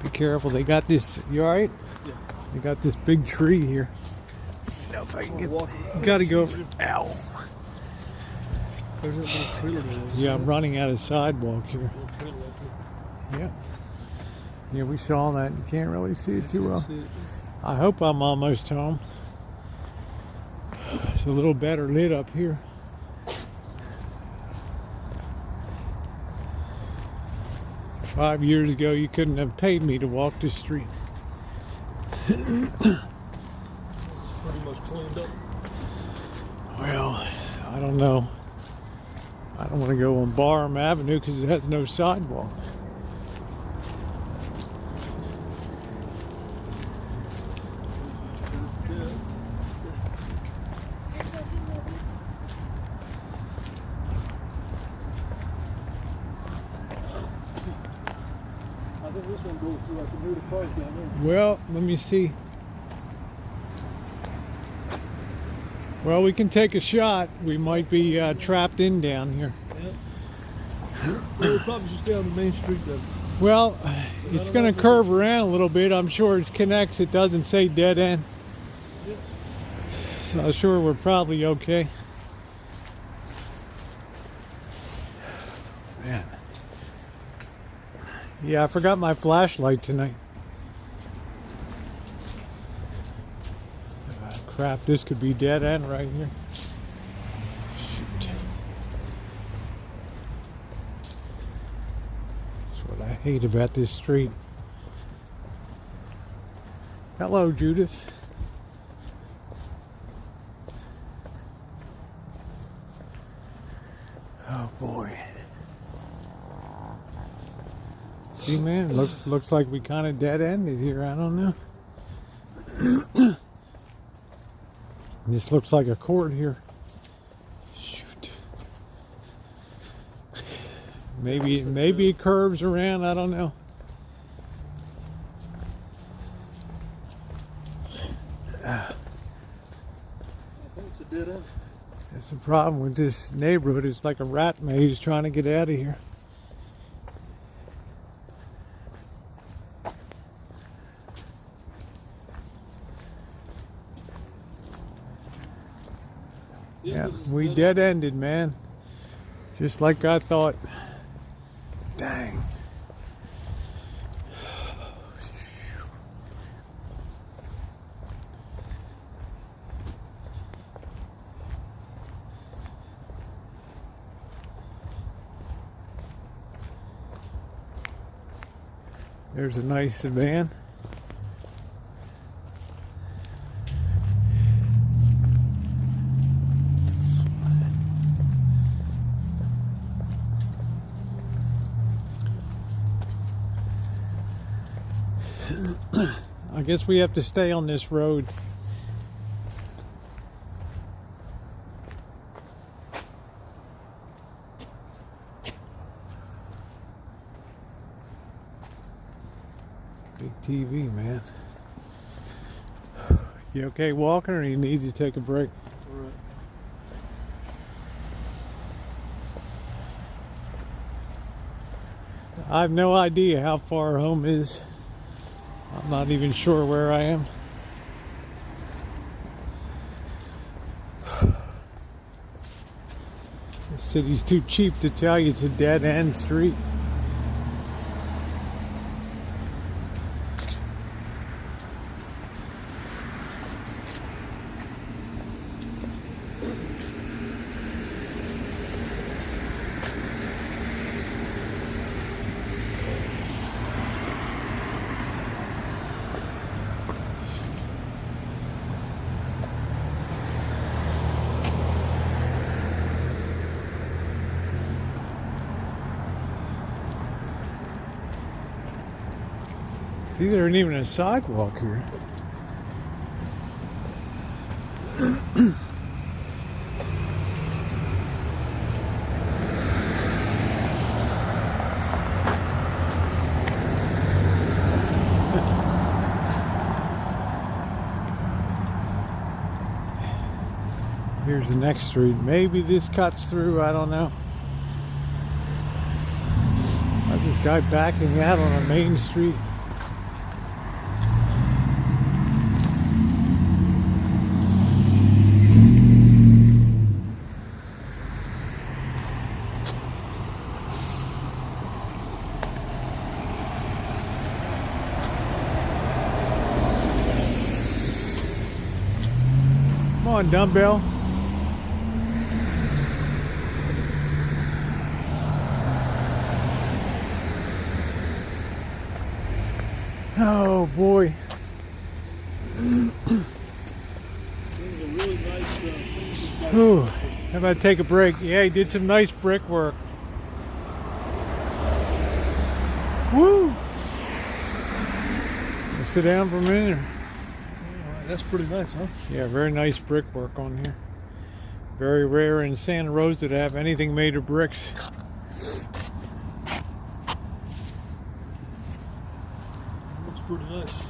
Be careful, they got this, you alright? Yeah. They got this big tree here. Now if I can get, you gotta go over, ow. There's a little trailer there. Yeah, I'm running out of sidewalk here. Little trailer up here. Yeah. Yeah, we saw that. You can't really see it too well. See it. I hope I'm almost home. It's a little better lit up here. Five years ago, you couldn't have paid me to walk this street. Pretty much cleaned up. Well, I don't know. I don't want to go on Barham Avenue because it has no sidewalk. I think this one goes through. I can hear the cars down there. Well, let me see. Well, we can take a shot. We might be trapped in down here. Yeah. We'll probably should stay on the main street then. Well, it's going to curve around a little bit. I'm sure it connects. It doesn't say dead end. Yep. So I'm sure we're probably okay. Man. Yeah, I forgot my flashlight tonight. Crap, this could be dead end right here. Shoot. That's what I hate about this street. Hello, Judith. Oh boy. See, man, looks like we kind of dead ended here. I don't know. This looks like a court here. Shoot. Maybe it curves around. I don't know. I think it's a dead end. That's the problem with this neighborhood. It's like a rat maze trying to get out of here. Yeah, we dead ended, man. Just like I thought. Dang. There's a nice sedan. I guess we have to stay on this road. Big TV, man. You okay walking, or you need to take a break? I have no idea how far home is. I'm not even sure where I am. The city's too cheap to tell you it's a dead end street. See, there isn't even a sidewalk here. Here's the next street. Maybe this cuts through, I don't know. Why's this guy backing out on a main street? Come on, dumbbell. Oh boy. Really nice, Ooh, how about take a break? Yeah, he did some nice brickwork. Woo! Let's sit down for a minute. That's pretty nice, huh? Yeah, very nice brickwork on here. Very rare in Santa Rosa to have anything made of bricks. Looks pretty nice.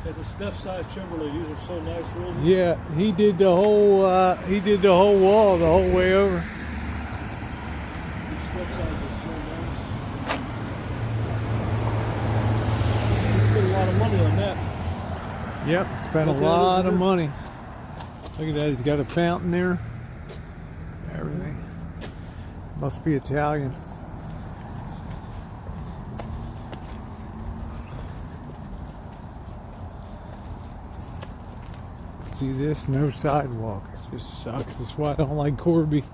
As a step-side Chevrolet, these are so nice, really. Yeah, he did the whole wall the whole way over. These step-sides are so nice. He spent a lot of money on that. Yep, spent a Look at it lot over of here. money. Look at that, he's got a fountain there. Everything. Must be Italian. See this? No sidewalk. It just sucks. That's why I don't like Corby.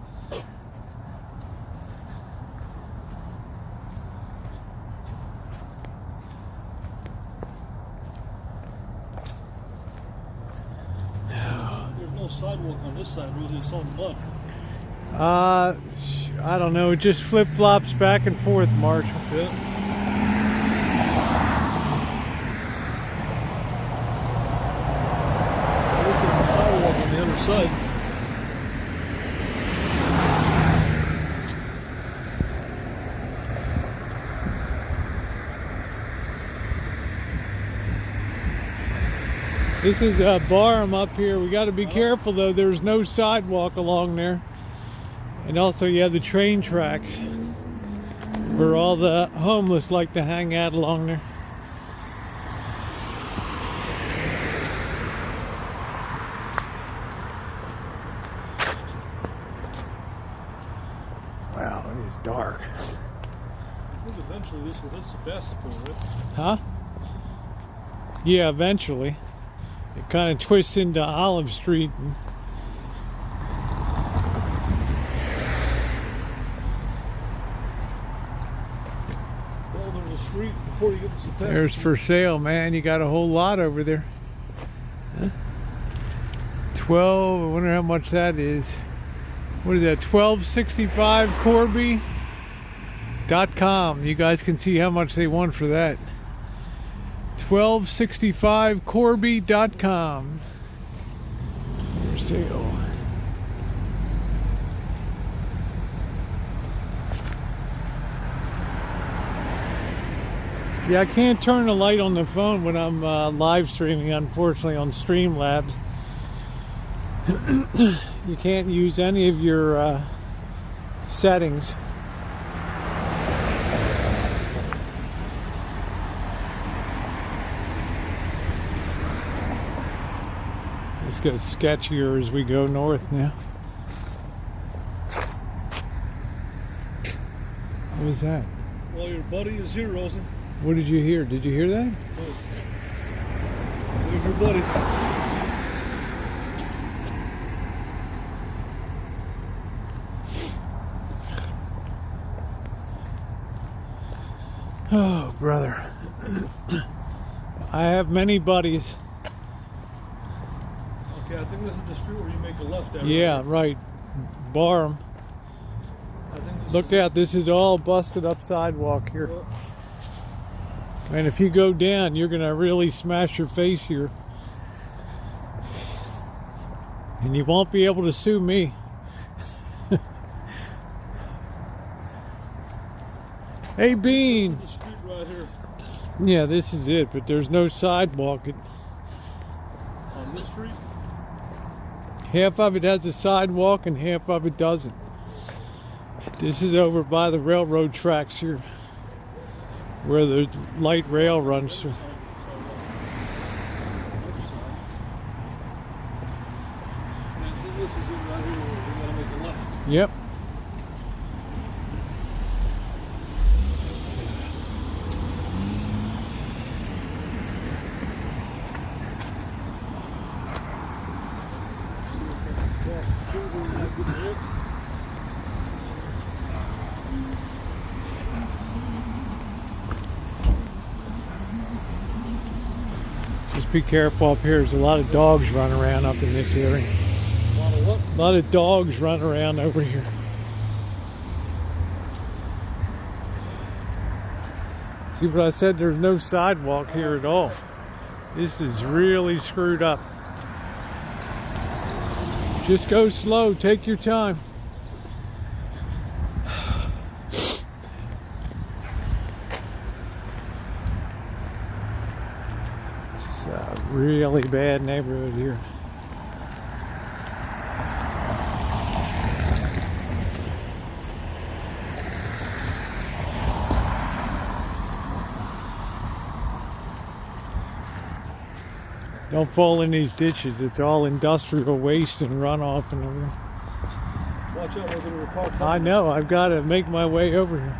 There's no sidewalk on this side, really. It's all mud. I don't know. It just flip-flops back and forth, Marshall. Yeah. There's a sidewalk on the other side. This is Barham up here. We got to be careful though. There's no sidewalk along there, and also you have the train tracks where all the homeless like to hang out along there. Wow, it is dark. I think eventually this will hit Sebastopol, right? Huh? Yeah, eventually. It kind of twists into Olive Street. Well, there's a street before you get to Sebastopol. There's for sale, man. You got a whole lot over there. Huh? 12, I wonder how much that is. What is that? 1265 Corby.com. You guys can see how much they want for that. 1265corby.com. For sale. Yeah, I can't turn the light on the phone when I'm live streaming, unfortunately, on Streamlabs. You can't use any of your settings. It's getting sketchier as we go north now. What was that? Well, your buddy is here, Rosie. What did you hear? Did you hear that? There's your buddy. Oh, brother. I have many buddies. Okay, I think this is the street where you make a left at. Yeah, right. Barham. I think this Look is out, this is all busted up sidewalk here. Well, And if you go down, you're gonna really smash your face here. And you won't be able to sue me. Hey, Bean. the street right here. Yeah, this is it, but there's no sidewalk. On this street? Half of it has a sidewalk and half of it doesn't. This is over by the railroad tracks here, where the light rail runs through. This is it right here where we gotta make a left. Yep. Just be careful up here. There's a lot of dogs running around up in this area. A lot of dogs running around over here. See what I said? There's no sidewalk here at all. This is really screwed up. Just go slow. Take your time. It's a really bad neighborhood here. Don't fall in these ditches. It's all industrial waste and runoff and everything. Watch out, we're gonna park. I know. I've got to make my way over here.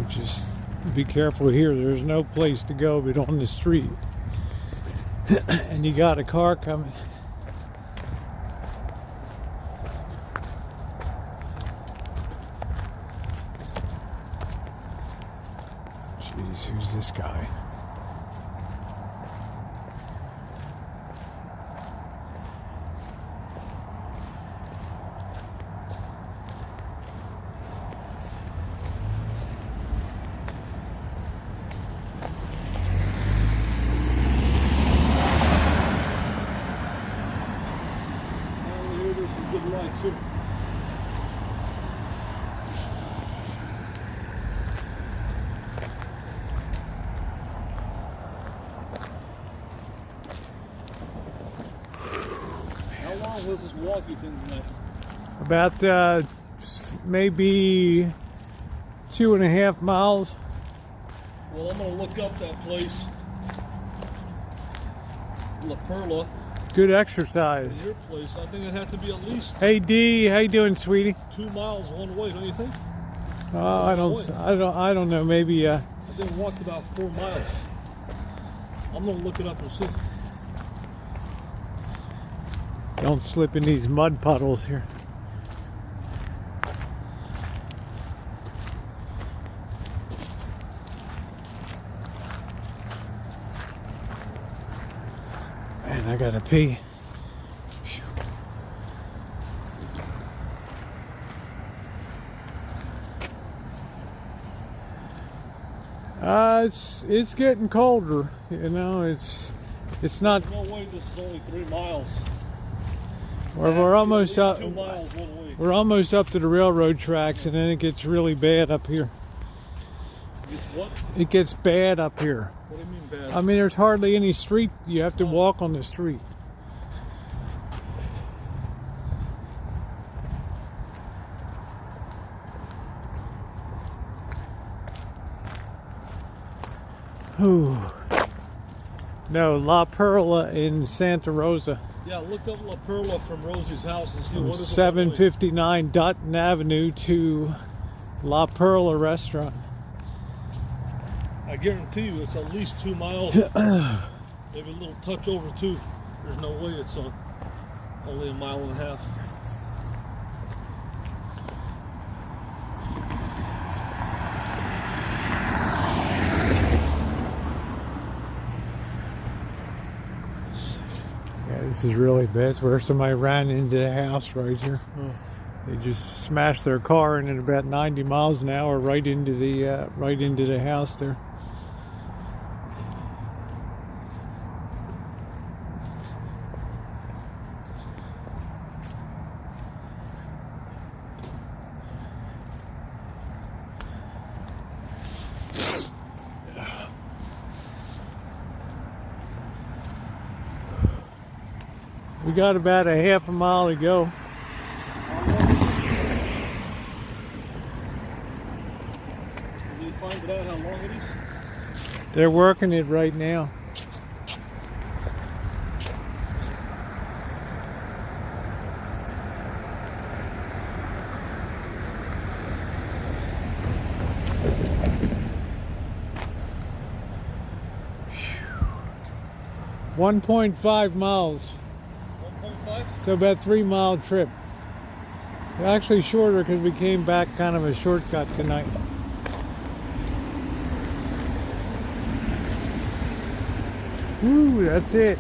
Just be careful here. There's no place to go but on the street. And you got a car coming. Jeez, who's this guy? Here, there's some good lights here. How long was this walkie thing tonight? About maybe 2.5 miles. Well, I'm gonna look up that place. La Perla. Good exercise. Your place. I think it had to be at least Hey D, how you doing, sweetie? 2 miles one way, don't you think? I don't know. Maybe I think we walked about 4 miles. I'm gonna look it up and see. Don't slip in these mud puddles here. Man, I gotta pee. It's getting colder, you know. It's not. No way. This is only 3 miles. We're almost up. 2 miles one way. We're almost up to the railroad tracks, and then it gets really bad up here. It's what? It gets bad up here. What do you mean bad? I mean, there's hardly any street. You have to walk on the street. Ooh. No, La Perla in Santa Rosa. Yeah, look up La Perla from Rosie's house and see what is it. 759 Dutton Avenue to La Perla restaurant. I guarantee you it's at least 2 miles. Maybe a little touch over 2. There's no way it's only a mile and a half. Yeah, this is really bad. It's where somebody ran into the house right here. They just smashed their car in at about 90 miles an hour right into the house there. We got about a half a mile to go. Did you find out how long it is? They're working it right now. Whew. 1.5 miles. 1.5? So about 3-mile trip. Actually shorter because we came back kind of a shortcut tonight. Woo, that's it.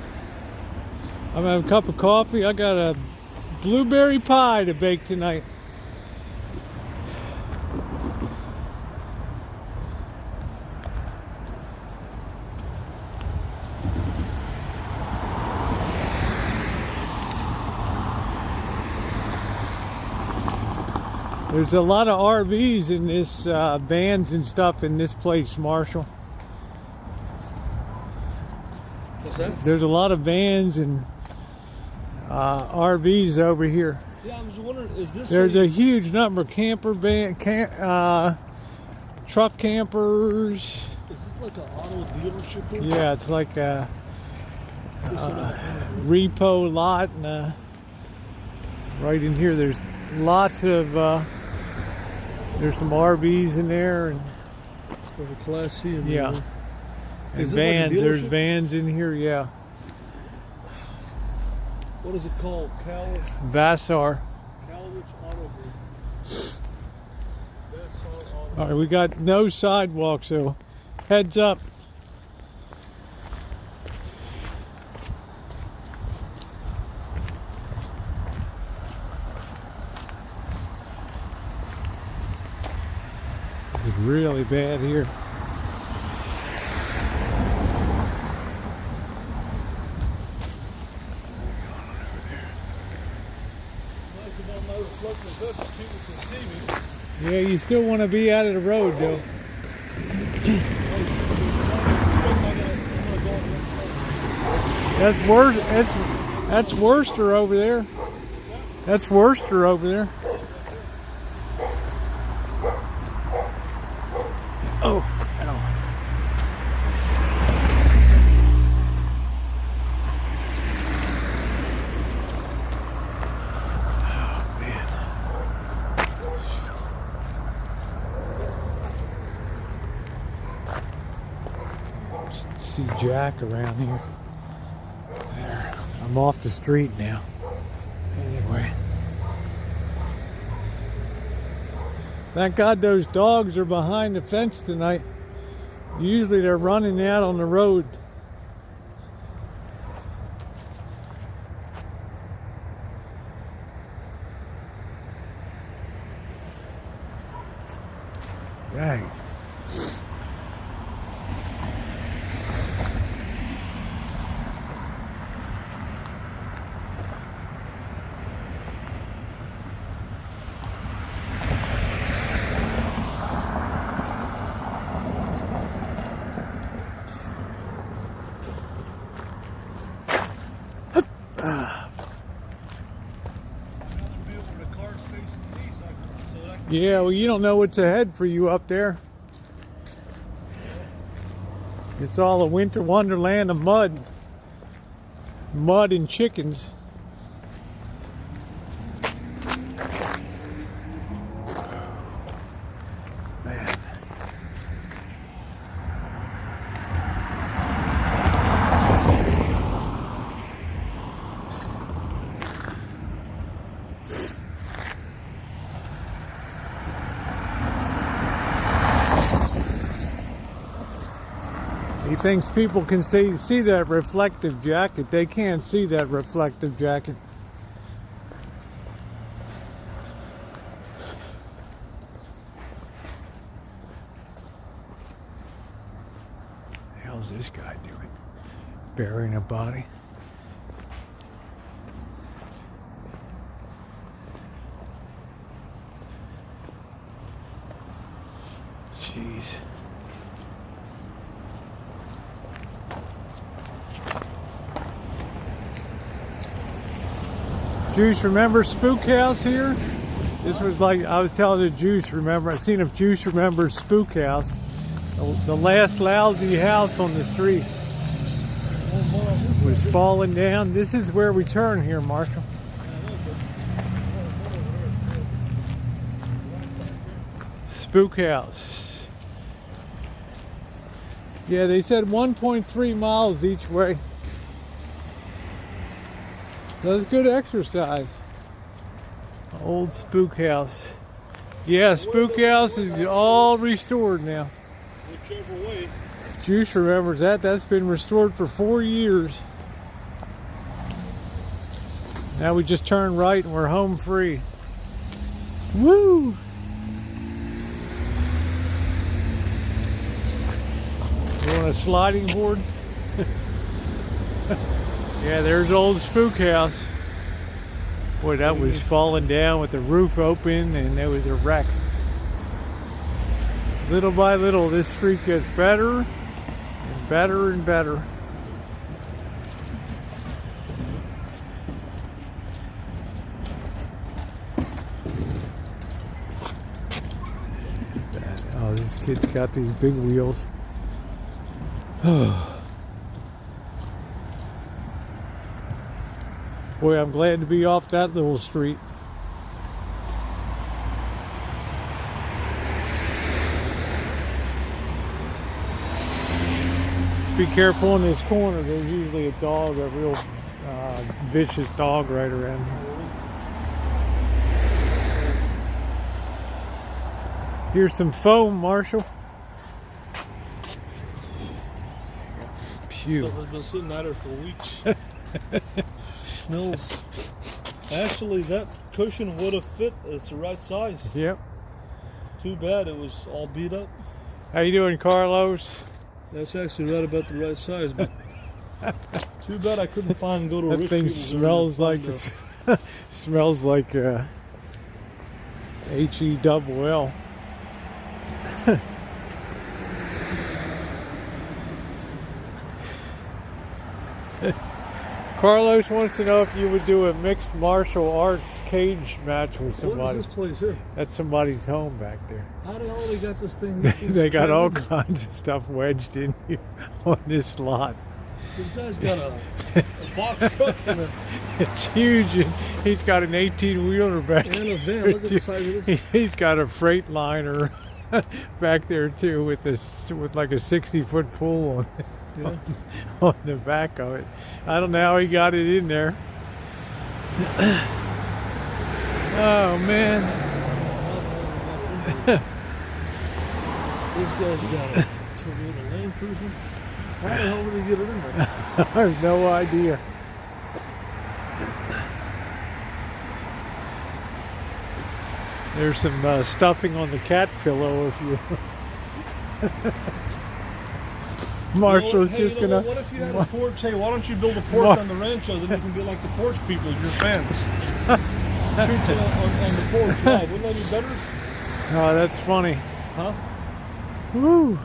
I'm having a cup of coffee. I got a blueberry pie to bake tonight. There's a lot of RVs in this, vans and stuff in this place, Marshall. What's that? There's a lot of vans and RVs over here. Yeah, I was wondering, is this There's a huge number of truck campers. Is this like an auto dealership here? Yeah, it's like a repo lot, and right in here there's lots of there's some RVs in there, and For the Class C. yeah, and Is this like a vans. There's dealership? vans in here. Yeah, What is it called? Vassar. Calwich Auto Group. That's All right, we got no sidewalk, so heads up. It's really bad here. Yeah, you still want to be out of the road, though. That's worse. That's Worcester over there. That's Worcester over there. Oh, ow. Oh, man. See Jack around here. There. I'm off the street now. Thank God those dogs are behind the fence tonight. Usually they're running out on the road. Dang. Yeah, well, you don't know what's ahead for you up there. It's all a winter wonderland of mud. Mud and chickens. Man. He thinks people can see that reflective jacket. They can't see that reflective jacket. What the hell's this guy doing? Burying a body? Jeez. Juice, remember Spook House here? This was like, I was telling the Juice, remember, I seen if Juice remembers Spook House. The last lousy house on the street was falling down. This is where we turn here, Marshall. Spook House. Yeah, they said 1.3 miles each way. That's good exercise. Old Spook House. Yeah, Spook House is all restored now. Whichever way. Juice remembers that. That's been restored for 4 years. Now we just turn right and we're home free. Woo! You want a sliding board? Yeah, there's old Spook House. Boy, that was falling down with the roof open and there was a wreck. Little by little, this street gets better and better and better. Oh, this kid's got these big wheels. Boy, I'm glad to be off that little street. Be careful in this corner. There's usually a dog, a real vicious dog right around here. Here's some foam, Marshall. Phew. Stuff has been sitting out there for weeks. Smells. Actually, that cushion would have fit. It's the right size. Yep. Too bad it was all beat up. How you doing, Carlos? That's actually right about the right size, but too bad I couldn't find and go to a That rich thing people's smells area like and find smells like HE double-L. Carlos wants to know if you would do a mixed martial arts cage match with What somebody. is this place here? That's somebody's home back there. How the hell they got this thing? They got all kinds of stuff wedged in here on this lot. This guy's got a box truck and It's huge. And he's got an 18-wheeler back and a van. there, Look at too. the size of this. He's got a Freightliner back there too, with like a 60-foot pool on it. Yeah. On the back of it. I don't know how he got it in there. Oh man. This guy's got a Toyota Land Cruiser. How the hell did he get it in there? I have no idea. There's some stuffing on the cat pillow if you. Marshall's Hey, just you know gonna. what if you had a porch? Hey, why don't you build a porch on the rancho? Then you can be like the porch people, your fans. Choochin on the porch. Yeah, wouldn't that be better? Oh, that's funny. Huh? Woo!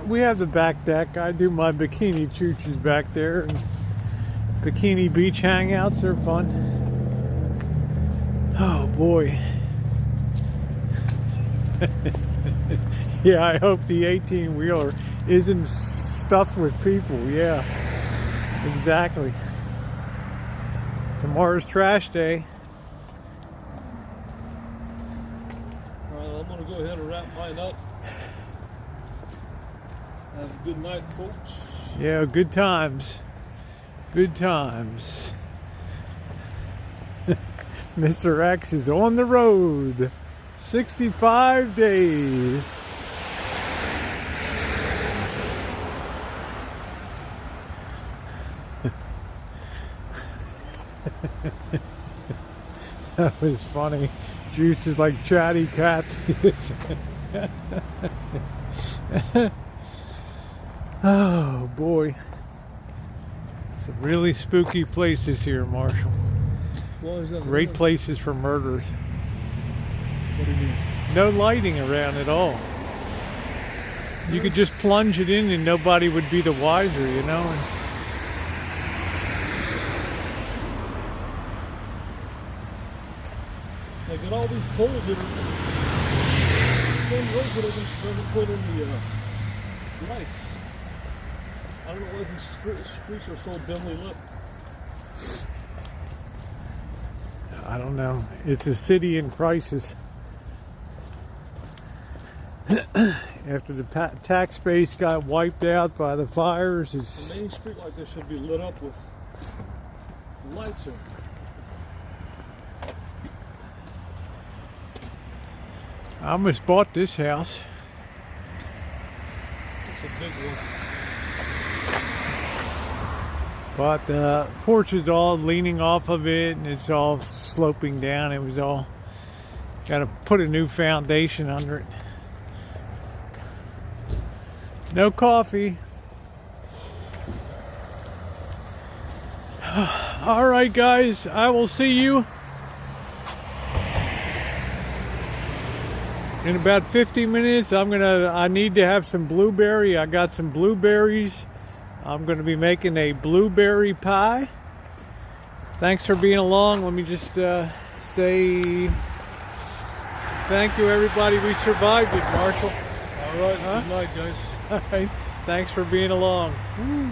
We have the back deck. I do my bikini chooches back there. And bikini beach hangouts are fun. Oh boy. Yeah, I hope the 18-wheeler isn't stuffed with people. Yeah, exactly. Tomorrow's trash day. Alright, I'm gonna go ahead and wrap mine up. Have a good night, folks. Yeah, good times. Good times. Mr. X is on the road. 65 days. That was funny. Juice is like chatty cat. Oh boy. Some really spooky places here, Marshall. Well, is that Great places for murders. What do you mean? No lighting around at all. You could just plunge it in and nobody would be the wiser, you know? And They got all these poles that are same road that doesn't put in the lights. I don't know why these streets are so dimly lit. I don't know. It's a city in crisis. After the tax base got wiped out by the fires, A it's main street like this should be lit up with lights in. I almost bought this house. It's a big one. But the porch is all leaning off of it and it's all sloping down. It was all got to put a new foundation under it. No coffee. All right, guys, I will see you in about 50 minutes. I need to have some blueberry. I got some blueberries. I'm going to be making a blueberry pie. Thanks for being along. Let me just say thank you, everybody. We survived it, Marshall. All right, good night, guys. All right. Thanks for being along. Woo.